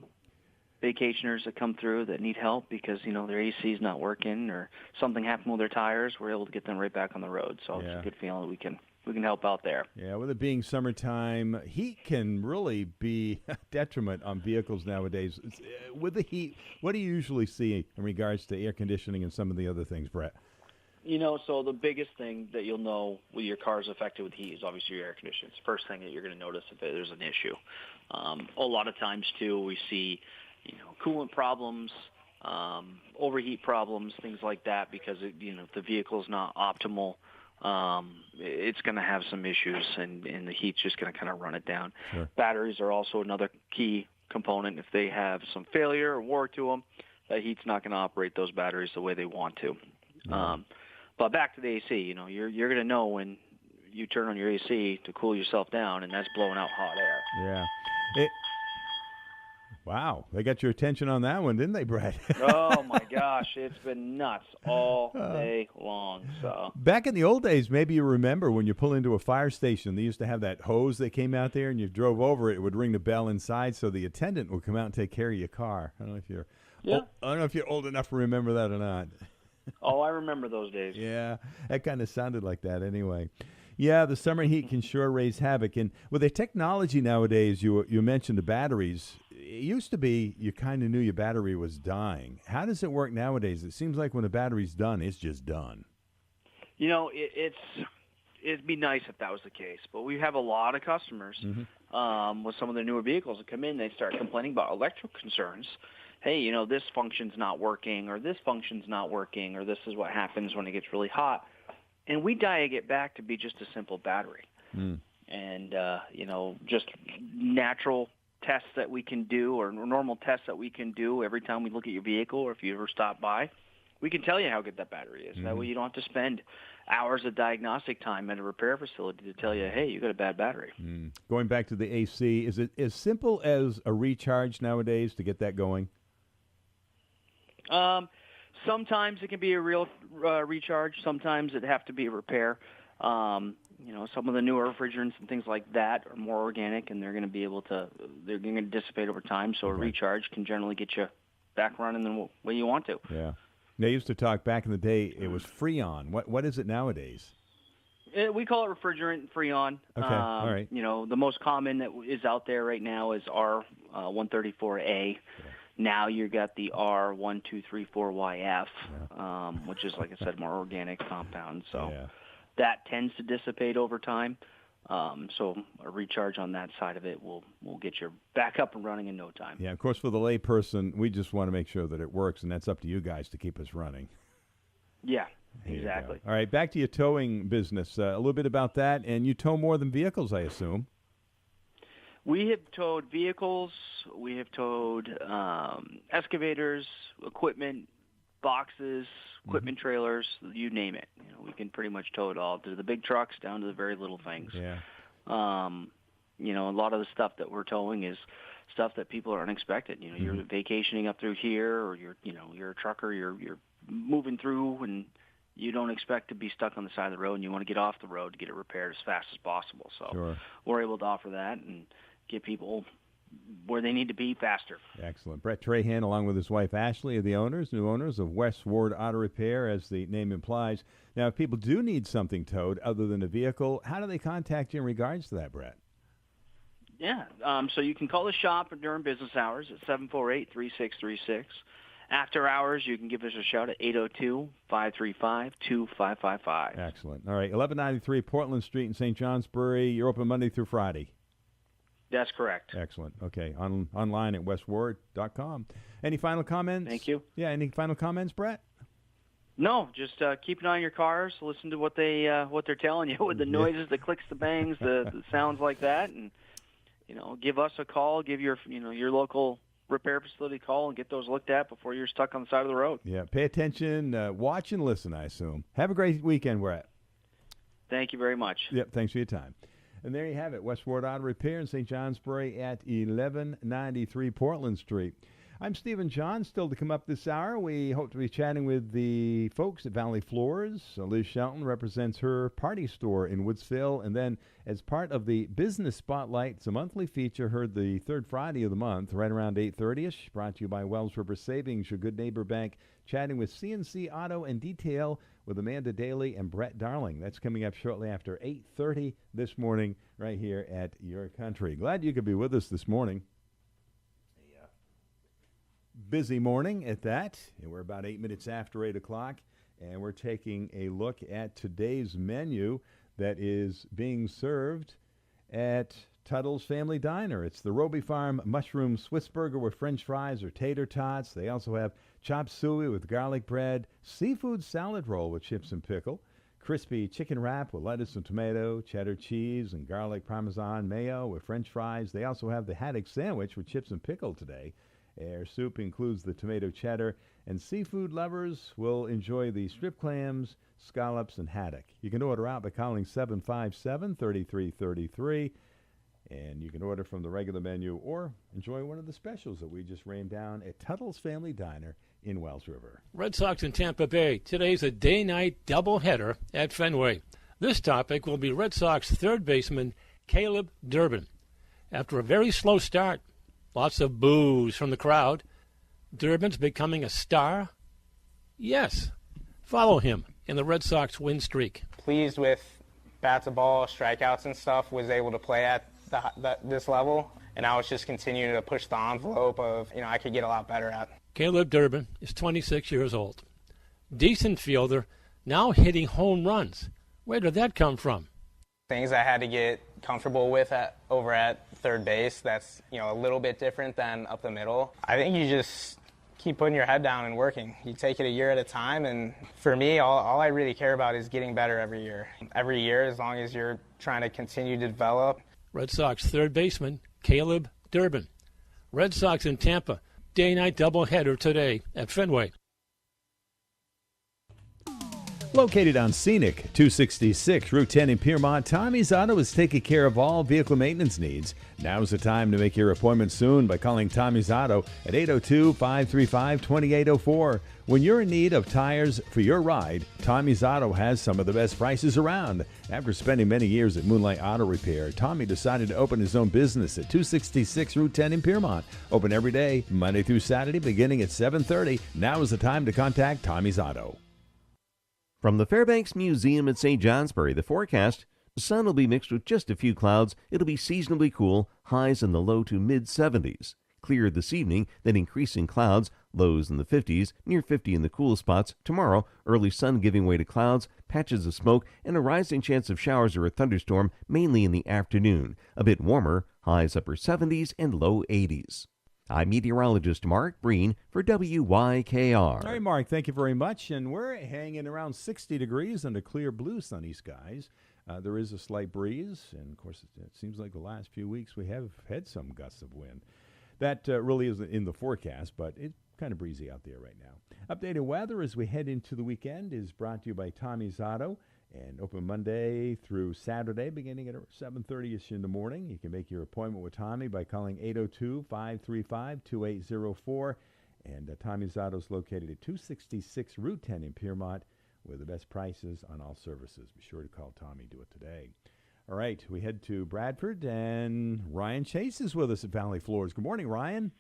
vacationers that come through that need help because their AC is not working or something happened with their tires, we're able to get them right back on the road. So It's a good feeling that we can help out there. Yeah, with it being summertime, heat can really be a detriment on vehicles nowadays. With the heat, what do you usually see in regards to air conditioning and some of the other things, Brett? So the biggest thing that you'll know when your car is affected with heat is obviously your air conditioning. It's the first thing that you're going to notice if there's an issue. A lot of times, too, we see, coolant problems, overheat problems, things like that because, if the vehicle's not optimal, it's going to have some issues, and the heat's just going to kind of run it down. Sure. Batteries are also another key component. If they have some failure or wear to them, that heat's not going to operate those batteries the way they want to. Mm-hmm. But back to the AC, you're going to know when you turn on your AC to cool yourself down, and that's blowing out hot air. Yeah. Wow, they got your attention on that one, didn't they, Brett? Oh my gosh, it's been nuts all day long. So Back in the old days, maybe you remember when you pull into a fire station, they used to have that hose that came out there, and you drove over it would ring the bell inside, so the attendant would come out and take care of your car. I don't know if you're, I don't know if you're old enough to remember that or not. Oh, I remember those days. Yeah, that kind of sounded like that anyway. Yeah, the summer heat can sure raise havoc. And with the technology nowadays, you mentioned the batteries. It used to be you kind of knew your battery was dying. How does it work nowadays? It seems like when the battery's done, it's just done. You know, it'd be nice if that was the case, but we have a lot of customers with some of the newer vehicles that come in. They start complaining about electrical concerns. Hey, you know, this function's not working, or this function's not working, or this is what happens when it gets really hot. And we dial it back to be just a simple battery. And, you know, just natural tests that we can do, or normal tests that we can do every time we look at your vehicle, or if you ever stop by, we can tell you how good that battery is. That way you don't have to spend hours of diagnostic time at a repair facility to tell you, hey, you got a bad battery. Going back to the AC, is it as simple as a recharge nowadays to get that going? Sometimes it can be a real recharge. Sometimes it'd have to be a repair. You know, some of the newer refrigerants and things like that are more organic, and they're going to dissipate over time. So a recharge can generally get you back running the way you want to. Yeah. They used to talk back in the day, it was Freon. What is it nowadays? We call it refrigerant Freon. Okay, all right. You know, the most common that is out there right now is R134A. Now you got the R1234YF, which is, like I said, more organic compound. So that tends to dissipate over time. So a recharge on that side of it will get you back up and running in no time. Yeah, of course, for the layperson, we just want to make sure that it works, and that's up to you guys to keep us running. Yeah, exactly. All right, back to your towing business. A little bit about that, and you tow more than vehicles, I assume. We have towed vehicles, we have towed excavators, equipment, boxes, equipment trailers, you name it. You know, we can pretty much tow it all, to the big trucks down to the very little things. Yeah. You know, a lot of the stuff that we're towing is stuff that people are unexpected. You know, you're vacationing up through here, or you're a trucker, you're moving through, and you don't expect to be stuck on the side of the road, and you want to get off the road to get it repaired as fast as possible. So we're able to offer that and get people where they need to be faster. Excellent. Brett Trahan, along with his wife Ashley, are the new owners of West Ward Auto Repair, as the name implies. Now, if people do need something towed other than a vehicle, how do they contact you in regards to that, Brett? Yeah, so you can call the shop during business hours at 748-3636. After hours, you can give us a shout at 802-535-2555. Excellent. All right, 1193 Portland Street in St. Johnsbury. You're open Monday through Friday. That's correct. Excellent. Okay, online at westward.com. Any final comments? Thank you. Yeah, any final comments, Brett? No, just keep an eye on your cars. Listen to what they're telling you with the noises, the clicks, the bangs, the sounds like that, and give us a call. Give your local repair facility a call and get those looked at before you're stuck on the side of the road. Yeah, pay attention, watch and listen, I assume. Have a great weekend, Brett. Thank you very much. Yep, thanks for your time. And there you have it, West Ward Auto Repair in St. Johnsbury at 1193 Portland Street. I'm Stephen John. Still to come up this hour, we hope to be chatting with the folks at Valley Floors. Liz Shelton represents her party store in Woodsville. And then as part of the Business Spotlight, it's a monthly feature heard the third Friday of the month, right around 8:30ish, brought to you by Wells River Savings, your good neighbor bank, chatting with CNC Auto and Detail with Amanda Dailey and Brett Darling. That's coming up shortly after 8:30 this morning right here at Your Country. Glad you could be with us this morning. Busy morning at that, and we're about 8 minutes after 8 o'clock, and we're taking a look at today's menu that is being served at Tuttle's Family Diner. It's the Roby Farm Mushroom Swiss Burger with French fries or tater tots. They also have chop suey with garlic bread, seafood salad roll with chips and pickle, crispy chicken wrap with lettuce and tomato, cheddar cheese and garlic parmesan mayo with French fries. They also have the haddock sandwich with chips and pickle today. Their soup includes the tomato cheddar, and seafood lovers will enjoy the strip clams, scallops, and haddock. You can order out by calling 757-3333. And you can order from the regular menu or enjoy one of the specials that we just ran down at Tuttle's Family Diner in Wells River. Red Sox in Tampa Bay. Today's a day-night doubleheader at Fenway. This topic will be Red Sox third baseman Caleb Durbin. After a very slow start, lots of boos from the crowd, Durbin's becoming a star? Yes. Follow him in the Red Sox win streak. Pleased with bat to ball, strikeouts and stuff, was able to play at this level, and I was just continuing to push the envelope of, I could get a lot better at. Caleb Durbin is 26 years old. Decent fielder, now hitting home runs. Where did that come from? Things I had to get comfortable with over at third base, that's, a little bit different than up the middle. I think you just keep putting your head down and working. You take it a year at a time, and for me, all I really care about is getting better every year. Every year, as long as you're trying to continue to develop. Red Sox third baseman Caleb Durbin. Red Sox in Tampa. Day-night doubleheader today at Fenway. Located on scenic 266 Route 10 in Piermont, Tommy's Auto is taking care of all vehicle maintenance needs. Now's the time to make your appointment soon by calling Tommy's Auto at 802-535-2804. When you're in need of tires for your ride, Tommy's Auto has some of the best prices around. After spending many years at Moonlight Auto Repair, Tommy decided to open his own business at 266 Route 10 in Piermont. Open every day, Monday through Saturday, beginning at 7:30. Now is the time to contact Tommy's Auto. From the Fairbanks Museum at St. Johnsbury, the forecast, the sun will be mixed with just a few clouds. It'll be seasonably cool, highs in the low to mid-70s. Clear this evening, then increasing clouds, lows in the 50s, near 50 in the cool spots. Tomorrow, early sun giving way to clouds, patches of smoke, and a rising chance of showers or a thunderstorm, mainly in the afternoon. A bit warmer, highs upper 70s and low 80s. I'm meteorologist Mark Breen for WYKR. All right, Mark, thank you very much. And we're hanging around 60 degrees under clear blue sunny skies. There is a slight breeze, and of course, it seems like the last few weeks we have had some gusts of wind. That really isn't in the forecast, but it's kind of breezy out there right now. Updated weather as we head into the weekend is brought to you by Tommy's Auto. And open Monday through Saturday, beginning at 7:30ish in the morning. You can make your appointment with Tommy by calling 802-535-2804. And Tommy's Auto is located at 266 Route 10 in Piermont with the best prices on all services. Be sure to call Tommy. Do it today. All right, we head to Bradford, and Ryan Chase is with us at Valley Floors. Good morning, Ryan.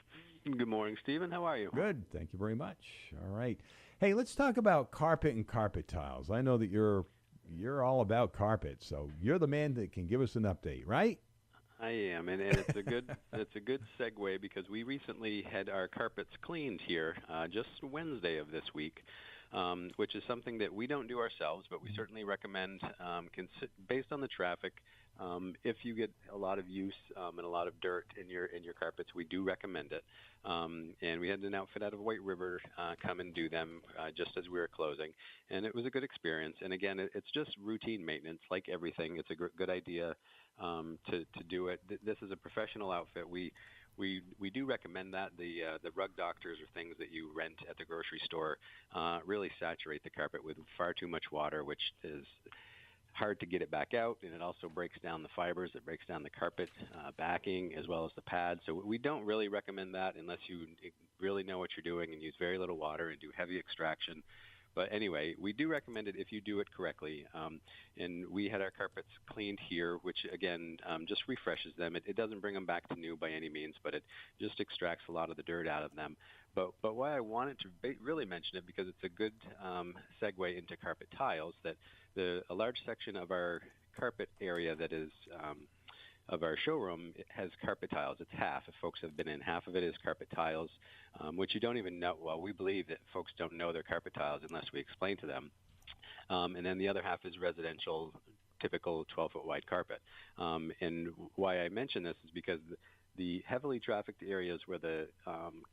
Good morning, Stephen. How are you? Good. Thank you very much. All right. Hey, let's talk about carpet and carpet tiles. I know that you're all about carpet, so you're the man that can give us an update, right? I am, and it's a good segue because we recently had our carpets cleaned here just Wednesday of this week, which is something that we don't do ourselves, but we certainly recommend based on the traffic. If you get a lot of use and a lot of dirt in your carpets, we do recommend it. And we had an outfit out of White River come and do them just as we were closing, and it was a good experience. And again, it's just routine maintenance, like everything. It's a good idea to do it. This is a professional outfit. We do recommend that. The rug doctors or things that you rent at the grocery store really saturate the carpet with far too much water, which is hard to get it back out, and it also breaks down the fibers. It breaks down the carpet backing as well as the pad. So we don't really recommend that unless you really know what you're doing and use very little water and do heavy extraction. But anyway, we do recommend it if you do it correctly. And we had our carpets cleaned here, which again just refreshes them. It doesn't bring them back to new by any means, but it just extracts a lot of the dirt out of them. But why I wanted to really mention it, because it's a good segue into carpet tiles, that a large section of our carpet area that is of our showroom has carpet tiles. It's half. If folks have been in, half of it is carpet tiles, which you don't even know. Well, we believe that folks don't know they're carpet tiles unless we explain to them. And then the other half is residential, typical 12-foot wide carpet. And why I mention this is because the heavily trafficked areas where the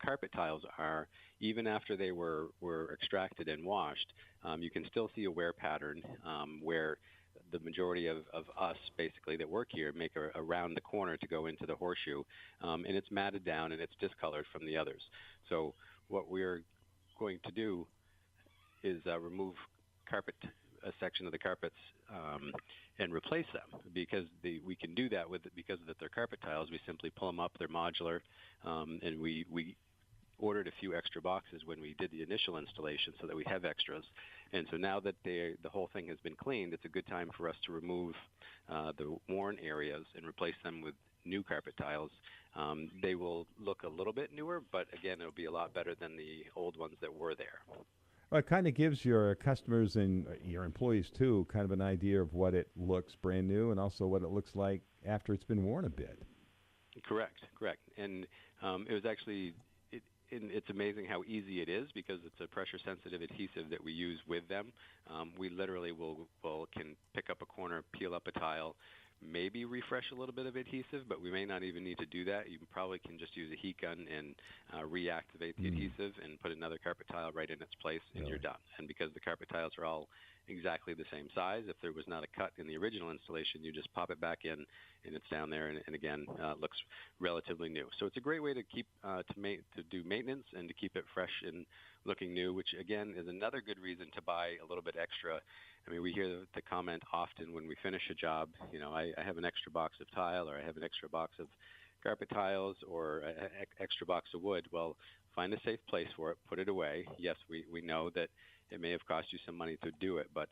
carpet tiles are, even after they were extracted and washed, you can still see a wear pattern where the majority of us, basically, that work here make a round the corner to go into the horseshoe, and it's matted down and it's discolored from the others. So what we're going to do is remove carpet a section of the carpets and replace them because we can do that because they're carpet tiles. We simply pull them up. They're modular, and we ordered a few extra boxes when we did the initial installation so that we have extras. And so now that the whole thing has been cleaned, it's a good time for us to remove the worn areas and replace them with new carpet tiles. They will look a little bit newer, but again, it'll be a lot better than the old ones that were there. Well, it kind of gives your customers and your employees, too, kind of an idea of what it looks brand new and also what it looks like after it's been worn a bit. Correct. And it was actually... It's amazing how easy it is because it's a pressure-sensitive adhesive that we use with them. We literally can pick up a corner, peel up a tile, maybe refresh a little bit of adhesive, but we may not even need to do that. You probably can just use a heat gun and reactivate the adhesive and put another carpet tile right in its place, and you're done. And because the carpet tiles are all exactly the same size, if there was not a cut in the original installation, you just pop it back in, and it's down there, and again, looks relatively new. So it's a great way to keep to do maintenance and to keep it fresh and looking new, which again is another good reason to buy a little bit extra. I mean, we hear the comment often when we finish a job, I have an extra box of tile, or I have an extra box of carpet tiles, or an extra box of wood. Well, find a safe place for it, put it away. Yes, we know that it may have cost you some money to do it, but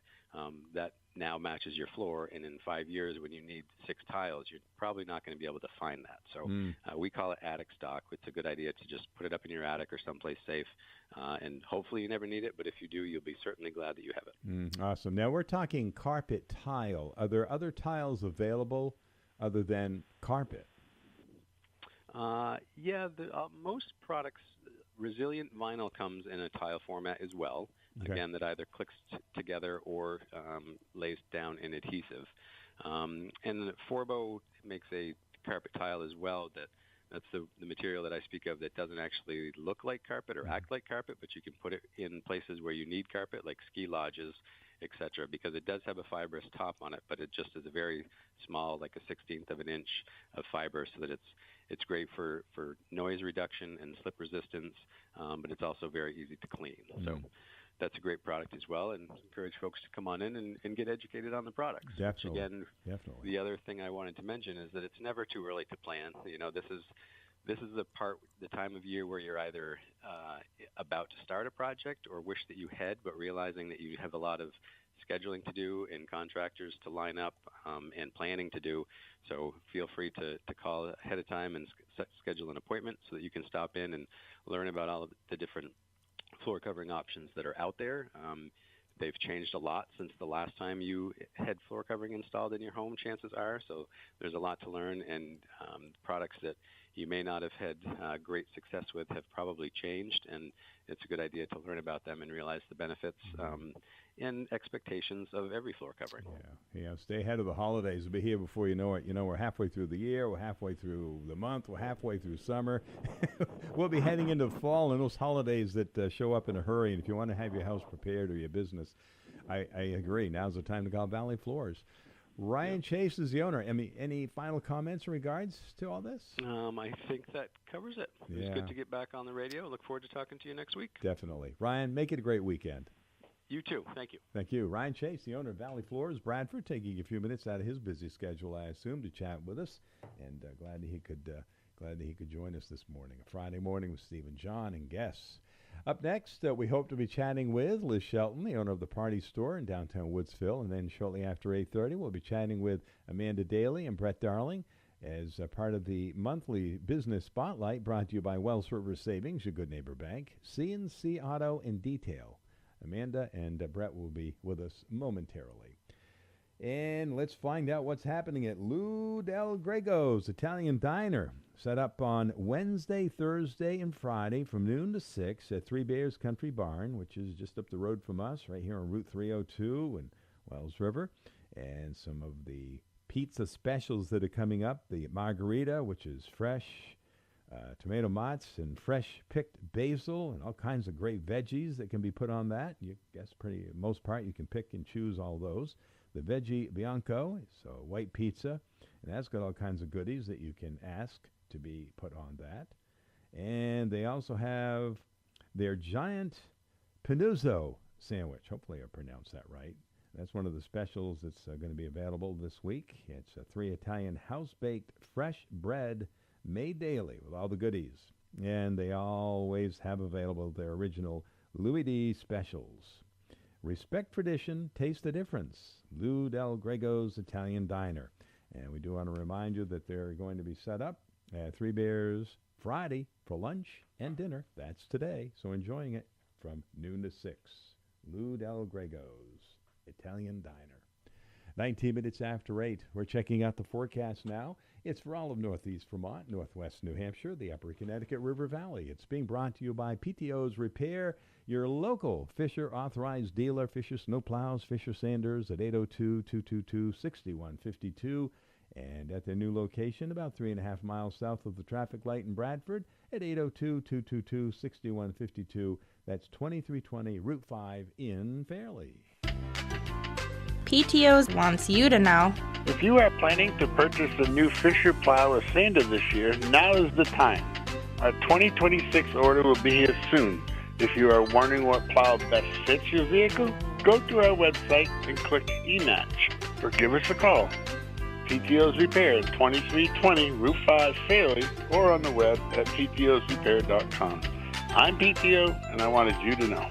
that now matches your floor, and in 5 years when you need 6 tiles, you're probably not going to be able to find that. So we call it attic stock. It's a good idea to just put it up in your attic or someplace safe, and hopefully you never need it, but if you do, you'll be certainly glad that you have it. Awesome. Now we're talking carpet tile. Are there other tiles available other than carpet? Yeah, most products, resilient vinyl comes in a tile format as well. Okay. Again, that either clicks together or lays down in adhesive. And Forbo makes a carpet tile as well. That's the material that I speak of that doesn't actually look like carpet or act like carpet, but you can put it in places where you need carpet, like ski lodges, etc., because it does have a fibrous top on it, but it just is a very small, like a 1/16 of an inch of fiber, so that it's great for noise reduction and slip resistance, but it's also very easy to clean. So that's a great product as well, and encourage folks to come on in and get educated on the products. Definitely. Which again, the other thing I wanted to mention is that it's never too early to plan. This is the time of year where you're either about to start a project or wish that you had, but realizing that you have a lot of scheduling to do and contractors to line up and planning to do. So feel free to call ahead of time and schedule an appointment so that you can stop in and learn about all of the different floor covering options that are out there. They've changed a lot since the last time you had floor covering installed in your home, chances are. So there's a lot to learn, and products that you may not have had great success with have probably changed, and it's a good idea to learn about them and realize the benefits and expectations of every floor covering. Yeah, stay ahead of the holidays. We'll be here before you know it. We're halfway through the year, we're halfway through the month, we're halfway through summer. We'll be heading into fall and those holidays that show up in a hurry, and if you want to have your house prepared or your business, I agree. Now's the time to call Valley Floors. Ryan Chase is the owner. I mean, any final comments in regards to all this? I think that covers it. It was good to get back on the radio. Look forward to talking to you next week. Definitely. Ryan, make it a great weekend. You too. Thank you. Thank you. Ryan Chase, the owner of Valley Floors, Bradford, taking a few minutes out of his busy schedule, I assume, to chat with us, and glad that he could join us this morning. A Friday morning with Steve and John and guests. Up next, we hope to be chatting with Liz Shelton, the owner of the Party Store in downtown Woodsville. And then shortly after 8:30, we'll be chatting with Amanda Dailey and Brett Darling as part of the monthly business spotlight brought to you by Wells River Savings, your good neighbor bank, C&C Auto and Detail. Amanda and Brett will be with us momentarily. And let's find out what's happening at Lou Del Grego's Italian Diner, set up on Wednesday, Thursday, and Friday from noon to 6 at Three Bears Country Barn, which is just up the road from us, right here on Route 302 in Wells River. And some of the pizza specials that are coming up, the margarita, which is fresh tomato mozz and fresh picked basil and all kinds of great veggies that can be put on that. You guess most part you can pick and choose all those. The Veggie Bianco, so white pizza, and that's got all kinds of goodies that you can ask to be put on that. And they also have their giant Pinuzzo sandwich. Hopefully I pronounced that right. That's one of the specials that's going to be available this week. It's 3 Italian house-baked fresh bread made daily with all the goodies. And they always have available their original Louis D specials. Respect tradition, taste the difference. Lou Del Grego's Italian Diner. And we do want to remind you that they're going to be set up at Three Bears Friday for lunch and dinner. That's today, so enjoying it from noon to 6. Lou Del Grego's Italian Diner. 19 minutes after 8. We're checking out the forecast now. It's for all of Northeast Vermont, Northwest New Hampshire, the Upper Connecticut River Valley. It's being brought to you by PTO's Repair, your local Fisher authorized dealer, Fisher Snowplows, Fisher Sanders at 802-222-6152. And at their new location, about 3.5 miles south of the traffic light in Bradford, at 802-222-6152. That's 2320 Route 5 in Fairleigh. PTOs wants you to know. If you are planning to purchase a new Fisher plow or sander this year, now is the time. Our 2026 order will be here soon. If you are wondering what plow best fits your vehicle, go to our website and click eMatch or give us a call. PTO's Repair, 2320 Route 5 Fairleigh, or on the web at ptosrepair.com. I'm PTO, and I wanted you to know.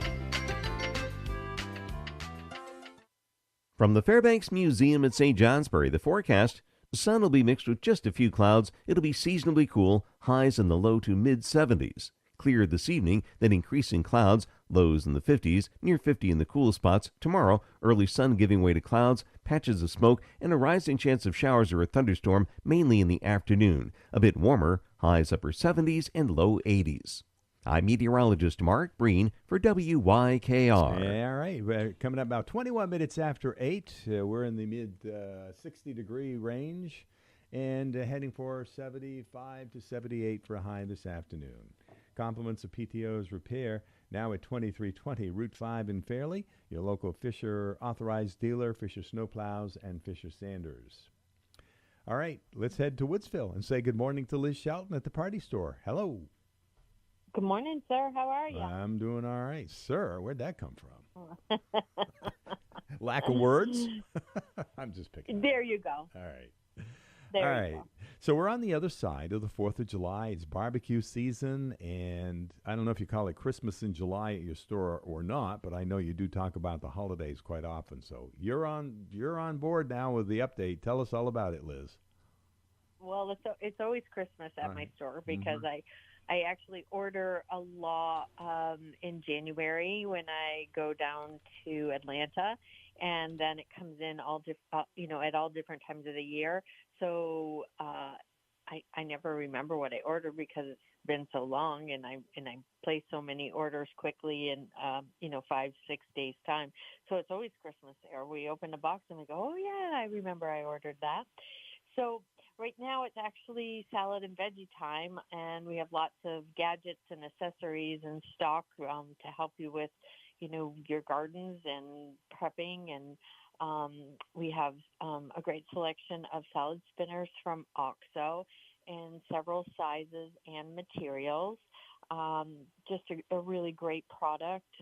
From the Fairbanks Museum at St. Johnsbury, the forecast: sun will be mixed with just a few clouds. It'll be seasonably cool, highs in the low to mid-70s. Clear this evening, then increasing clouds, lows in the 50s, near 50 in the cool spots. Tomorrow, early sun giving way to clouds, patches of smoke, and a rising chance of showers or a thunderstorm, mainly in the afternoon. A bit warmer, highs upper 70s and low 80s. I'm meteorologist Mark Breen for WYKR. Yeah, all right. We're coming up about 21 minutes after 8. We're in the mid-60-degree range and heading for 75 to 78 for a high this afternoon. Compliments of PTO's Repair, now at 2320 Route 5 in Fairleigh, your local Fisher authorized dealer, Fisher Snowplows, and Fisher Sanders. All right, let's head to Woodsville and say good morning to Liz Shelton at the Party Store. Hello. Good morning, sir. How are you? I'm doing all right. Sir, where'd that come from? Lack of words? I'm just picking. There you go. All right. There all you right. go. So we're on the other side of the 4th of July. It's barbecue season, and I don't know if you call it Christmas in July at your store or not, but I know you do talk about the holidays quite often. So you're on board now with the update. Tell us all about it, Liz. Well, it's always Christmas at my store because I actually order a lot in January when I go down to Atlanta, and then it comes in at all different times of the year. So I never remember what I ordered because it's been so long, and I place so many orders quickly in 5-6 days time. So it's always Christmas there. We open a box and we go, oh yeah, I remember I ordered that. So right now it's actually salad and veggie time, and we have lots of gadgets and accessories in stock to help you with, your gardens and prepping. And we have a great selection of salad spinners from OXO in several sizes and materials. Just a really great product.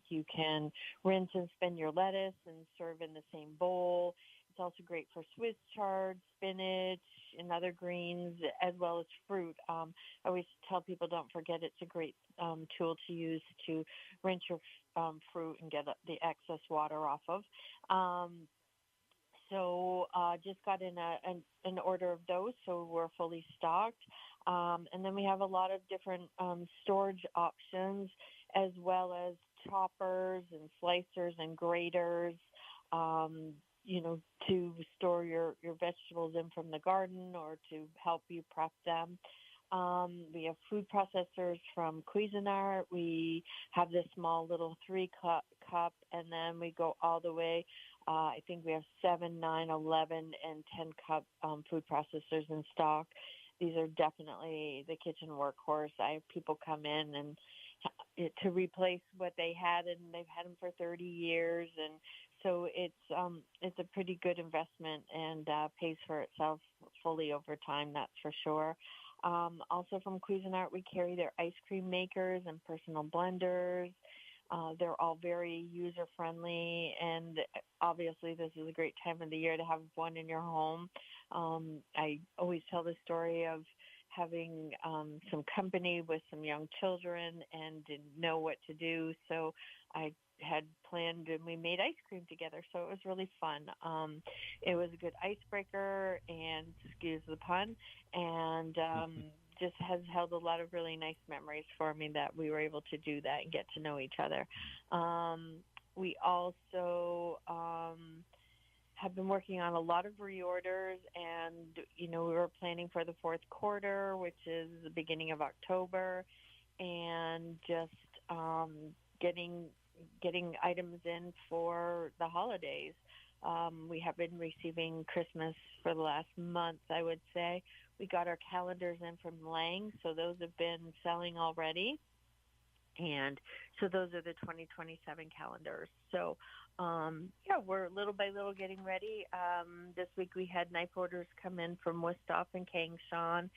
You can rinse and spin your lettuce and serve in the same bowl. It's also great for Swiss chard, spinach, and other greens, as well as fruit. I always tell people don't forget it's a great tool to use to rinse your fruit and get the excess water off of. So just got in an order of those, so we're fully stocked. And then we have a lot of different storage options, as well as choppers and slicers and graters, to store your vegetables in from the garden or to help you prep them. We have food processors from Cuisinart. We have this small little 3-cup, and then we go all the way. I think we have 7, 9, 11, and 10-cup food processors in stock. These are definitely the kitchen workhorse. I have people come in and to replace what they had, and they've had them for 30 years, and so it's a pretty good investment and pays for itself fully over time, that's for sure. Also from Cuisinart, we carry their ice cream makers and personal blenders. They're all very user-friendly, and obviously this is a great time of the year to have one in your home. I always tell the story of having some company with some young children and didn't know what to do, so I had planned and we made ice cream together, so it was really fun. It was a good icebreaker, and excuse the pun, and just has held a lot of really nice memories for me that we were able to do that and get to know each other. We also have been working on a lot of reorders, and we were planning for the fourth quarter, which is the beginning of October, and just getting items in for the holidays. We have been receiving Christmas for the last month, I would say. We got our calendars in from Lang, so those have been selling already. And so those are the 2027 calendars. So, we're little by little getting ready. This week we had knife orders come in from Wistoff and Kangshan.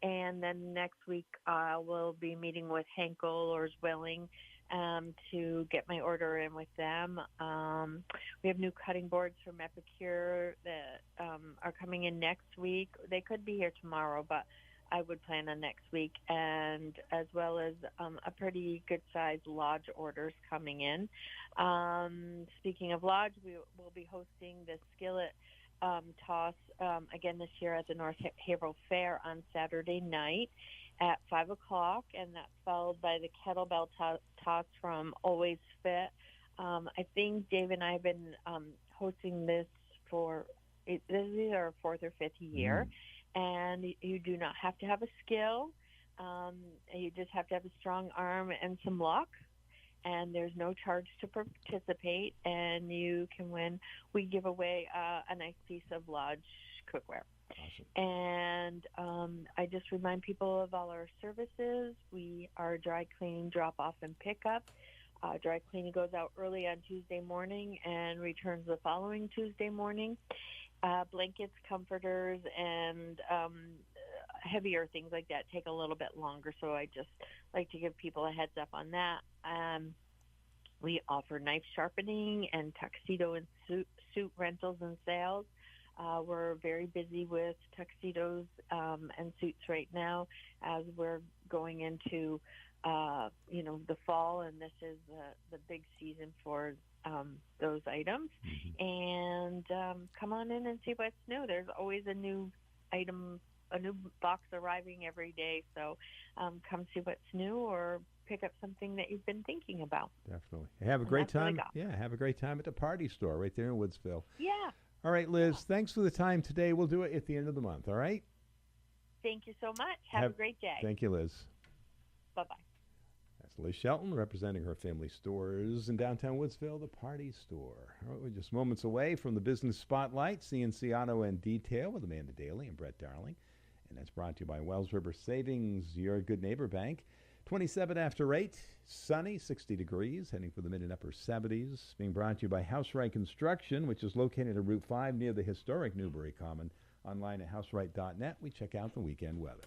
And then next week we'll be meeting with Henkel or Zwilling to get my order in with them. We have new cutting boards from Epicure that are coming in next week. They could be here tomorrow, but I would plan on next week, and as well as a pretty good-sized lodge orders coming in. Speaking of lodge, we will be hosting the skillet toss again this year at the North Haverhill Fair on Saturday night at 5 o'clock, and that's followed by the kettlebell toss from Always Fit. I think Dave and I have been hosting this this is our fourth or fifth year, and you do not have to have a skill. You just have to have a strong arm and some luck, and there's no charge to participate, and you can win. We give away a nice piece of lodge cookware. Awesome. And I just remind people of all our services. We are dry cleaning, drop-off, and pickup. Dry cleaning goes out early on Tuesday morning and returns the following Tuesday morning. Blankets, comforters, and heavier things like that take a little bit longer, so I just like to give people a heads up on that. We offer knife sharpening and tuxedo and suit rentals and sales. We're very busy with tuxedos and suits right now as we're going into the fall, and this is the big season for those items. And come on in and see what's new. There's always a new item, a new box arriving every day, so come see what's new or pick up something that you've been thinking about. Definitely. Have a great time. Yeah, have a great time at the party store right there in Woodsville. Yeah. All right, Liz, thanks for the time today. We'll do it at the end of the month, all right? Thank you so much. Have a great day. Thank you, Liz. Bye-bye. That's Liz Shelton representing her family stores in downtown Woodsville, the Party Store. All right, we're just moments away from the Business Spotlight, CNC Auto and Detail with Amanda Dailey and Brett Darling. And that's brought to you by Wells River Savings, your good neighbor bank. 27 after 8, sunny, 60 degrees, heading for the mid and upper 70s. Being brought to you by Housewright Construction, which is located at Route 5 near the historic Newbury Common. Online at housewright.net, we check out the weekend weather.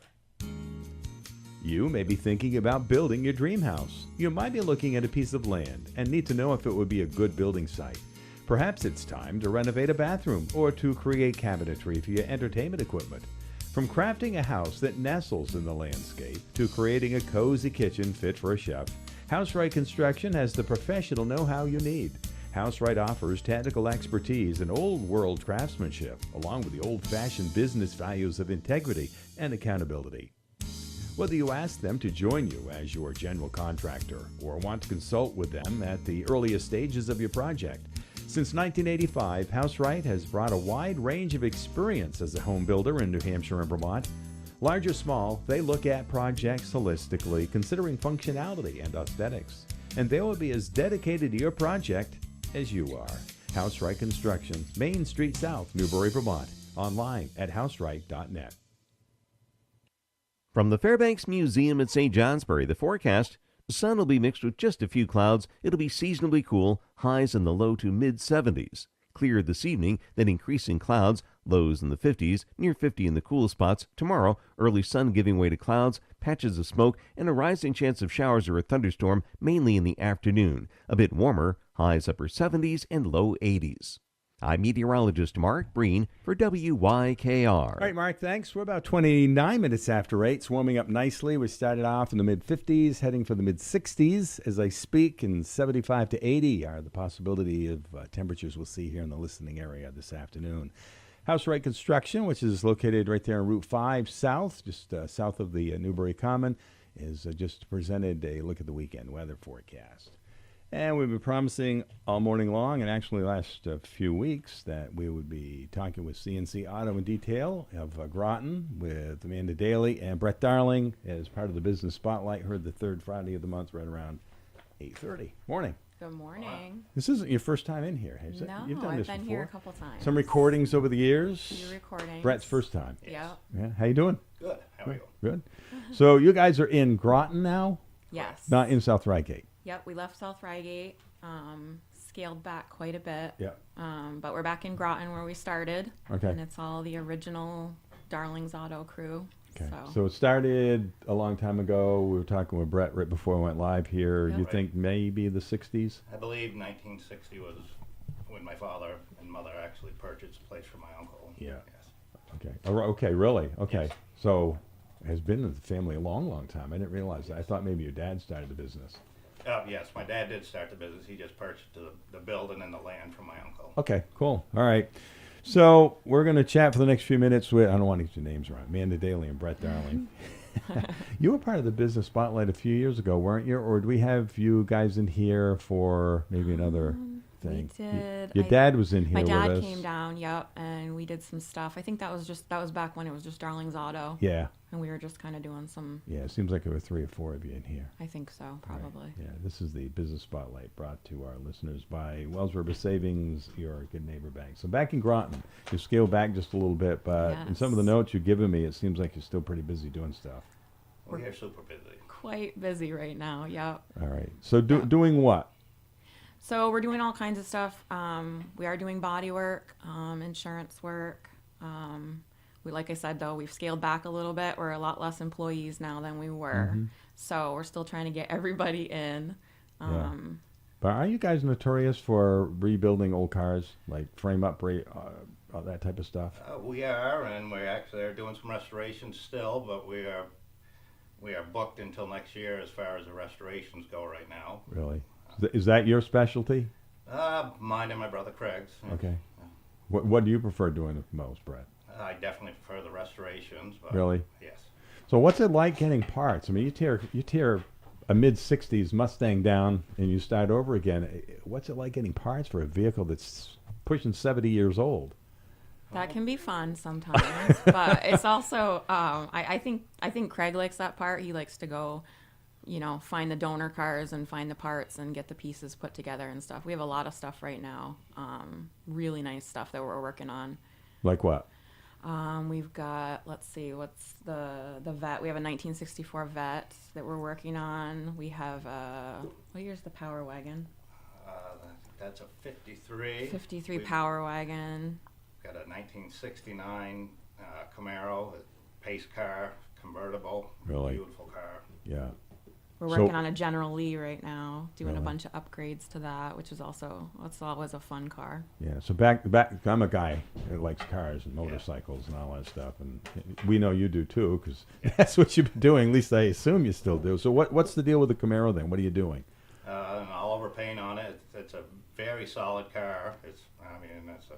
You may be thinking about building your dream house. You might be looking at a piece of land and need to know if it would be a good building site. Perhaps it's time to renovate a bathroom or to create cabinetry for your entertainment equipment. From crafting a house that nestles in the landscape to creating a cozy kitchen fit for a chef, Housewright Construction has the professional know-how you need. Housewright offers technical expertise and old-world craftsmanship, along with the old-fashioned business values of integrity and accountability. Whether you ask them to join you as your general contractor or want to consult with them at the earliest stages of your project, since 1985, Housewright has brought a wide range of experience as a home builder in New Hampshire and Vermont. Large or small, they look at projects holistically, considering functionality and aesthetics. And they will be as dedicated to your project as you are. Housewright Construction, Main Street South, Newbury, Vermont. Online at housewright.net. From the Fairbanks Museum at St. Johnsbury, the forecast: sun will be mixed with just a few clouds. It'll be seasonably cool, highs in the low to mid-70s. Clear this evening, then increasing clouds, lows in the 50s, near 50 in the cool spots. Tomorrow, early sun giving way to clouds, patches of smoke, and a rising chance of showers or a thunderstorm, mainly in the afternoon. A bit warmer, highs upper 70s and low 80s. I'm meteorologist Mark Breen for WYKR. All right, Mark, thanks. We're about 29 minutes after 8. It's warming up nicely. We started off in the mid-50s, heading for the mid-60s as I speak, and 75 to 80 are the possibility of temperatures we'll see here in the listening area this afternoon. House Right Construction, which is located right there on Route 5 South, just south of the Newbury Common, is just presented a look at the weekend weather forecast. And we've been promising all morning long, and actually last few weeks, that we would be talking with CNC Auto and Detail of Groton with Amanda Dailey and Brett Darling as part of the Business Spotlight. Heard the third Friday of the month right around 8:30. Morning. Good morning. This isn't your first time in here, has it? No, You've done I've this been before. here a couple times. Some recordings over the years. Few recordings. Brett's first time. Yep. Yeah. How you doing? Good. How are you? Good. So you guys are in Groton now? Yes. Not in South Reigate. Yep, we left South Reigate, scaled back quite a bit. Yep. But we're back in Groton where we started. Okay. And it's all the original Darling's Auto crew. Okay. So it started a long time ago. We were talking with Brett right before we went live here. Yep. You think maybe the 60s? I believe 1960 was when my father and mother actually purchased a place for my uncle. Yeah. Yes. Okay. Okay, really? Okay. So it has been in the family a long, long time. I didn't realize that. I thought maybe your dad started the business. Yes, my dad did start the business. He just purchased the building and the land from my uncle. Okay, cool. All right. So we're going to chat for the next few minutes with, I don't want to get your names wrong, Amanda Dailey and Brett Darling. You were part of the Business Spotlight a few years ago, weren't you? Or do we have you guys in here for maybe another thing? We did. Your dad was in here with us. My dad came down, yep, and we did some stuff. I think that was back when it was just Darling's Auto. Yeah. And we were just kind of doing some. Yeah, it seems like there were 3 or 4 of you in here. I think so, probably. Right. Yeah, this is the Business Spotlight brought to our listeners by Wells River Savings, your good neighbor bank. So back in Groton, you scaled back just a little bit, but in some of the notes you've given me, it seems like you're still pretty busy doing stuff. We are super busy. Quite busy right now, yep. All right. So doing what? So we're doing all kinds of stuff. We are doing body work, insurance work. Like I said, though, we've scaled back a little bit. We're a lot less employees now than we were. Mm-hmm. So we're still trying to get everybody in. Yeah. But are you guys notorious for rebuilding old cars, like frame up, all that type of stuff? We are, and we actually are doing some restorations still, but we are booked until next year as far as the restorations go right now. Really? Is that your specialty? Mine and my brother Craig's. Okay. What do you prefer doing the most, Brett? I definitely prefer the restorations. But Really? Yes. So what's it like getting parts? I mean, you tear a mid-60s Mustang down and you start over again. What's it like getting parts for a vehicle that's pushing 70 years old? That can be fun sometimes, but it's also I think Craig likes that part. He likes to go, find the donor cars and find the parts and get the pieces put together and stuff. We have a lot of stuff right now, really nice stuff that we're working on. Like what? We've got, let's see, what's the Vet? We have a 1964 Vet that we're working on. We have what year's the Power Wagon? That's a 53. 53 Power Wagon. Got a 1969 Camaro, a pace car, convertible. Really? Beautiful car. Yeah. We're working on a General Lee right now, doing a bunch of upgrades to that, which is it's always a fun car. Yeah. So back, I'm a guy that likes cars and motorcycles and all that stuff, and we know you do too, because that's what you've been doing. At least I assume you still do. So what's the deal with the Camaro then? What are you doing? An all-over paint on it. It's a very solid car. It's a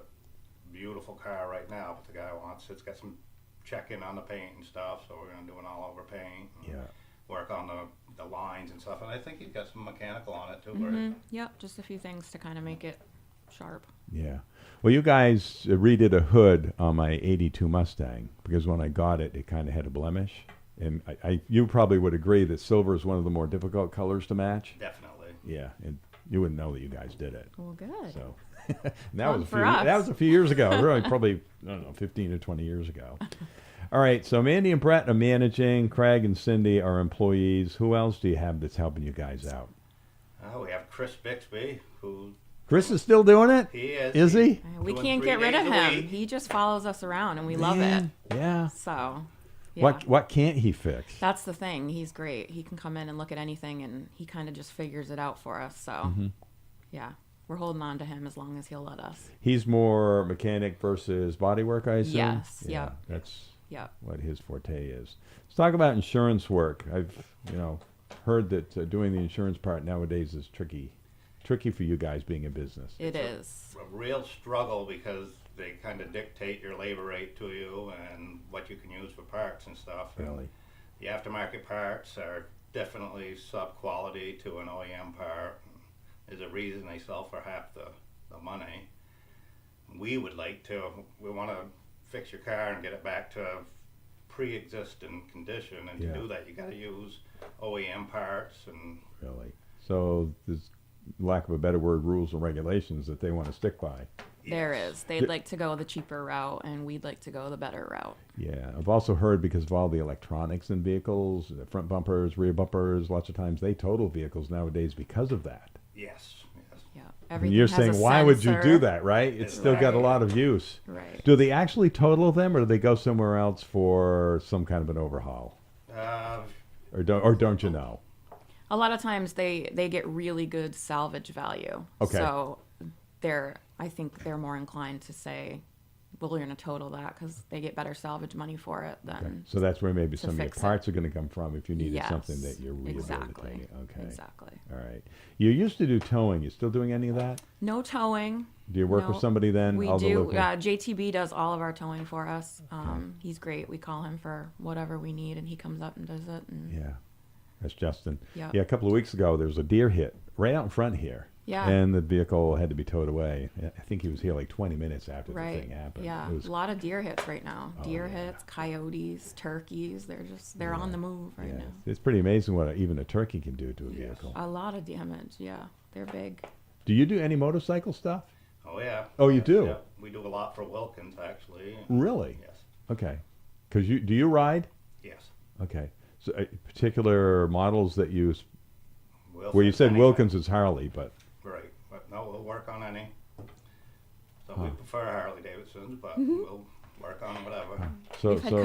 beautiful car right now, but the guy it's got some check-in on the paint and stuff, so we're going to do an all-over paint. Yeah. Work on the lines and stuff, and I think you've got some mechanical on it too. Mm-hmm. Right? Yep, just a few things to kind of make it sharp. Yeah. Well, you guys redid a hood on my 82 Mustang, because when I got it, it kind of had a blemish. And you probably would agree that silver is one of the more difficult colors to match. Definitely. Yeah, and you wouldn't know that you guys did it. Well, good. So that was a few years ago. Really, probably, I don't know, 15 or 20 years ago. All right, so Mandy and Brett are managing. Craig and Cindy are employees. Who else do you have that's helping you guys out? We have Chris Bixby, who Chris is still doing it? He is. Is he? We Doing can't 3 get rid of days a him. week. He just follows us around, and we love it. Man, yeah. So, yeah. What can't he fix? That's the thing. He's great. He can come in and look at anything, and he kind of just figures it out for us. So, Mhm. yeah, we're holding on to him as long as he'll let us. He's more mechanic versus bodywork, I assume? Yes, Yeah, yep. that's Yep. what his forte is. Let's talk about insurance work. I've, heard that doing the insurance part nowadays is tricky for you guys being in business. It is. A real struggle because they kind of dictate your labor rate to you and what you can use for parts and stuff. And Really? the aftermarket parts are definitely sub-quality to an OEM part. There's a reason they sell for half the money. We want to fix your car and get it back to a pre-existing condition, and Yeah. to do that you got to use OEM parts. And Really? So there's, lack of a better word, rules and regulations that they want to stick by. There is. They'd like to go the cheaper route, and we'd like to go the better route. Yeah, I've also heard because of all the electronics in vehicles, the front bumpers, rear bumpers, lots of times they total vehicles nowadays because of that. yes. Yeah. And Everything you're has saying, a why would you sensor. do that, right? It's still got a lot of use. Right. Do they actually total them, or do they go somewhere else for some kind of an overhaul? Or don't you know? A lot of times they get really good salvage value. Okay. So I think they're more inclined to say, well, we're going to total that because they get better salvage money for it than. Okay. So that's where maybe to some of your fix it. parts are going to come from if you needed Yes, something that you're exactly. rehabilitating. Okay. Exactly. All right. You used to do towing. You still doing any of that? No towing. Do you work with No. somebody then? We all the do. local- JTB does all of our towing for us. He's great. We call him for whatever we need, and he comes up and does it. And Yeah. That's Justin. Yep. Yeah, a couple of weeks ago, there was a deer hit right out in front here. Yeah. And the vehicle had to be towed away. I think he was here like 20 minutes after the Right. thing happened. Yeah. It was, A lot of deer hits right now. Oh, Deer hits, coyotes, turkeys. They're on the move right yeah, now. it's pretty amazing what even a turkey can do to a vehicle. A lot of damage. Yeah. They're big. Do you do any motorcycle stuff? Oh yeah. Oh, you Yes, do? yeah. We do a lot for Wilkins actually. Really? Yes. Okay. Because do you ride? Yes. Okay. So particular models that you, We'll well, you fix said anything. Wilkins is Harley, but Right. But no, we'll work on any. So we Huh. prefer Harley Davidsons, but Mhm. we'll work on whatever. So- we've had so-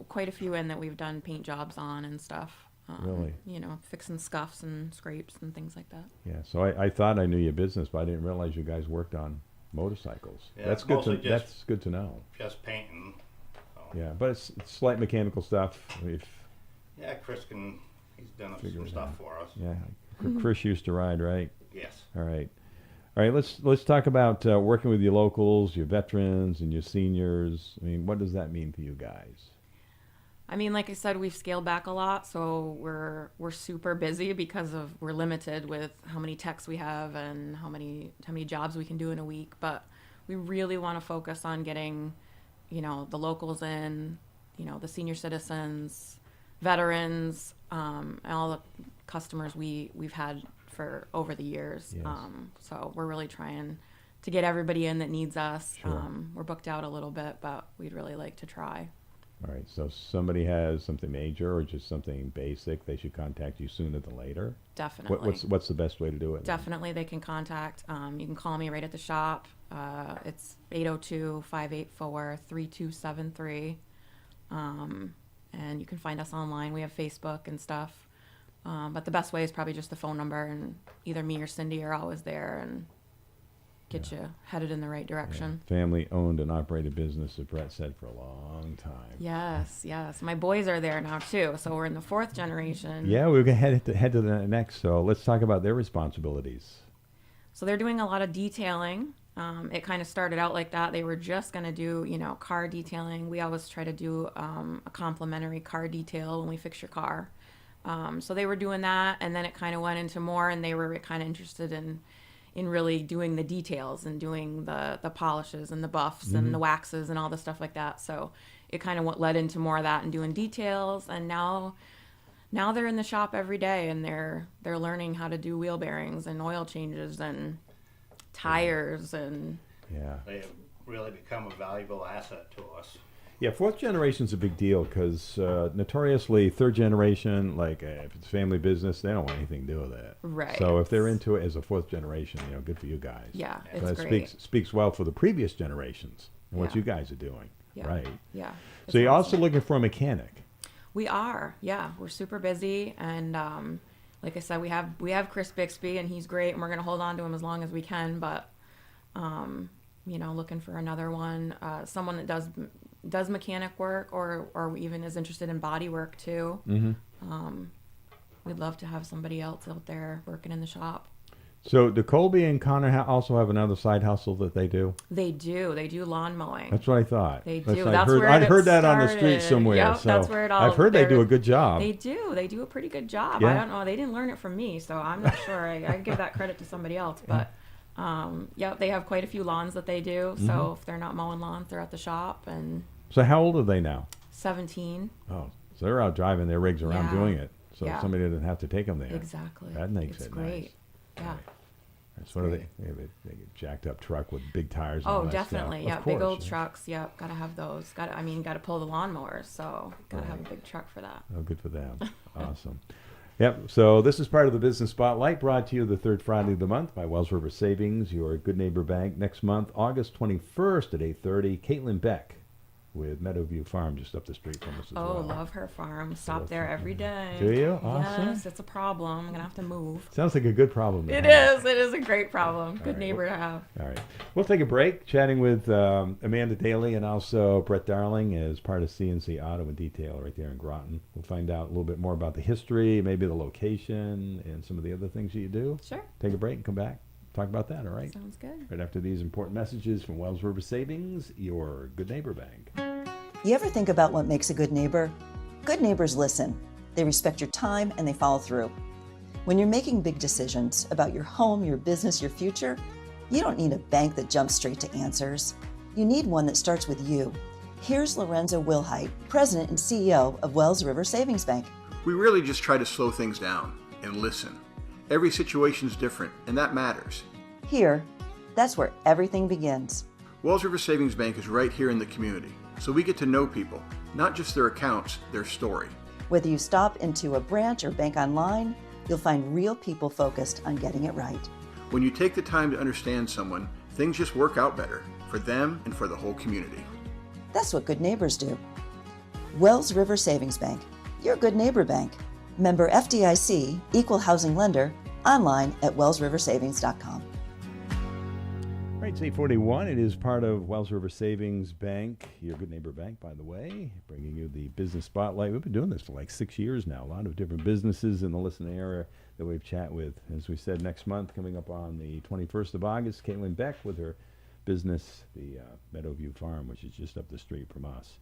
quite a few in that we've done paint jobs on and stuff. Really? Fixing scuffs and scrapes and things like that. yeah. So I thought I knew your business, but I didn't realize you guys worked on motorcycles. Yeah, That's good. mostly just- That's good to know. Just painting. So. Yeah, but it's slight mechanical stuff. If Yeah, Chris he's done Figure some it stuff out. for us. Yeah, Chris used to ride, right? Yes. All right. Let's talk about working with your locals, your veterans, and your seniors. I mean, what does that mean to you guys? I mean, like I said, we've scaled back a lot, so we're super busy because we're limited with how many techs we have and how many jobs we can do in a week. But we really want to focus on getting, the locals in, the senior citizens, veterans, and all the customers we've had for over the years. Yes. So we're really trying to get everybody in that needs us. Sure. We're booked out a little bit, but we'd really like to try. All right. So if somebody has something major or just something basic, they should contact you sooner than later. Definitely. What's the best way to do it? Definitely, they can contact. You can call me right at the shop. It's 802-584-3273. And you can find us online. We have Facebook and stuff. But the best way is probably just the phone number, and either me or Cindy are always there and get you headed in the right direction. Family owned and operated business, as Brett said, for a long time. Yes, yes. My boys are there now too, so we're in the 4th generation. Yeah, we're going to head to the next. So let's talk about their responsibilities. So they're doing a lot of detailing. It kind of started out like that. They were just going to do, car detailing. We always try to do a complimentary car detail when we fix your car. So they were doing that, and then it kind of went into more, and they were kind of interested in really doing the details and doing the polishes and the buffs and the waxes and all the stuff like that. So it kind of led into more of that and doing details. And now they're in the shop every day, and they're learning how to do wheel bearings and oil changes and tires and yeah. They have really become a valuable asset to us. Yeah, fourth generation's a big deal because notoriously third generation, like if it's family business, they don't want anything to do with it. Right. So if they're into it as a fourth generation, good for you guys. Yeah, So it's that great. speaks well for the previous generations and what Yeah. you guys are doing. Yeah. Right. Yeah. So you're also looking for a mechanic. We are, yeah. We're super busy, and like I said, we have Chris Bixby, and he's great, and we're gonna hold on to him as long as we can. But looking for another one, someone that does mechanic work, or even is interested in body work too. Mm-hmm. We'd love to have somebody else out there working in the shop. So do Colby and Connor also have another side hustle that they do? They do lawn mowing. That's what I thought. They That's do. what That's I'd where I'd it heard that on the started. street somewhere. Yep, so that's where it all. I've heard they do a good job. They do. They do a pretty good job. Yeah. I don't know. They didn't learn it from me, so I'm not sure. I give that credit to somebody else. But they have quite a few lawns that they do. So Mhm. if they're not mowing lawns, they're at the shop. And So how old are they now? 17. Oh, so they're out driving their rigs around Yeah. doing it. So Yeah. somebody doesn't have to take them there. Exactly. That makes It's it great. nice. Yeah. That's what are they? They get jacked up truck with big tires. And Oh, all that definitely. Stuff. Yeah, Of big course, old yeah. trucks. Yep, gotta have those. Got to pull the lawnmowers, so gotta have a big truck for that. Oh, good for them. Awesome. Yep. So this is part of the Business Spotlight, brought to you the third Friday of the month by Wells River Savings, your good neighbor bank. Next month, August 21st at 8:30, Caitlin Beck with Meadowview Farm just up the street from us as well. Oh, love her farm. Stop there every day. Do you? Awesome. Yes, it's a problem. I'm gonna have to move. Sounds like a good problem. to It have. is. It is a great problem. Good right, neighbor to have. All right. We'll take a break chatting with Amanda Dailey and also Brett Darling as part of CNC Auto and Detail right there in Groton. We'll find out a little bit more about the history, maybe the location, and some of the other things that you do. Sure. Take a break and come back. Talk about that, all right? Sounds good. Right after these important messages from Wells River Savings, your good neighbor bank. You ever think about what makes a good neighbor? Good neighbors listen. They respect your time and they follow through. When you're making big decisions about your home, your business, your future, you don't need a bank that jumps straight to answers. You need one that starts with you. Here's Lorenzo Wilhite, President and CEO of Wells River Savings Bank. We really just try to slow things down and listen. Every situation is different, and that matters. Here, that's where everything begins. Wells River Savings Bank is right here in the community, so we get to know people, not just their accounts, their story. Whether you stop into a branch or bank online, you'll find real people focused on getting it right. When you take the time to understand someone, things just work out better for them and for the whole community. That's what good neighbors do. Wells River Savings Bank, your good neighbor bank. Member FDIC, equal housing lender, online at wellsriversavings.com. All right, it's 8:41. It is part of Wells River Savings Bank, your good neighbor bank, by the way, bringing you the Business Spotlight. We've been doing this for like 6 years now. A lot of different businesses in the listening area that we've chat with. As we said, next month, coming up on the 21st of August, Caitlin Beck with her business, the Meadowview Farm, which is just up the street from us.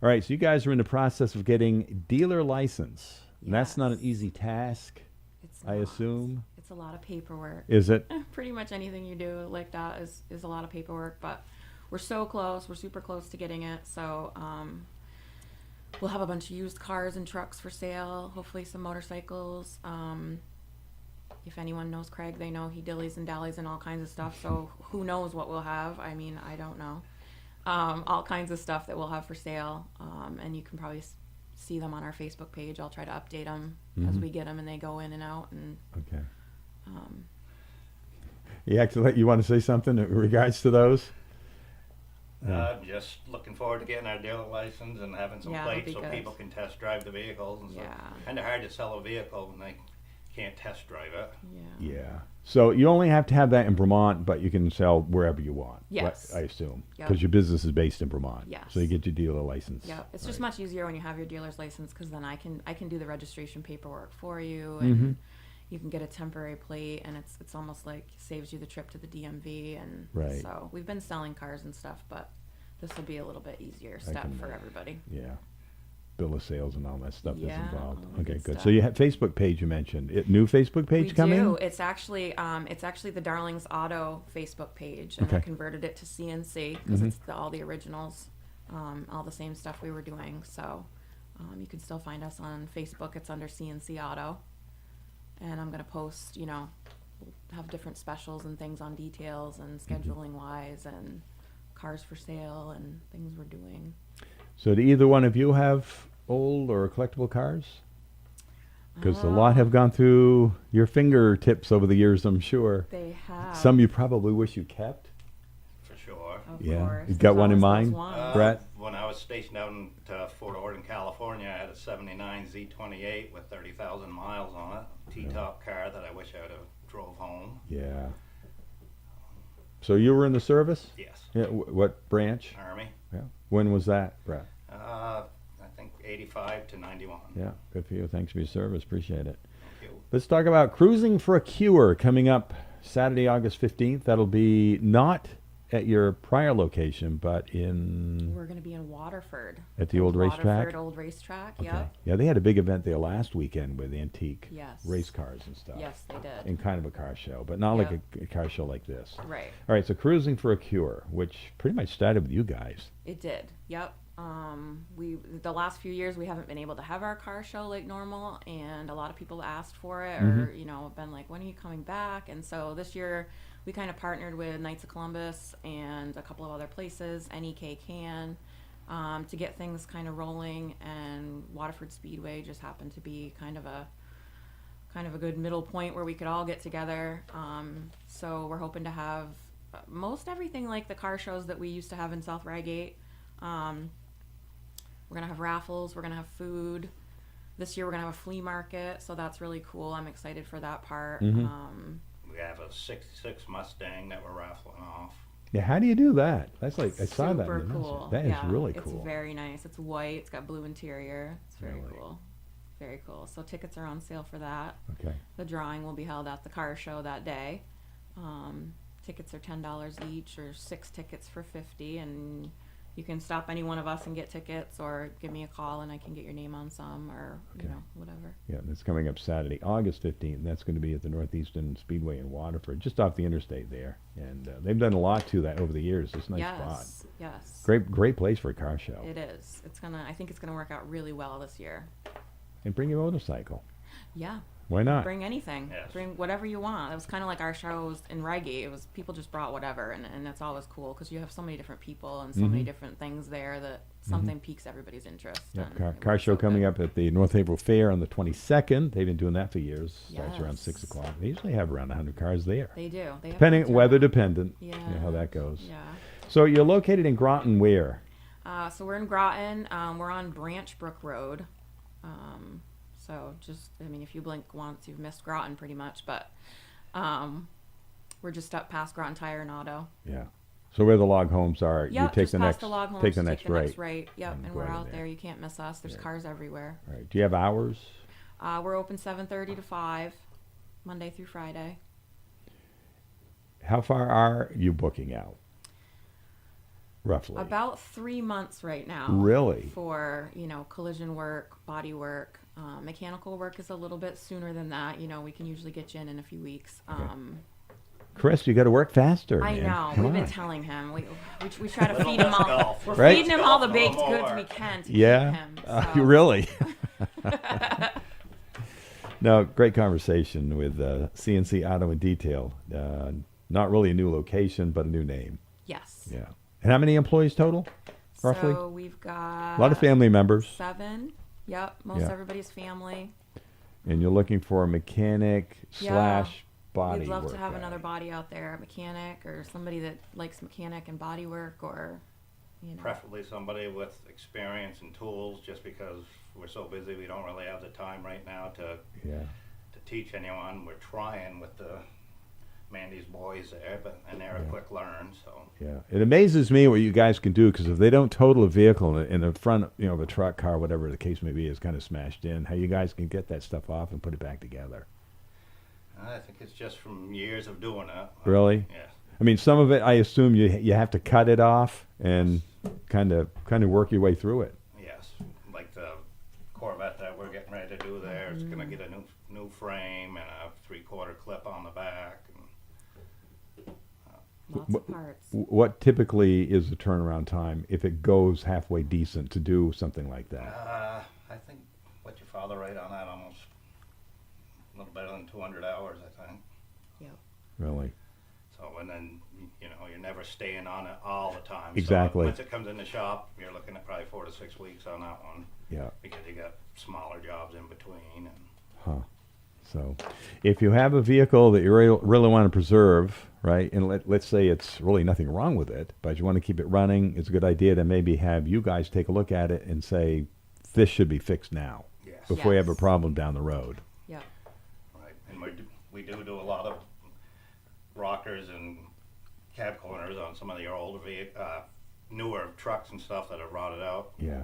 All right, so you guys are in the process of getting dealer license. And that's not an easy task, I assume. It's a lot of paperwork. Is it? Pretty much anything you do like that is a lot of paperwork, but we're so close. We're super close to getting it. So we'll have a bunch of used cars and trucks for sale, hopefully some motorcycles. If anyone knows Craig, they know he dillies and dallies and all kinds of stuff. So who knows what we'll have? I mean, I don't know. All kinds of stuff that we'll have for sale. And you can probably see them on our Facebook page. I'll try to update them as we get them and they go in and out. And okay. You want to say something in regards to those? Just looking forward to getting our dealer license and having some Yeah, plates that'd so be good. people can test drive the vehicles and stuff. Yeah. Kind of hard to sell a vehicle when they can't test drive it. Yeah. So you only have to have that in Vermont, but you can sell wherever you want. Yes. I assume. Yep. Because your business is based in Vermont. Yes. So you get your dealer license. Yeah, it's just much easier when you have your dealer's license because then I can do the registration paperwork for you and Mhm. you can get a temporary plate and it's almost like saves you the trip to the DMV and Right. so we've been selling cars and stuff, but this will be a little bit easier I step can- for everybody. Yeah. Bill of sales and all that stuff that's Yeah, involved. all the Okay, good good. stuff. So you have Facebook page you mentioned. New Facebook page We coming? do. It's actually the Darlings Auto Facebook page, and I Okay. converted it to CNC because Mhm. it's all the originals, all the same stuff we were doing. So you can still find us on Facebook. It's under CNC Auto, and I'm gonna post. We'll have different specials and things on details and scheduling wise and cars for sale and things we're doing. So do either one of you have old or collectible cars? Because a lot have gone through your fingertips over the years, I'm sure. They have. Some you probably wish you kept. For sure. Of Yeah. course. You got one in There's always mind, one. Brett? When I was stationed out in Fort Orden, California, I had a 79 Z28 with 30,000 miles on it. T-top car that I wish I would have drove home. Yeah. So you were in the service? Yes. Yeah. What branch? Army. Yeah. When was that, Brett? I think 85 to 91. Yeah. Good for you. Thanks for your service. Appreciate it. Thank you. Let's talk about Cruising for a Cure coming up Saturday, August 15th. That'll be not at your prior location, but in... We're going to be in Waterford. At the old racetrack? Waterford Old Racetrack, Okay. yep. Yeah, they had a big event there last weekend with antique Yes. race cars and stuff. Yes, they did. And kind of a car show, but not like a car show like this. Right. All right, so Cruising for a Cure, which pretty much started with you guys. It did, yep. The last few years we haven't been able to have our car show like normal, and a lot of people asked for it, or been like, when are you coming back? And so this year we kind of partnered with Knights of Columbus and a couple of other places, NEK Can, to get things kind of rolling, and Waterford Speedway just happened to be kind of a good middle point where we could all get together. So we're hoping to have most everything like the car shows that we used to have in South Reigate. We're going to have raffles, we're going to have food. This year we're going to have a flea market, so that's really cool. I'm excited for that part. We have a 66 Mustang that we're raffling off. Yeah, how do you do that? That's like, I saw that. Super in the cool. message. That is really cool. It's very nice. It's white. It's got blue interior. It's very cool. Very cool. So tickets are on sale for that. Okay. The drawing will be held at the car show that day. Tickets are $10 each, or 6 tickets for $50, and you can stop any one of us and get tickets, or give me a call and I can get your name on some, or whatever. Yeah, that's coming up Saturday, August 15th. And that's going to be at the Northeastern Speedway in Waterford, just off the interstate there. And they've done a lot to that over the years. It's a nice spot. Yes. Great place for a car show. It is. I think it's gonna work out really well this year. And bring your motorcycle. Yeah. Why not? Bring anything. Yes. Bring whatever you want. It was kind of like our shows in Reigate. It was people just brought whatever, and that's always cool because you have so many different people and so many different things there that something piques everybody's interest. Yeah, and car show coming up at the North Haverhill Fair on the 22nd. They've been doing that for years. Starts around 6 o'clock. They usually have around 100 cars there. They do. They have Depending, weather dependent. Yeah. You know how that goes. Yeah. So you're located in Groton where? So we're in Groton. We're on Branch Brook Road. So if you blink once, you've missed Groton pretty much. But we're just up past Groton Tire and Auto. Yeah. So where the log homes are, Yep, you take just the past next, the log homes, take the next next right. right. Yep, and go we're right in out there. there. You can't miss us. There's cars everywhere. All right. Do you have hours? We're open 7:30 to 5, Monday through Friday. How far are you booking out? Roughly. About 3 months right now. Really? For collision work, body work, mechanical work is a little bit sooner than that. We can usually get you in a few weeks. Chris, you got to work faster. I man. know. Come We've been on. telling him. We try to feed him all. We're Right? feeding him all the baked goods we can to keep him. So. Really? No, great conversation with CNC Auto and Detail. Not really a new location, but a new name. Yes. Yeah. And how many employees total, roughly? So we've got a lot of family members. 7. Yep. Most everybody's family. And you're looking for a mechanic slash body We'd love work to have guy. another body out there, a mechanic or somebody that likes mechanic and body work, or Preferably somebody with experience and tools, just because we're so busy we don't really have the time right now to teach anyone. We're trying with the Mandy's boys there, and they're a quick learn. So Yeah, it amazes me what you guys can do, because if they don't total a vehicle in the front, of a truck, car, whatever the case may be, is kind of smashed in, how you guys can get that stuff off and put it back together. I think it's just from years of doing it. Really? Yeah. I mean, some of it, I assume you have to cut it off and kind of work your way through it. Yes, like the Corvette that we're getting ready to do there, it's going to get a new frame and a 3/4 clip on the back. Lots of parts. What typically is the turnaround time if it goes halfway decent to do something like that? I think what your father right on that, almost a little better than 200 hours, I think. Yep. Really? So, and then you're never staying on it all the time. Exactly. So once it comes in the shop, you're looking at probably 4 to 6 weeks on that one. Yeah. Because you got smaller jobs in between. And Huh. So, if you have a vehicle that you really want to preserve, right, and let's say it's really nothing wrong with it, but you want to keep it running, it's a good idea to maybe have you guys take a look at it and say, this should be fixed now before you have a problem down the road. Yeah. Right. And we do a lot of rockers and cab corners on some of the older newer trucks and stuff that are rotted out. Yeah.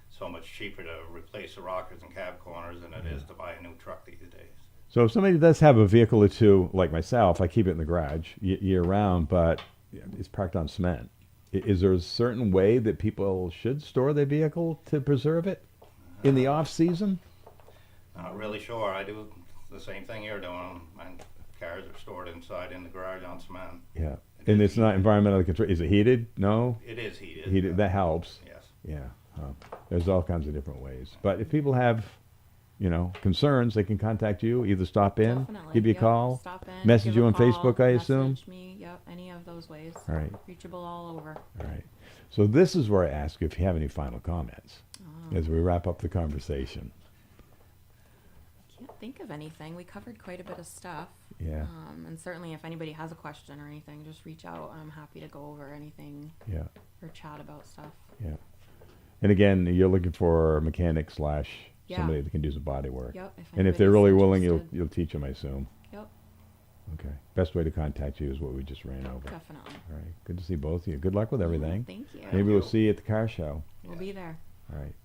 So much cheaper to replace the rockers and cab corners than it is to buy a new truck these days. So if somebody does have a vehicle or two, like myself, I keep it in the garage year round, but it's parked on cement. Is there a certain way that people should store their vehicle to preserve it in the off season? Not really sure. I do the same thing you're doing. My cars are stored inside in the garage on cement. Yeah. And it's not environmentally controlled. Is it heated? No? It is heated. Heated. That helps. Yes. Yeah. There's all kinds of different ways. But if people have, concerns, they can contact you. Either stop in, Definitely. give you a call, Stop in, message give you a on call, Facebook, I assume. Message me. Yep. Any of those ways. All right. Reachable all over. All right. So this is where I ask you if you have any final comments as we wrap up the conversation. Can't think of anything. We covered quite a bit of stuff. Yeah. And certainly if anybody has a question or anything, just reach out. I'm happy to go over anything. Yeah. Or chat about stuff. Yeah. And again, you're looking for a mechanic / somebody Yeah. that can do some body work. Yep, if And if they're really anybody's willing, interested. you'll teach them, I assume. Yep. Okay. Best way to contact you is what we just ran over. Definitely. All right. Good to see both of you. Good luck with everything. Thank you. Maybe we'll see you at the car show. We'll be there. All right.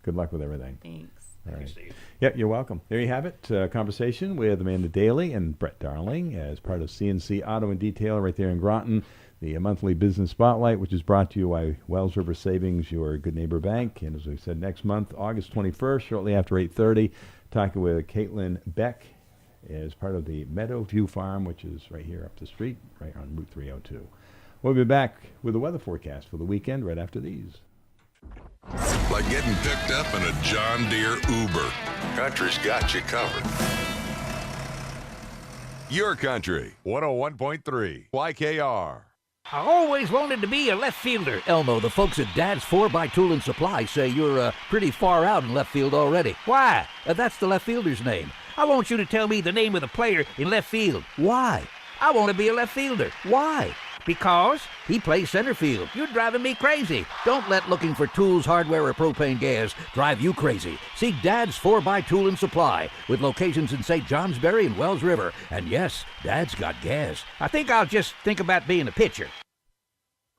Good luck with everything. Thanks. All right. Thank you, Steve. Yeah, you're welcome. There you have it. Conversation with Amanda Dailey and Brett Darling as part of CNC Auto and Detail right there in Groton. The monthly business spotlight, which is brought to you by Wells River Savings, your good neighbor bank. And as we said, next month, August 21st, shortly after 8:30, talking with Caitlin Beck as part of the Meadowview Farm, which is right here up the street, right on Route 302. We'll be back with the weather forecast for the weekend right after these. Like getting picked up in a John Deere Uber. Country's got you covered. Your Country, 101.3 YKR. I always wanted to be a left fielder. Elmo, the folks at Dad's 4x Tool and Supply say you're pretty far out in left field already. Why? That's the left fielder's name. I want you to tell me the name of the player in left field. Why? I want to be a left fielder. Why? Because he plays center field. You're driving me crazy. Don't let looking for tools, hardware, or propane gas drive you crazy. See Dad's 4x Tool and Supply with locations in St. Johnsbury and Wells River. And yes, Dad's got gas. I think I'll just think about being a pitcher.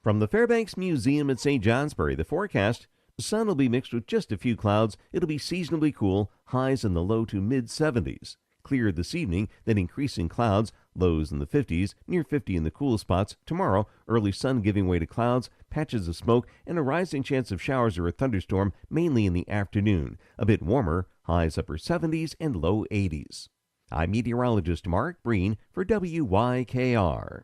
From the Fairbanks Museum at St. Johnsbury, the forecast: the sun will be mixed with just a few clouds. It'll be seasonably cool, highs in the low to mid-70s. Clear this evening, then increasing clouds, lows in the 50s, near 50 in the cool spots. Tomorrow, early sun giving way to clouds, patches of smoke, and a rising chance of showers or a thunderstorm, mainly in the afternoon. A bit warmer, highs upper 70s and low 80s. I'm meteorologist Mark Breen for WYKR.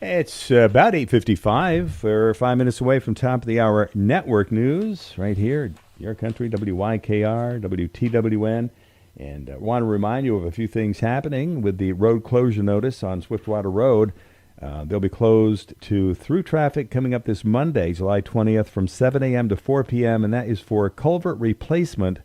It's about 8:55. We're 5 minutes away from top of the hour network news right here, Your Country, WYKR, WTWN. And I want to remind you of a few things happening with the road closure notice on Swiftwater Road. They'll be closed to through traffic coming up this Monday, July 20th, from 7 a.m. to 4 p.m., and that is for culvert replacement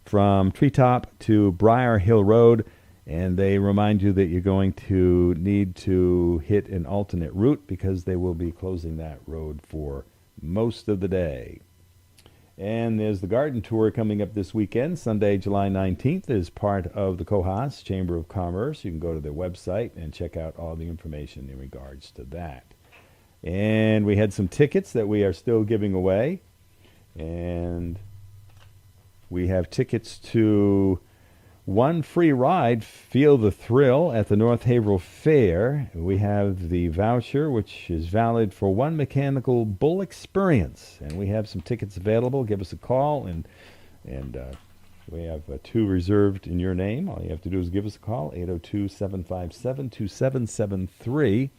from Treetop to Briar Hill Road. And they remind you that you're going to need to hit an alternate route because they will be closing that road for most of the day. And there's the garden tour coming up this weekend, Sunday, July 19th, as part of the Cohas Chamber of Commerce. You can go to their website and check out all the information in regards to that. And we had some tickets that we are still giving away. And we have tickets to one free ride, Feel the Thrill, at the North Haverhill Fair. We have the voucher, which is valid for one mechanical bull experience. And we have some tickets available. Give us a call, and we have two reserved in your name. All you have to do is give us a call, 802-757-2773.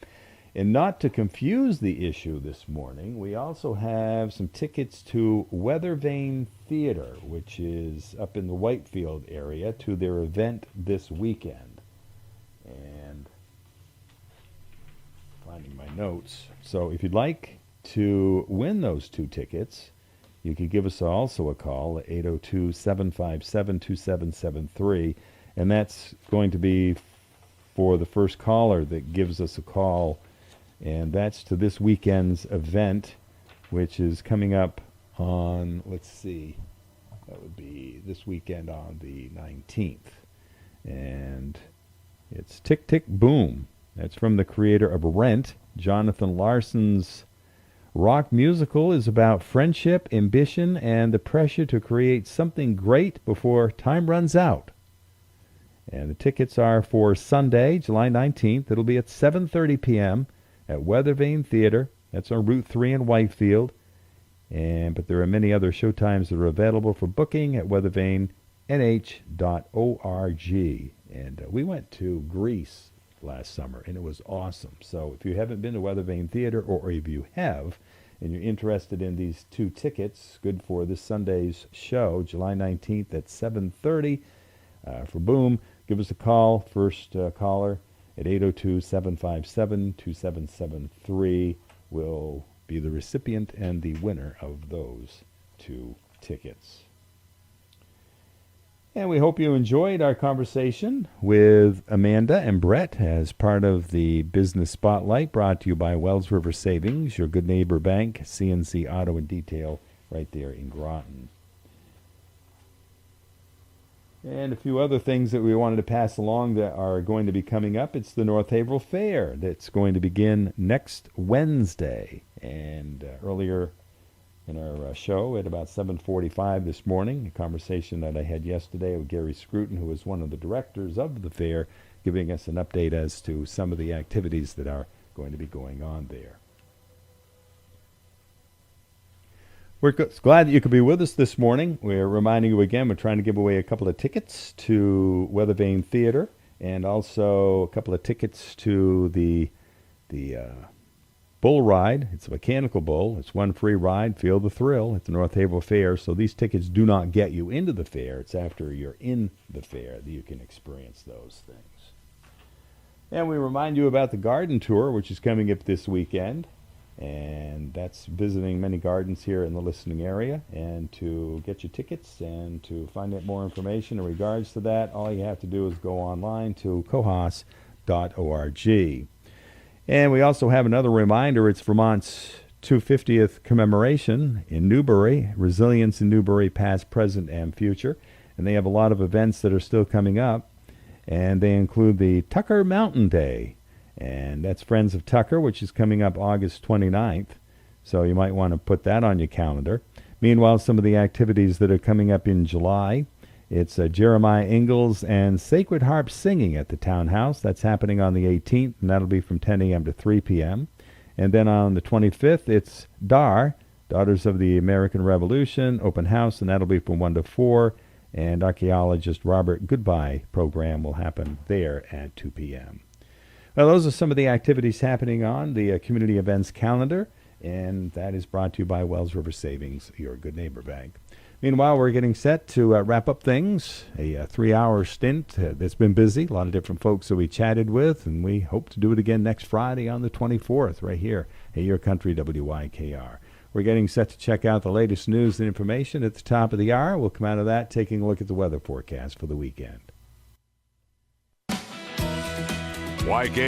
And not to confuse the issue this morning, we also have some tickets to Weather Vane Theater, which is up in the Whitefield area, to their event this weekend. And finding my notes. So if you'd like to win those 2 tickets, you could give us also a call at 802-757-2773, and that's going to be for the first caller that gives us a call, and that's to this weekend's event, which is coming up on, let's see, that would be this weekend on the 19th. And it's Tick Tick Boom. That's from the creator of Rent. Jonathan Larson's rock musical is about friendship, ambition, and the pressure to create something great before time runs out. And the tickets are for Sunday, July 19th. It'll be at 7:30 p.m. at Weathervane Theater. That's on Route 3 in Whitefield. But there are many other showtimes that are available for booking at weathervanenh.org. And we went to Greece last summer, and it was awesome. So if you haven't been to Weathervane Theater, or if you have, and you're interested in these 2 tickets, good for this Sunday's show, July 19th at 7:30 for Boom, give us a call, first caller, at 802-757-2773 will be the recipient and the winner of those 2 tickets. And we hope you enjoyed our conversation with Amanda and Brett as part of the Business Spotlight, brought to you by Wells River Savings, your good neighbor bank, CNC Auto and Detail, right there in Groton. And a few other things that we wanted to pass along that are going to be coming up. It's the North Haverhill Fair that's going to begin next Wednesday. And earlier in our show at about 7:45 this morning, a conversation that I had yesterday with Gary Scruton, who is one of the directors of the fair, giving us an update as to some of the activities that are going to be going on there. We're glad that you could be with us this morning. We're reminding you again, we're trying to give away a couple of tickets to Weathervane Theater, and also a couple of tickets to the bull ride. It's a mechanical bull. It's one free ride. Feel the thrill at the North Haverhill Fair. So these tickets do not get you into the fair. It's after you're in the fair that you can experience those things. And we remind you about the garden tour, which is coming up this weekend. And that's visiting many gardens here in the listening area. And to get your tickets and to find out more information in regards to that, all you have to do is go online to cohas.org. And we also have another reminder. It's Vermont's 250th commemoration in Newbury, Resilience in Newbury, past, present, and future. And they have a lot of events that are still coming up. And they include the Tucker Mountain Day. And that's Friends of Tucker, which is coming up August 29th. So you might want to put that on your calendar. Meanwhile, some of the activities that are coming up in July, it's Jeremiah Ingalls and Sacred Harp Singing at the Townhouse. That's happening on the 18th, and that'll be from 10 a.m. to 3 p.m. And then on the 25th, it's DAR, Daughters of the American Revolution, open house, and that'll be from 1 to 4. And archaeologist Robert Goodbye program will happen there at 2 p.m. Well, those are some of the activities happening on the community events calendar, and that is brought to you by Wells River Savings, your good neighbor bank. Meanwhile, we're getting set to wrap up things, a 3-hour stint that's been busy, a lot of different folks that we chatted with, and we hope to do it again next Friday on the 24th right here at Your Country WYKR. We're getting set to check out the latest news and information at the top of the hour. We'll come out of that taking a look at the weather forecast for the weekend. YK